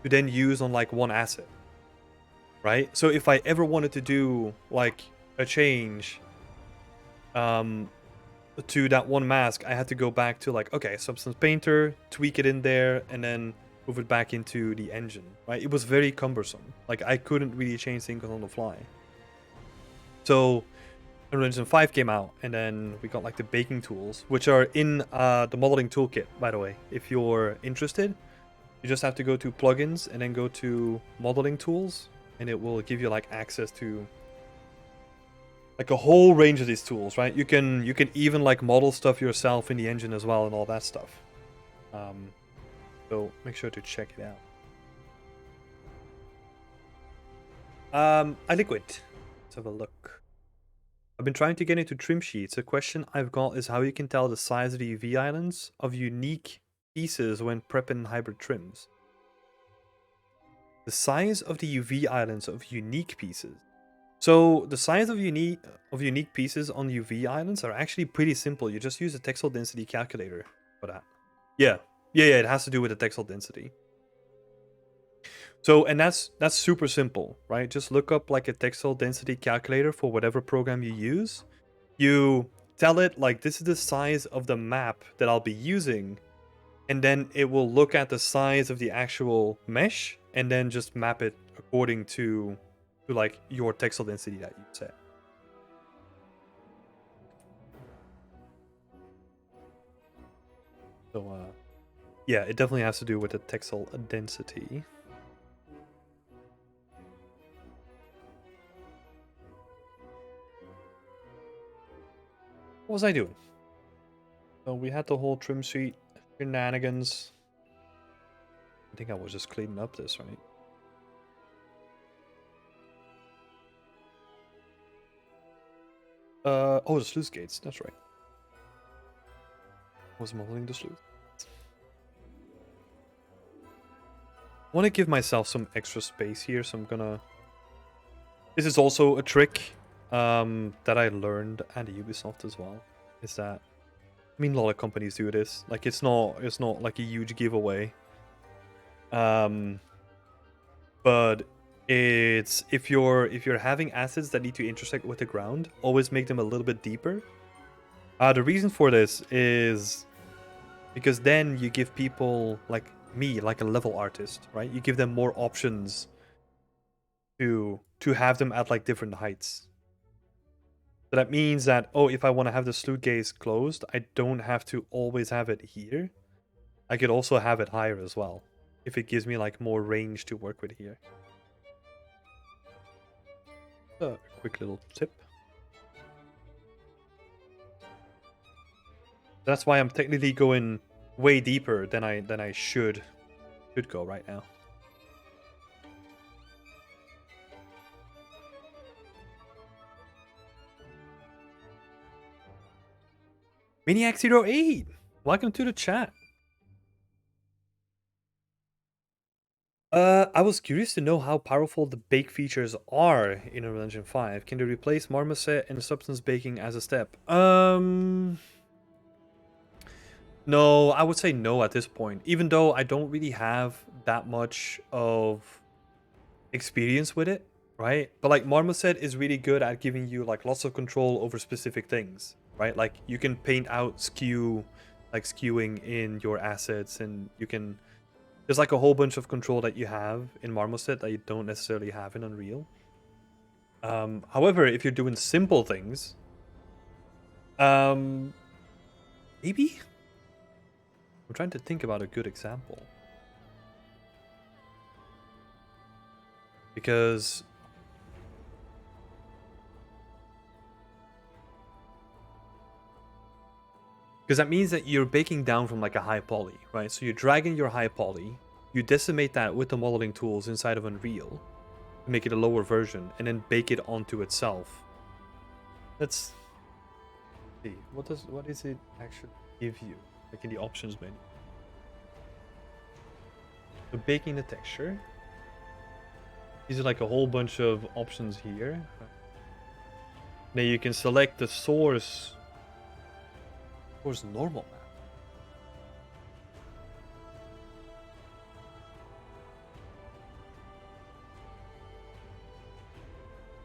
to then use on like one asset, right? So if I ever wanted to do like a change to that one mask, I had to go back to like, okay, Substance Painter, tweak it in there, and then move it back into the engine, right? It was very cumbersome. Like I couldn't really change things on the fly. So Unreal Engine 5 came out, and then we got like the baking tools, which are in the modeling toolkit, by the way. If you're interested, you just have to go to plugins and then go to modeling tools, and it will give you like access to like a whole range of these tools, right? You can even like model stuff yourself in the engine as well and all that stuff. So make sure to check it out. iLiquid. Let's have a look. I've been trying to get into trim sheets. A question I've got is how you can tell the size of the UV islands of unique pieces when prepping hybrid trims. The size of the UV islands of unique pieces. So the size of unique pieces on UV islands are actually pretty simple. You just use a textile density calculator for that. Yeah, it has to do with the textile density. So, and that's super simple, right? Just look up like a textile density calculator for whatever program you use. You tell it like, this is the size of the map that I'll be using, and then it will look at the size of the actual mesh and then just map it according to like your textile density that you set. So yeah, it definitely has to do with the textile density. What was I doing? So we had the whole trim sheet shenanigans. I think I was just cleaning up this, right? Oh, the sluice gates. That's right. I was modeling the sluice. I want to give myself some extra space here, so I'm gonna... This is also a trick that I learned at Ubisoft as well. Is that, I mean, a lot of companies do this. Like, it's not like a huge giveaway. But it's if you're having assets that need to intersect with the ground, always make them a little bit deeper. The reason for this is because then you give people like me, like a level artist, right? You give them more options to have them at like different heights. So that means that, oh, if I want to have the sluice gaze closed, I don't have to always have it here. I could also have it higher as well, if it gives me like more range to work with here. A quick little tip. That's why I'm technically going way deeper than I should go right now. Maniac08, welcome to the chat. I was curious to know how powerful the bake features are in Unreal Engine 5. Can they replace marmoset and substance baking as a step? No, I would say no at this point. Even though I don't really have that much of experience with it, right? But like marmoset is really good at giving you like lots of control over specific things, right? Like you can paint out skewing in your assets, and you can. There's like a whole bunch of control that you have in Marmoset that you don't necessarily have in Unreal. However, if you're doing simple things, maybe? I'm trying to think about a good example. Because that means that you're baking down from like a high poly, right? So you're dragging your high poly, you decimate that with the modeling tools inside of Unreal to make it a lower version, and then bake it onto itself. Let's see. What is it actually give you? Like in the options menu. So baking the texture. These are like a whole bunch of options here. Now you can select the source normal map.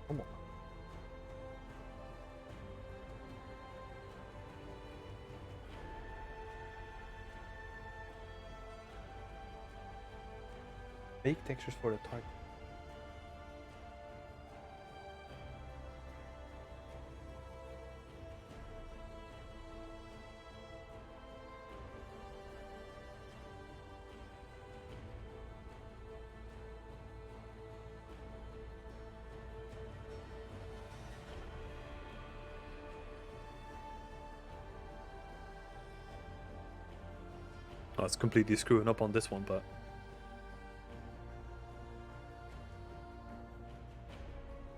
Normal map. Bake textures for the target. Oh, it's completely screwing up on this one, but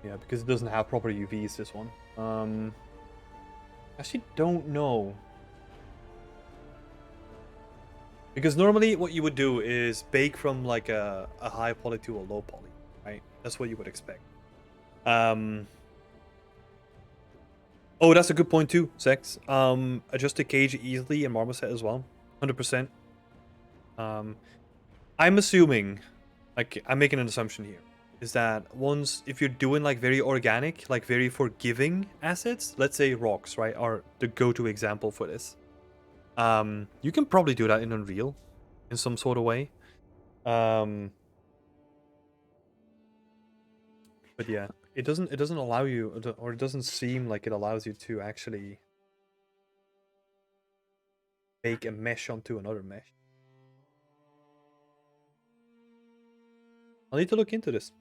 yeah, because it doesn't have proper UVs, this one. Actually don't know. Because normally what you would do is bake from like a high poly to a low poly, right? That's what you would expect. Oh, that's a good point too, Sex. Adjust the cage easily in Marmoset as well. 100%. I'm assuming, like, I'm making an assumption here, is that if you're doing like very organic, like very forgiving assets, let's say rocks, right, are the go-to example for this. You can probably do that in Unreal in some sort of way. But yeah, it doesn't allow you, or it doesn't seem like it allows you to actually bake a mesh onto another mesh. I'll need to look into this.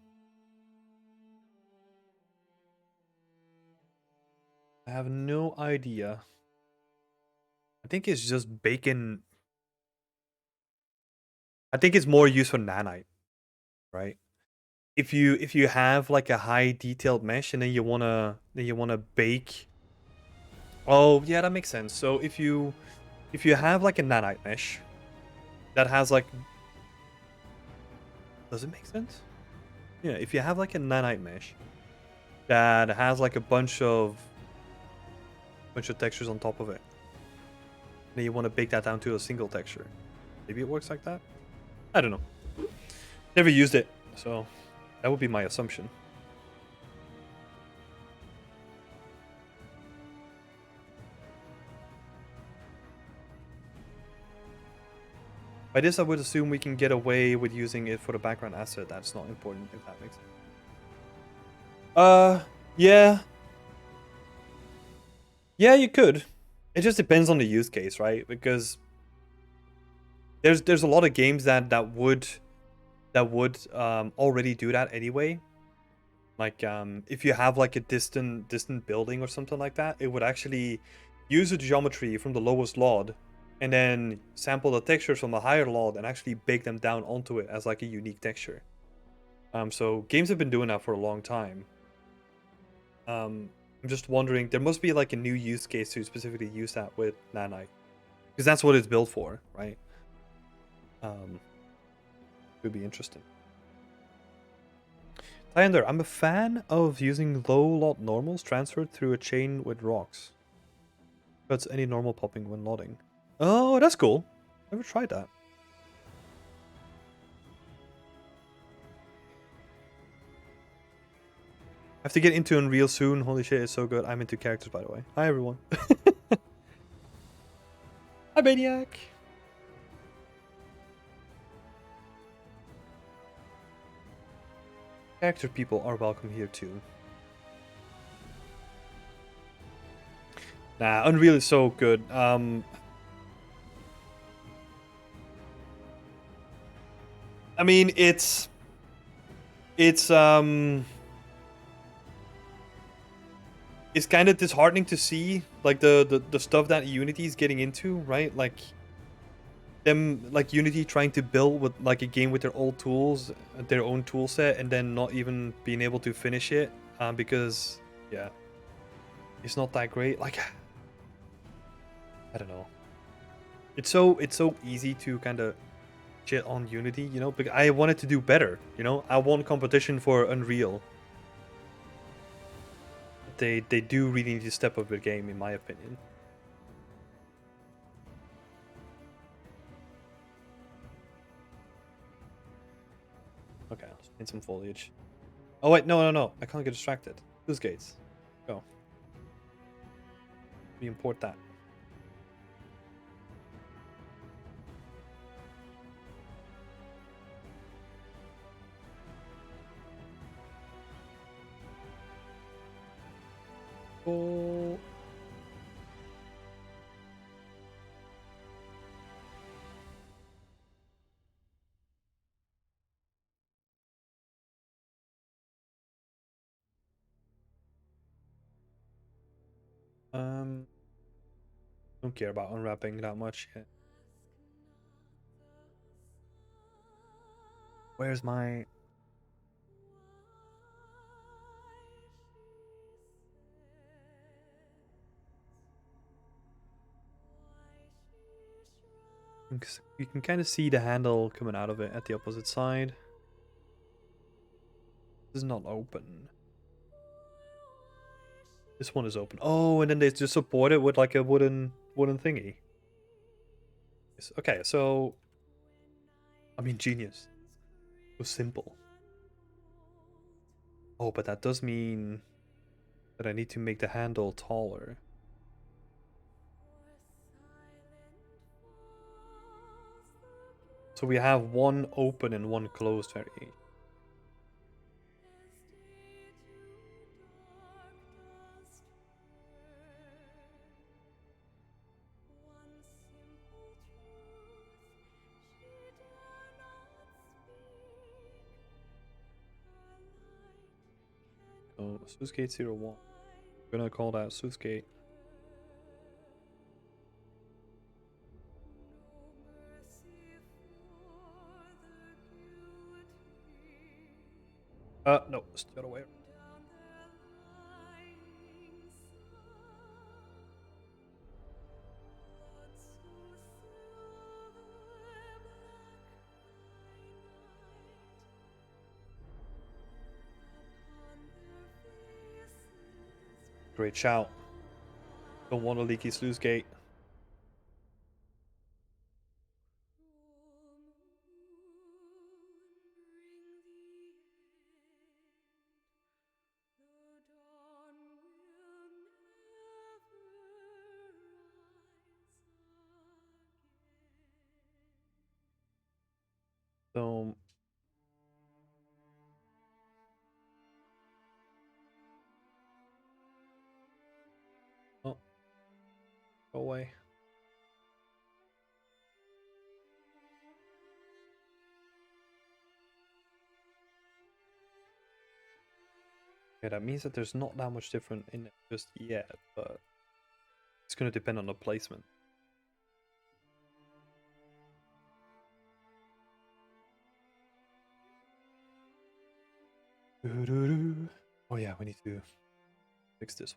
I have no idea. I think it's just baking. I think it's more used for nanite, right? If you have like a high detailed mesh and then you wanna bake. Oh yeah, that makes sense. So if you have like a nanite mesh that has like, does it make sense? Yeah, if you have like a nanite mesh that has like a bunch of textures on top of it, then you want to bake that down to a single texture. Maybe it works like that. I don't know. Never used it, so that would be my assumption. By this, I would assume we can get away with using it for the background asset. That's not important, if that makes sense. Yeah. Yeah, you could. It just depends on the use case, right? Because there's a lot of games that would already do that anyway. Like if you have like a distant building or something like that, it would actually use the geometry from the lowest LOD and then sample the textures from the higher LOD and actually bake them down onto it as like a unique texture. So games have been doing that for a long time. I'm just wondering, there must be like a new use case to specifically use that with Nanite, because that's what it's built for, right? Could be interesting. Tyler, I'm a fan of using low lot normals transferred through a chain with rocks. Cuts any normal popping when loading. Oh, that's cool. Never tried that. I have to get into Unreal soon. Holy shit, it's so good. I'm into characters, by the way. Hi, everyone. Hi, Maniac. Character people are welcome here, too. Nah, Unreal is so good. I mean, it's kind of disheartening to see like the stuff that Unity is getting into, right? Like them, like Unity trying to build with like a game with their old tools, their own tool set, and then not even being able to finish it because yeah, it's not that great. Like I don't know. It's so easy to kind of shit on Unity, you know, because I wanted to do better, you know. I won competition for Unreal. They do really need to step up their game, in my opinion. Okay, let's paint some foliage. Oh wait, no. I can't get distracted. Whose gates? Go. We import that. Oh. Don't care about unwrapping that much yet. Where's my... You can kind of see the handle coming out of it at the opposite side. This is not open. This one is open. Oh, and then they just support it with like a wooden thingy. Okay, so I mean, genius. It was simple. Oh, but that does mean that I need to make the handle taller. So we have one open and one closed variation. So sluice gate 01. I'm gonna call that sluice gate. No, it's the other way. Great shout. Don't want a leaky sluice gate. So oh, go away. Yeah, that means that there's not that much different in it just yet, but it's gonna depend on the placement. Oh yeah, we need to fix this.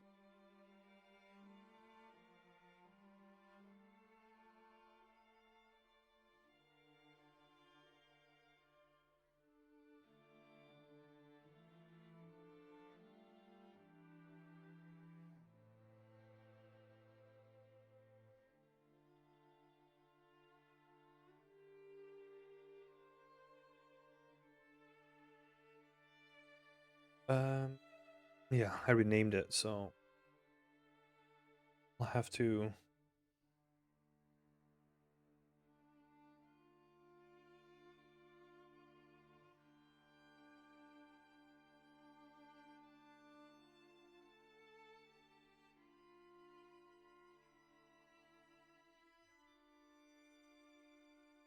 Yeah, I renamed it, so I'll have to.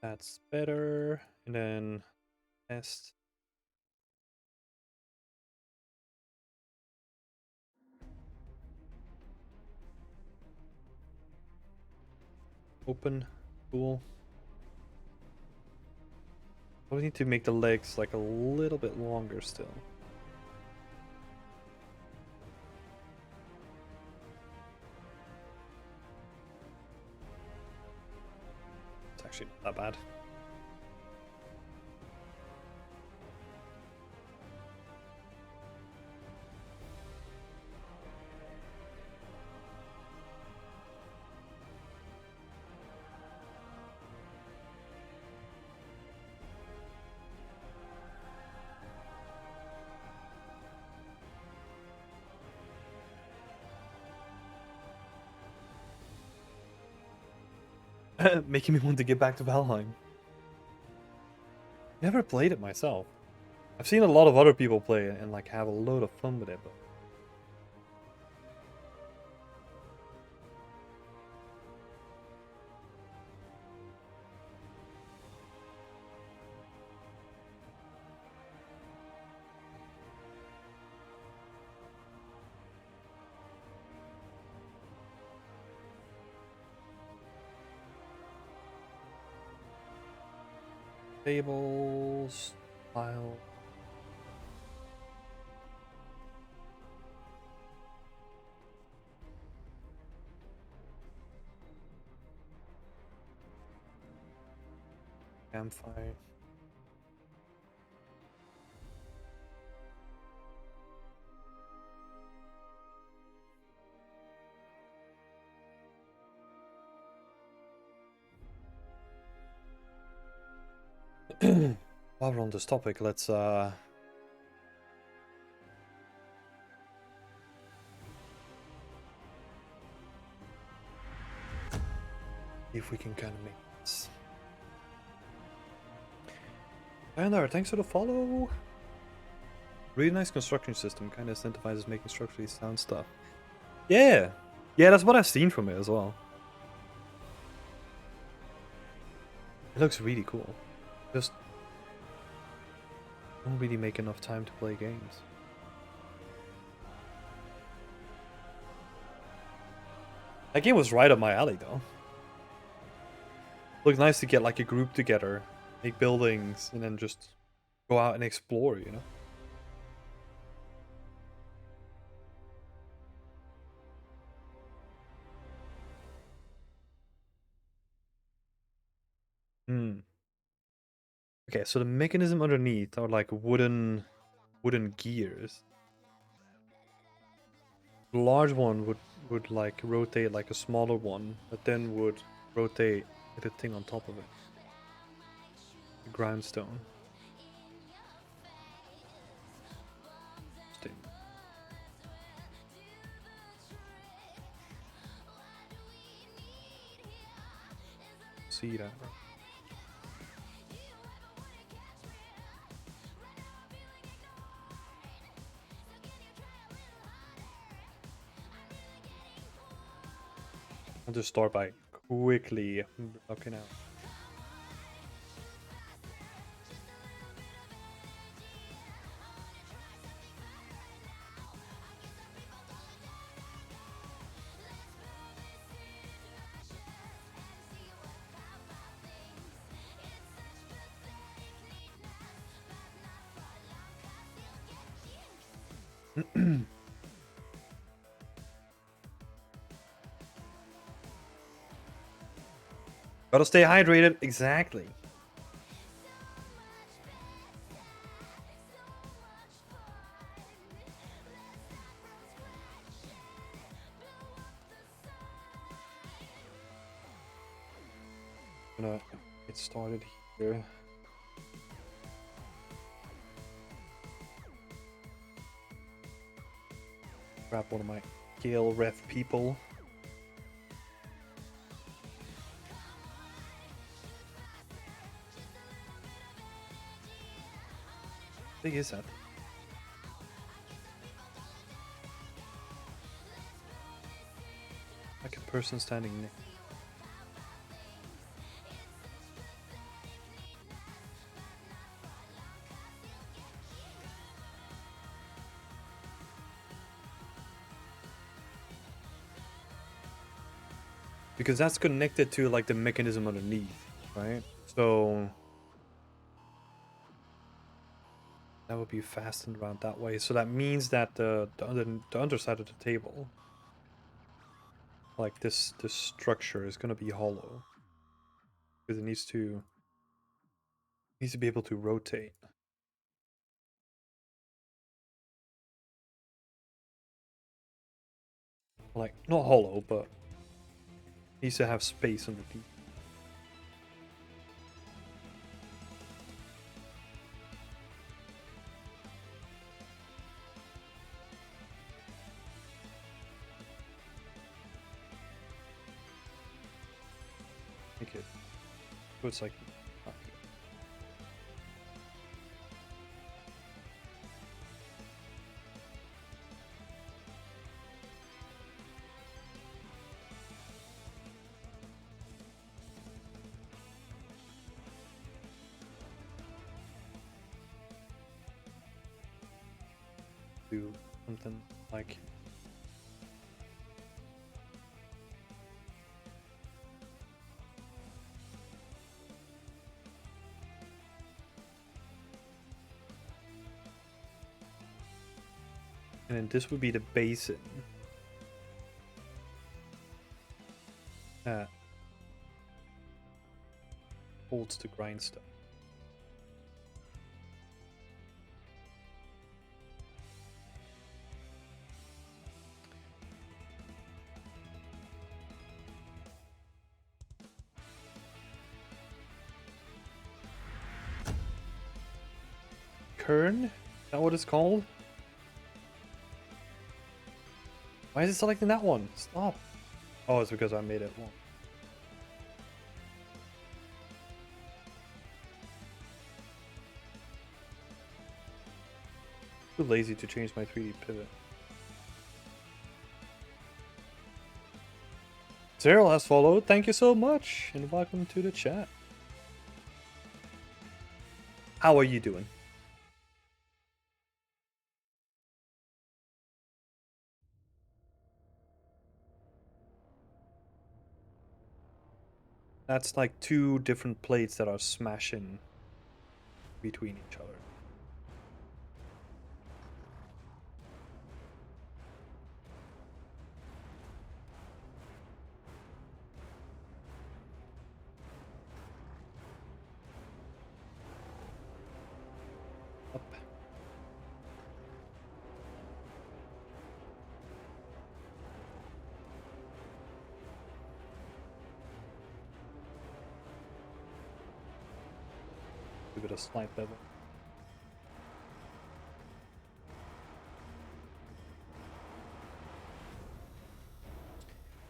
That's better, and then test. Open. Cool. We need to make the legs like a little bit longer still. It's actually not that bad. Making me want to get back to Valheim. Never played it myself. I've seen a lot of other people play it and like have a load of fun with it, but tables, file. Campfire. While we're on this topic, let's see if we can kind of make this. Tyler, thanks for the follow. Really nice construction system, kind of incentivizes making structurally sound stuff. Yeah, yeah, that's what I've seen from it as well. It looks really cool. Just don't really make enough time to play games. That game was right up my alley, though. Looks nice to get like a group together, make buildings, and then just go out and explore, you know? Hmm. Okay, so the mechanism underneath are like wooden gears. The large one would like rotate like a smaller one, but then would rotate the thing on top of it. The grindstone. Interesting. See that. just start by quickly blocking out. Gotta stay hydrated. Exactly. Gonna get started here. Grab one of my Gale ref people. How big is that? Like a person standing next. Because that's connected to like the mechanism underneath, right? So that would be fastened around that way. So that means that the underside of the table, like this structure, is gonna be hollow because it needs to be able to rotate. Like not hollow, but needs to have space underneath. Make it so it's like okay. Do something like and then this would be the basin that holds the grindstone. Kern? Is that what it's called? Why is it selecting that one? Stop. Oh, it's because I made it long. Too lazy to change my 3D pivot. Cyril has followed. Thank you so much, and welcome to the chat. How are you doing? That's like two different plates that are smashing between each other. Up. A bit of slight bevel.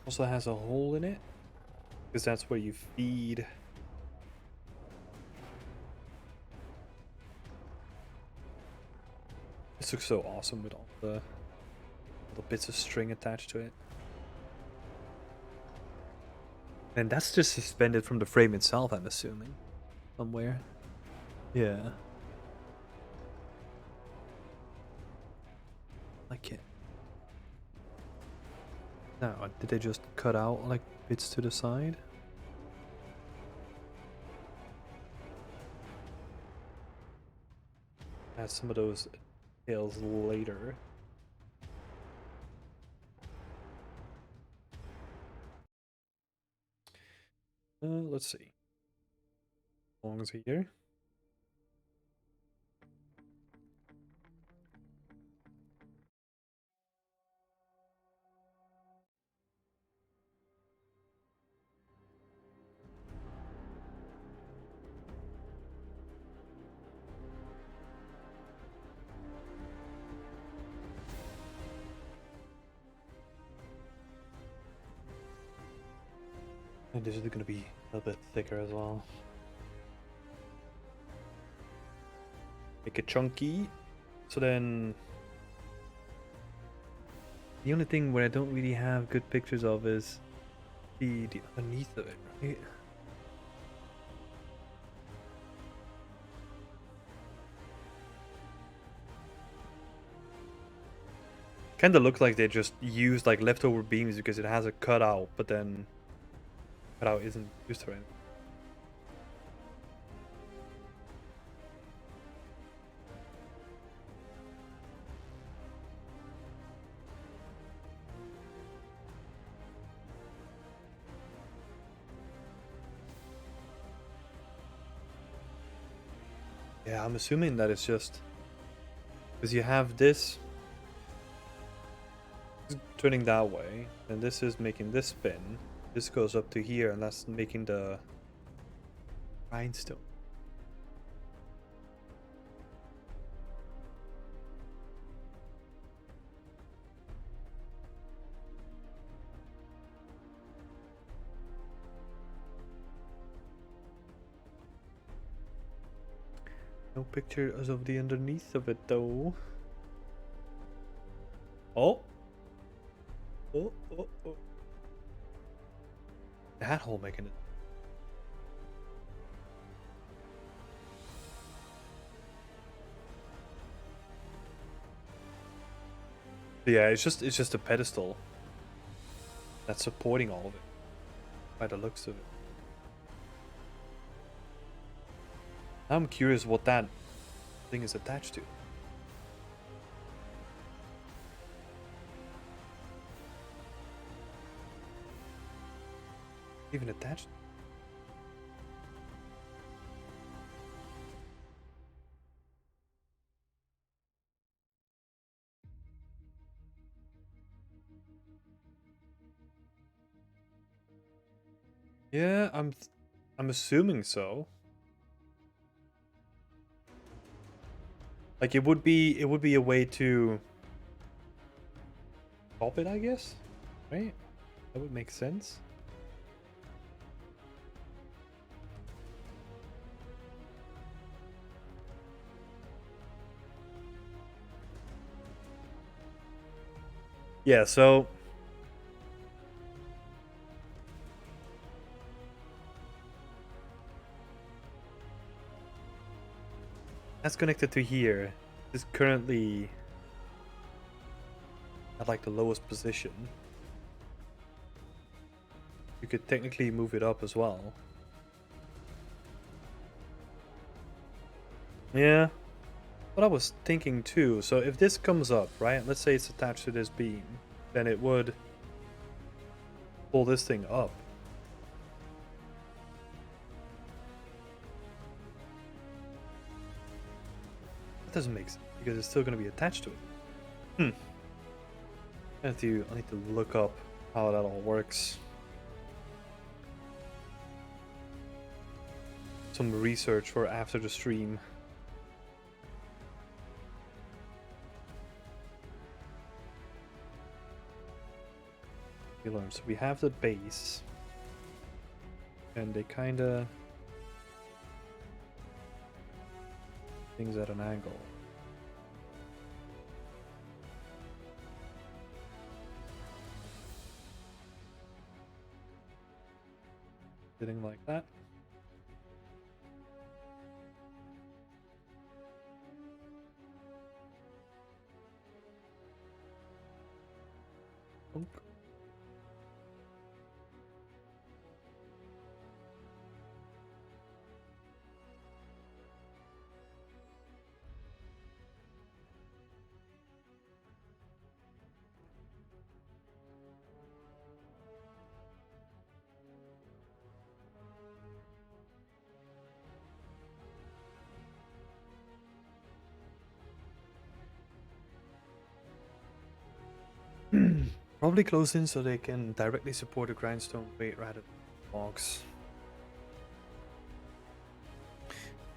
Also has a hole in it, because that's where you feed. This looks so awesome with all the little bits of string attached to it. And that's just suspended from the frame itself, I'm assuming. Somewhere. Yeah. Like it. Now, did they just cut out like bits to the side? Add some of those details later. Let's see. How long is it here? And this is going to be a little bit thicker as well. Make it chunky. So then... The only thing where I don't really have good pictures of is the underneath of it, right? Kind of looks like they just used like leftover beams because it has a cutout, but then cutout isn't used for anything. Yeah, I'm assuming that it's just because you have this turning that way, and this is making this spin. This goes up to here, and that's making the rhinestone. No pictures of the underneath of it though. Oh. Oh, oh, oh. That whole mechanism. Yeah, it's just a pedestal that's supporting all of it, by the looks of it. I'm curious what that thing is attached to. Even attached? Yeah, I'm assuming so. Like it would be a way to stop it, I guess. Right? That would make sense. Yeah, so that's connected to here. It's currently at like the lowest position. You could technically move it up as well. Yeah. What I was thinking too, so if this comes up, right? Let's say it's attached to this beam, then it would pull this thing up. That doesn't make sense because it's still going to be attached to it. I need to look up how that all works. Some research for after the stream. We learn. So we have the base, and they kind of things at an angle. Sitting like that. Bonk. Probably close in so they can directly support the grindstone weight rather than box.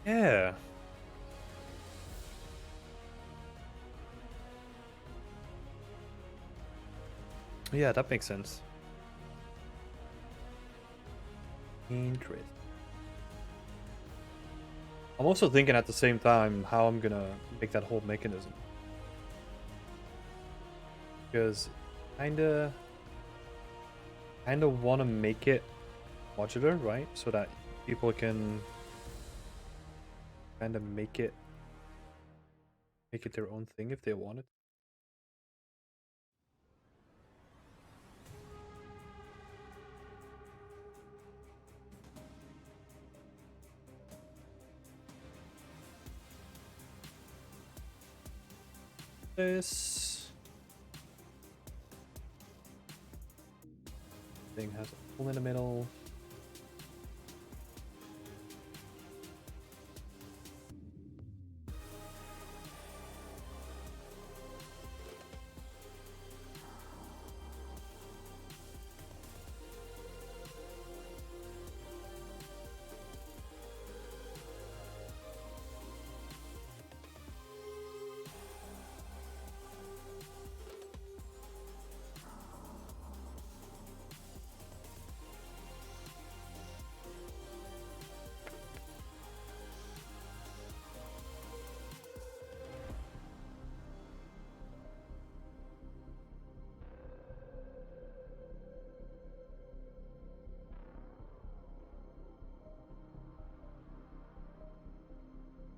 Yeah. Yeah, that makes sense. Interesting. I'm also thinking at the same time how I'm gonna make that whole mechanism. Because kinda wanna make it modular, right? So that people can kinda make it their own thing if they want it. This thing has a hole in the middle.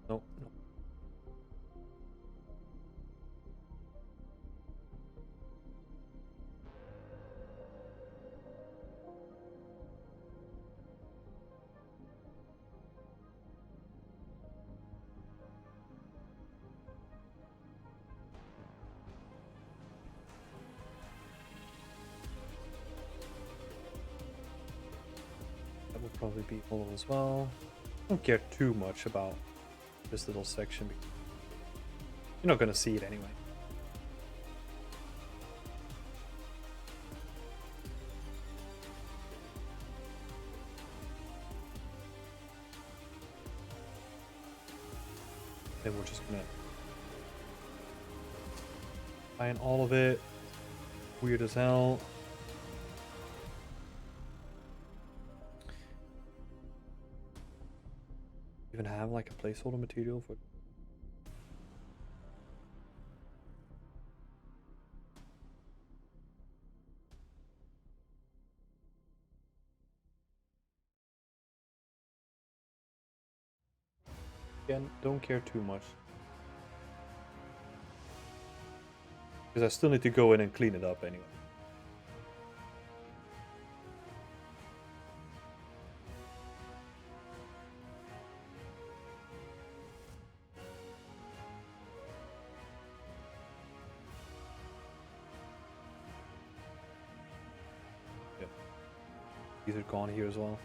No, no. That will probably be hollow as well. Don't care too much about this little section because you're not gonna see it anyway. Then we're just gonna find all of it. Weird as hell. Even have like a placeholder material for. Again, don't care too much. Because I still need to go in and clean it up anyway. Yep. These are gone here as well.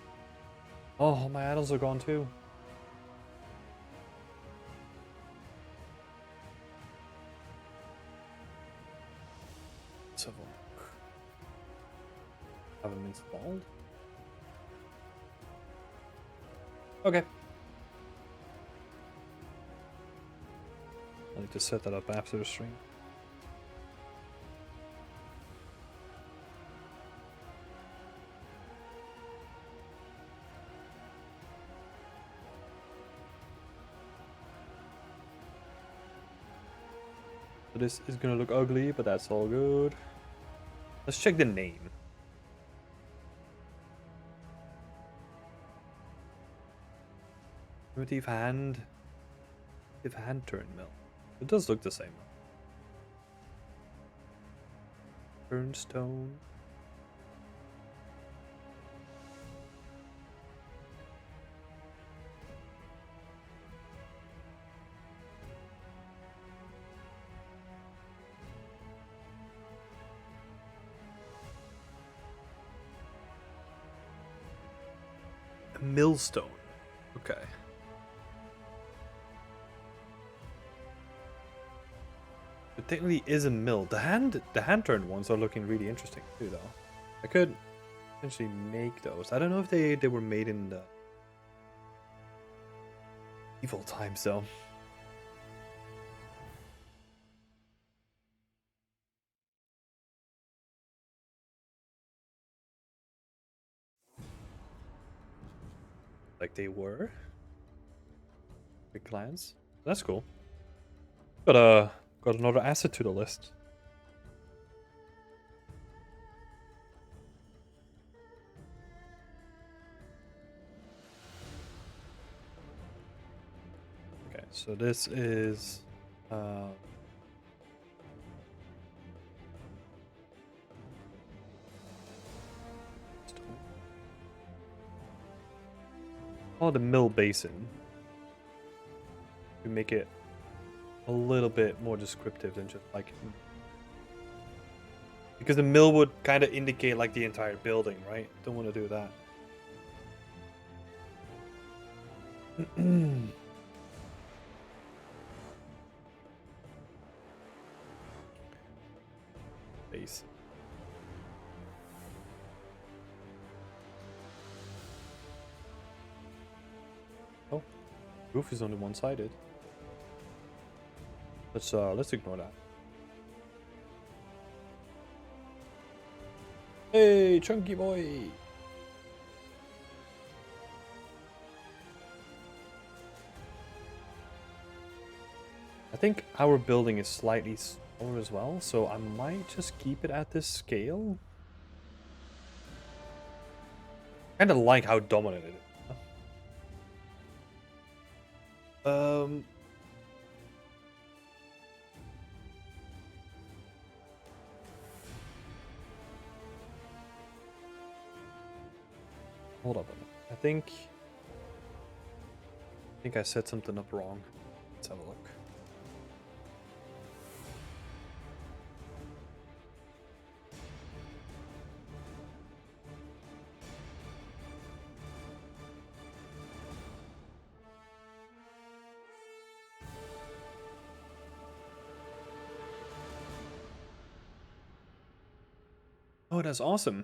Oh, my addles are gone too. Let's have a look. Have them installed. Okay. I need to set that up after the stream. So this is gonna look ugly, but that's all good. Let's check the name. Primitive hand. Primitive hand turn mill. It does look the same. Turnstone. A millstone. Okay. It technically is a mill. The hand turned ones are looking really interesting too, though. I could potentially make those. I don't know if they were made in the evil times though. Like they were. Quick glance. That's cool. Got another asset to the list. Okay, so this is oh, the mill basin. We make it a little bit more descriptive than just like, because the mill would kind of indicate like the entire building, right? Don't want to do that. Base. Oh, roof is only one-sided. Let's ignore that. Hey, chunky boy. I think our building is slightly smaller as well, so I might just keep it at this scale. Kind of like how dominant it is. Hold up a minute. I think I set something up wrong. Let's have a look. Oh, that's awesome.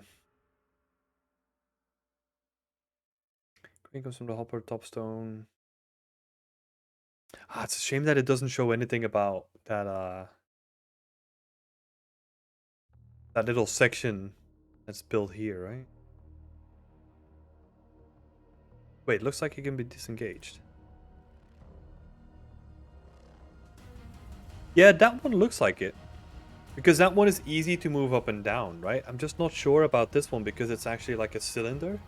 Green comes from the hopper, topstone. Ah, it's a shame that it doesn't show anything about that that little section that's built here, right? Wait, looks like it can be disengaged. Yeah, that one looks like it. Because that one is easy to move up and down, right? I'm just not sure about this one because it's actually like a cylinder.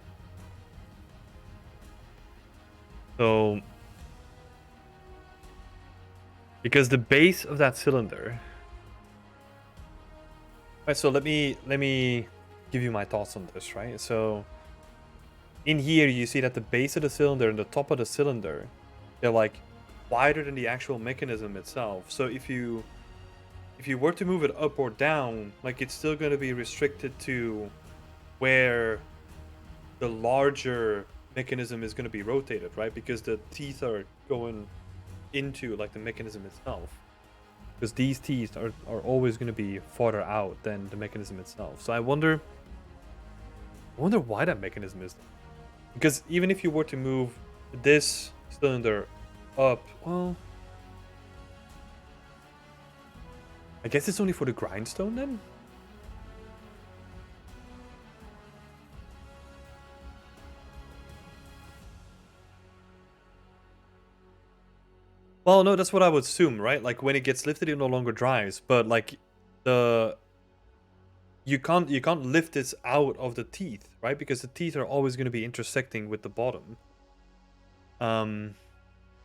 So, because the base of that cylinder. Right, so let me give you my thoughts on this, right? So, in here you see that the base of the cylinder and the top of the cylinder, they're like wider than the actual mechanism itself. So if you were to move it up or down, like it's still going to be restricted to where the larger mechanism is going to be rotated, right? Because the teeth are going into like the mechanism itself. Because these teeth are always going to be farther out than the mechanism itself. So I wonder why that mechanism is. Because even if you were to move this cylinder up, well, I guess it's only for the grindstone then? Well, no, that's what I would assume, right? Like when it gets lifted, it no longer drives, but like you can't lift this out of the teeth, right? Because the teeth are always going to be intersecting with the bottom.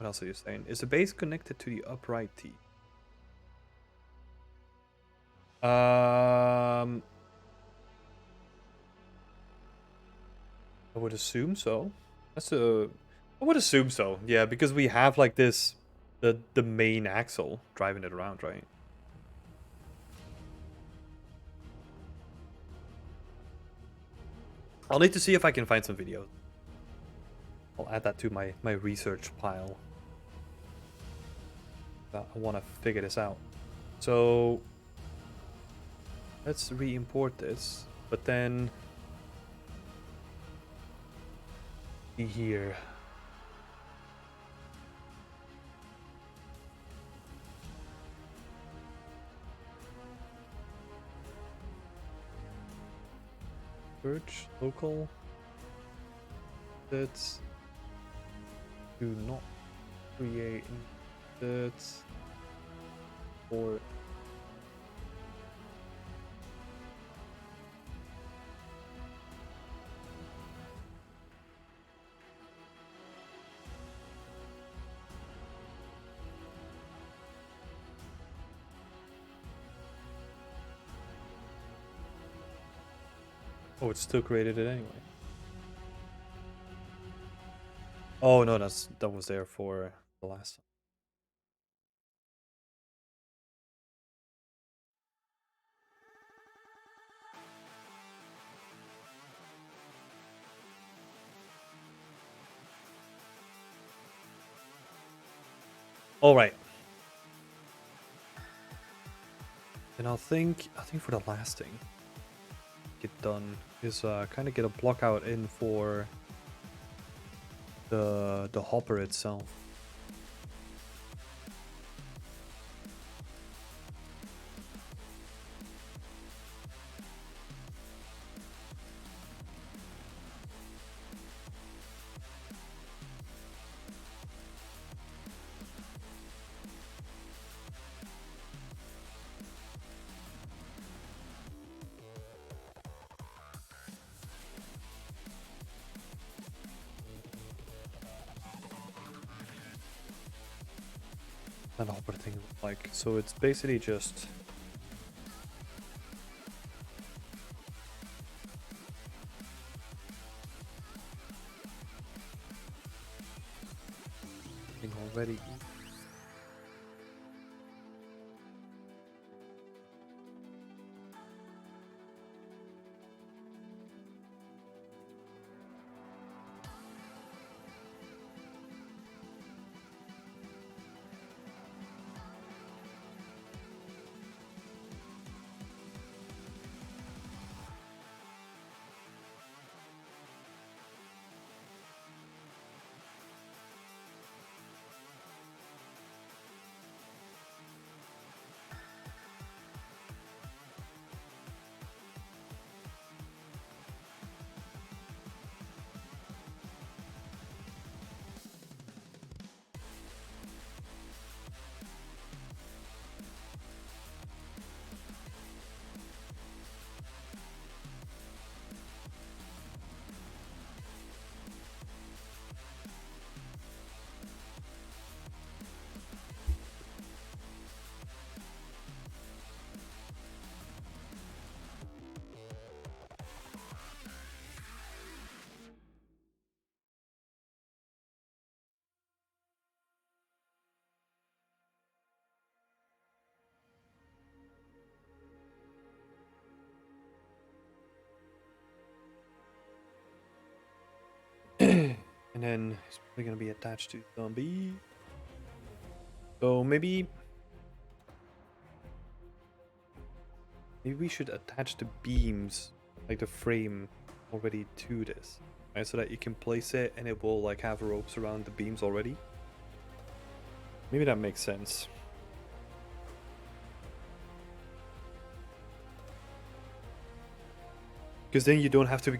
What else are you saying? Is the base connected to the upright T? I would assume so. I would assume so. Yeah, because we have like this, the main axle driving it around, right? I'll need to see if I can find some videos. I'll add that to my research pile. I want to figure this out. So let's re-import this, but then see here. Search local. Let's do not create that or oh, it still created it anyway. Oh no, that was there for the last time. All right. And I think for the last thing, get done is kind of get a block out in for the hopper itself. That hopper thing like so it's basically just already. And then it's probably gonna be attached to zombie. So maybe we should attach the beams, like the frame, already to this, right? So that you can place it and it will like have ropes around the beams already. Maybe that makes sense. Because then you don't have to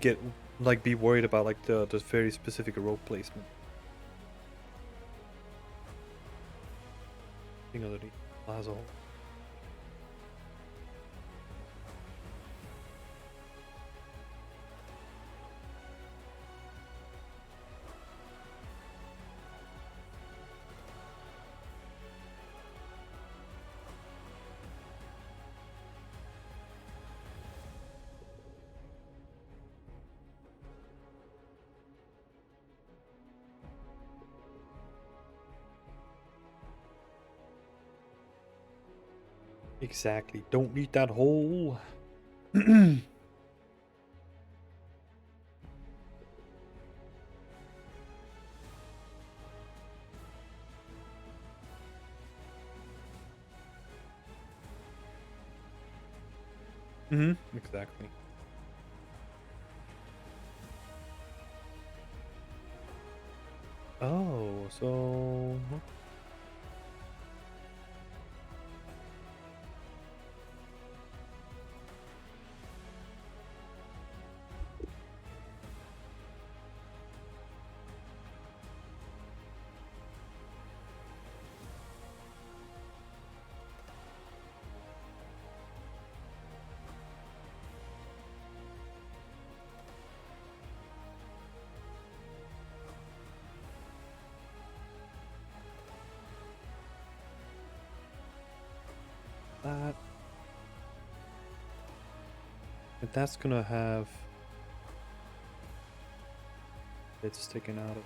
be worried about like the very specific rope placement. Thing underneath as a whole. Exactly. Don't need that hole. Mm-hmm. Exactly. Oh, so that that's gonna have it sticking out of.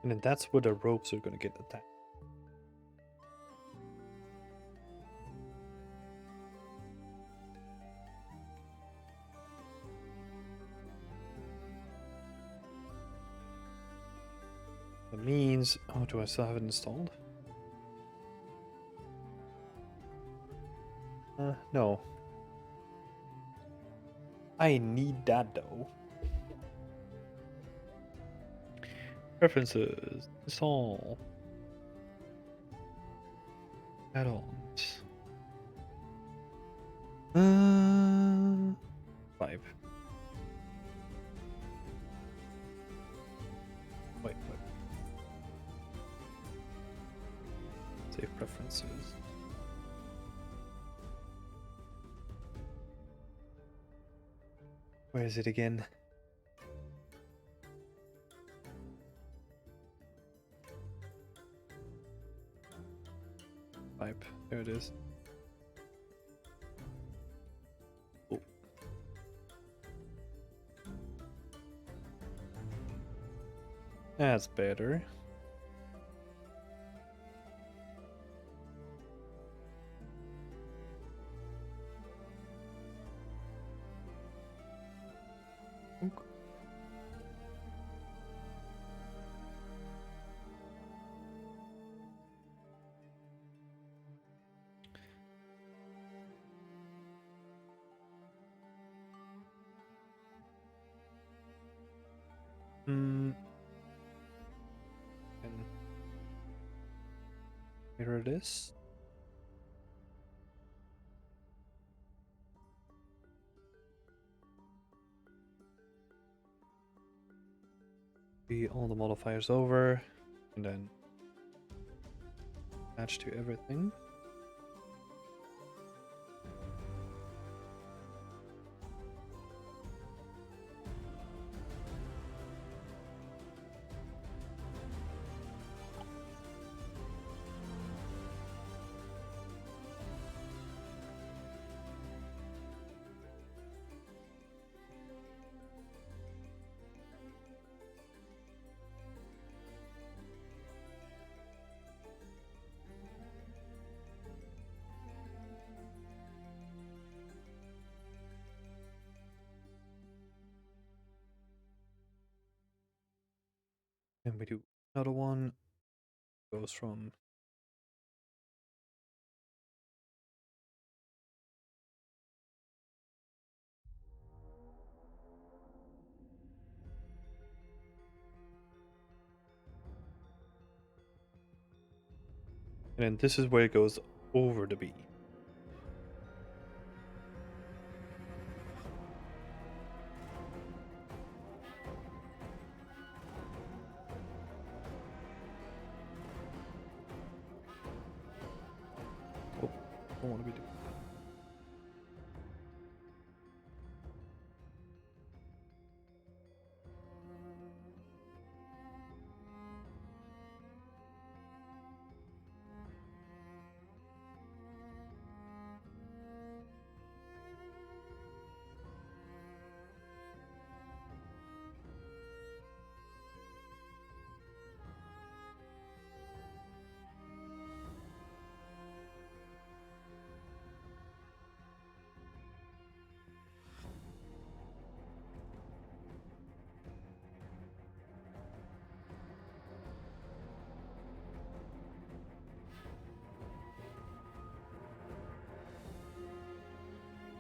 And then that's where the ropes are gonna get attacked. That means, oh, do I still have it installed? No. I need that though. Preferences, install, add-ons. 5. Wait. Save preferences. Where is it again? Pipe. There it is. Oh. That's better. Hmm. And here it is. Be all the modifiers over, and then match to everything. And we do another one. Goes from and then this is where it goes over the B. don't want to be doing.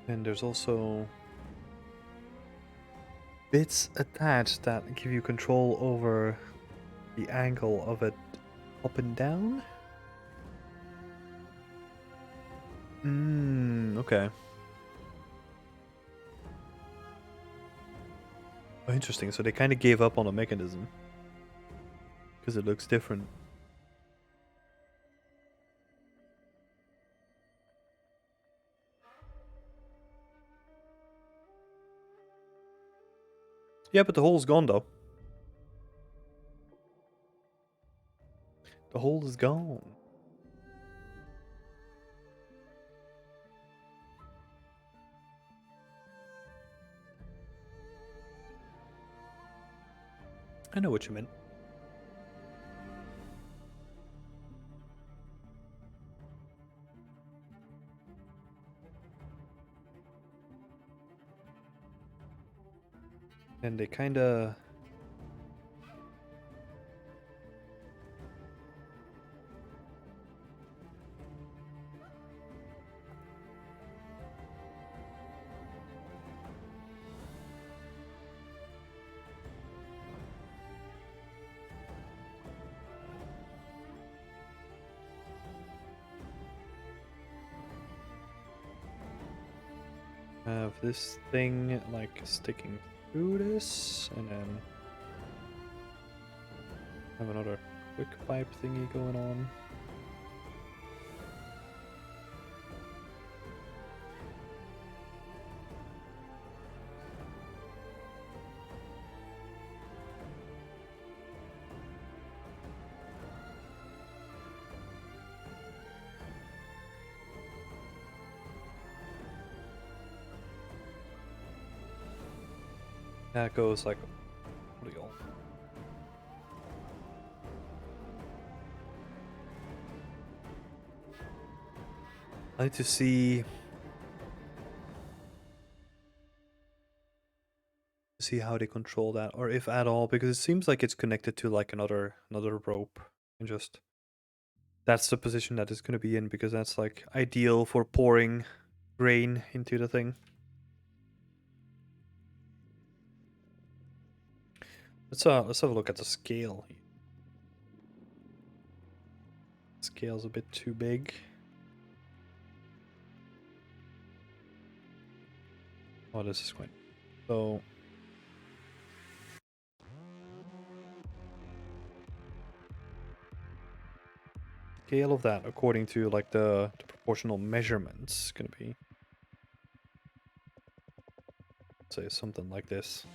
And there's also bits attached that give you control over the angle of it up and down. Okay. Oh, interesting. So they kind of gave up on a mechanism because it looks different. Yeah, but the hole's gone though. The hole is gone. I know what you meant. And they kind of... have this thing like sticking through this, and then have another quick pipe thingy going on. That goes like a polygon. I need to see how they control that, or if at all, because it seems like it's connected to like another rope, and just that's the position that it's going to be in, because that's like ideal for pouring grain into the thing. Let's have a look at the scale. Scale's a bit too big. Oh, this is quite... So... Scale of that, according to like the proportional measurements, gonna be... say something like this.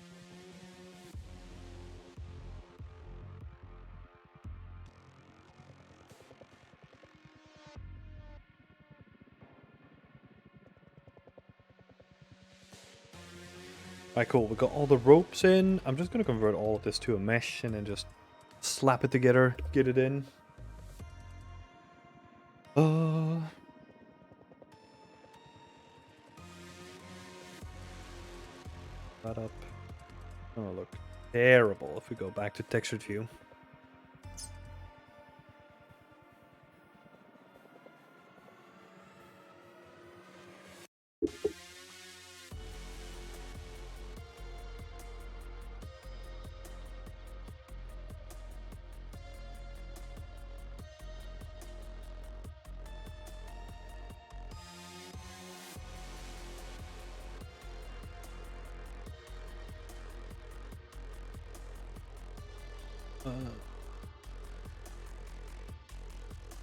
Alright, cool. We got all the ropes in. I'm just gonna convert all of this to a mesh and then just slap it together, get it in. That up. Oh, look terrible if we go back to textured view.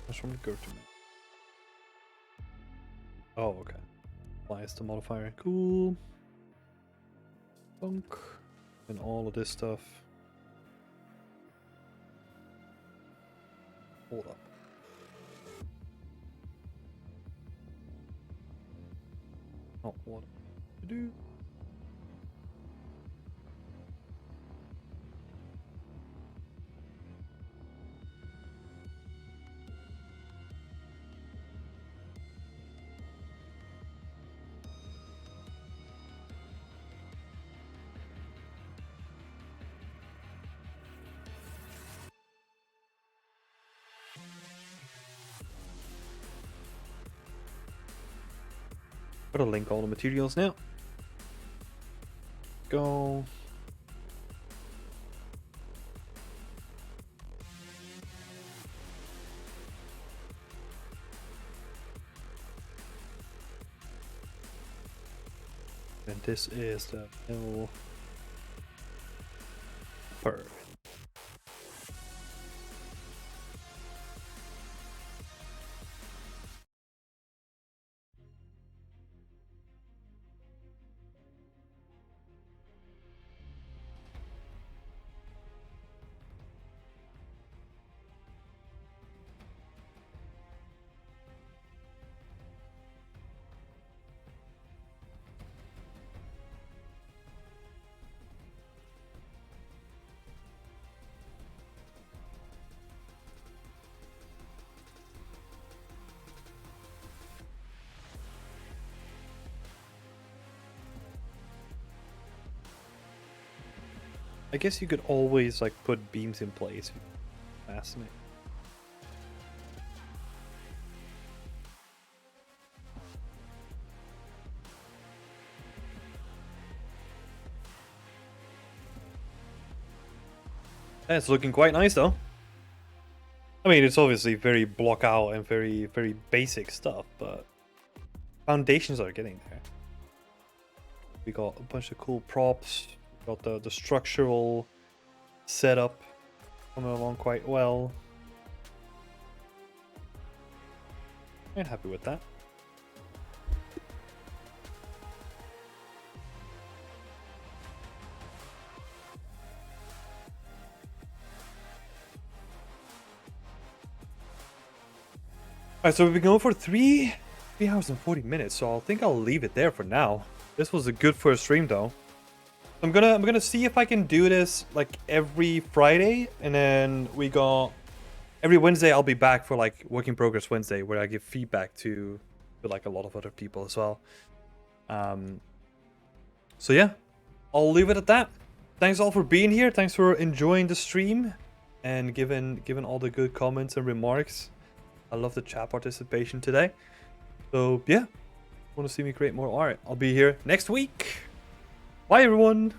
That's from the go-to menu. Oh, okay. Applies the modifier. Cool. Bunk. And all of this stuff. Hold up. Not what to do. Gotta link all the materials now. Go. And this is the mill. Perfect. I guess you could always like put beams in place. Fascinating. It's looking quite nice though. I mean, it's obviously very block out and very basic stuff, but foundations are getting there. We got a bunch of cool props. Got the structural setup coming along quite well. I'm happy with that. Alright, so we've been going for 3 hours and 40 minutes, so I think I'll leave it there for now. This was a good first stream though. I'm gonna see if I can do this like every Friday, and then we got every Wednesday I'll be back for like Work in Progress Wednesday, where I give feedback to like a lot of other people as well. So yeah, I'll leave it at that. Thanks all for being here. Thanks for enjoying the stream and giving all the good comments and remarks. I love the chat participation today. So yeah, want to see me create more art? I'll be here next week. Bye everyone.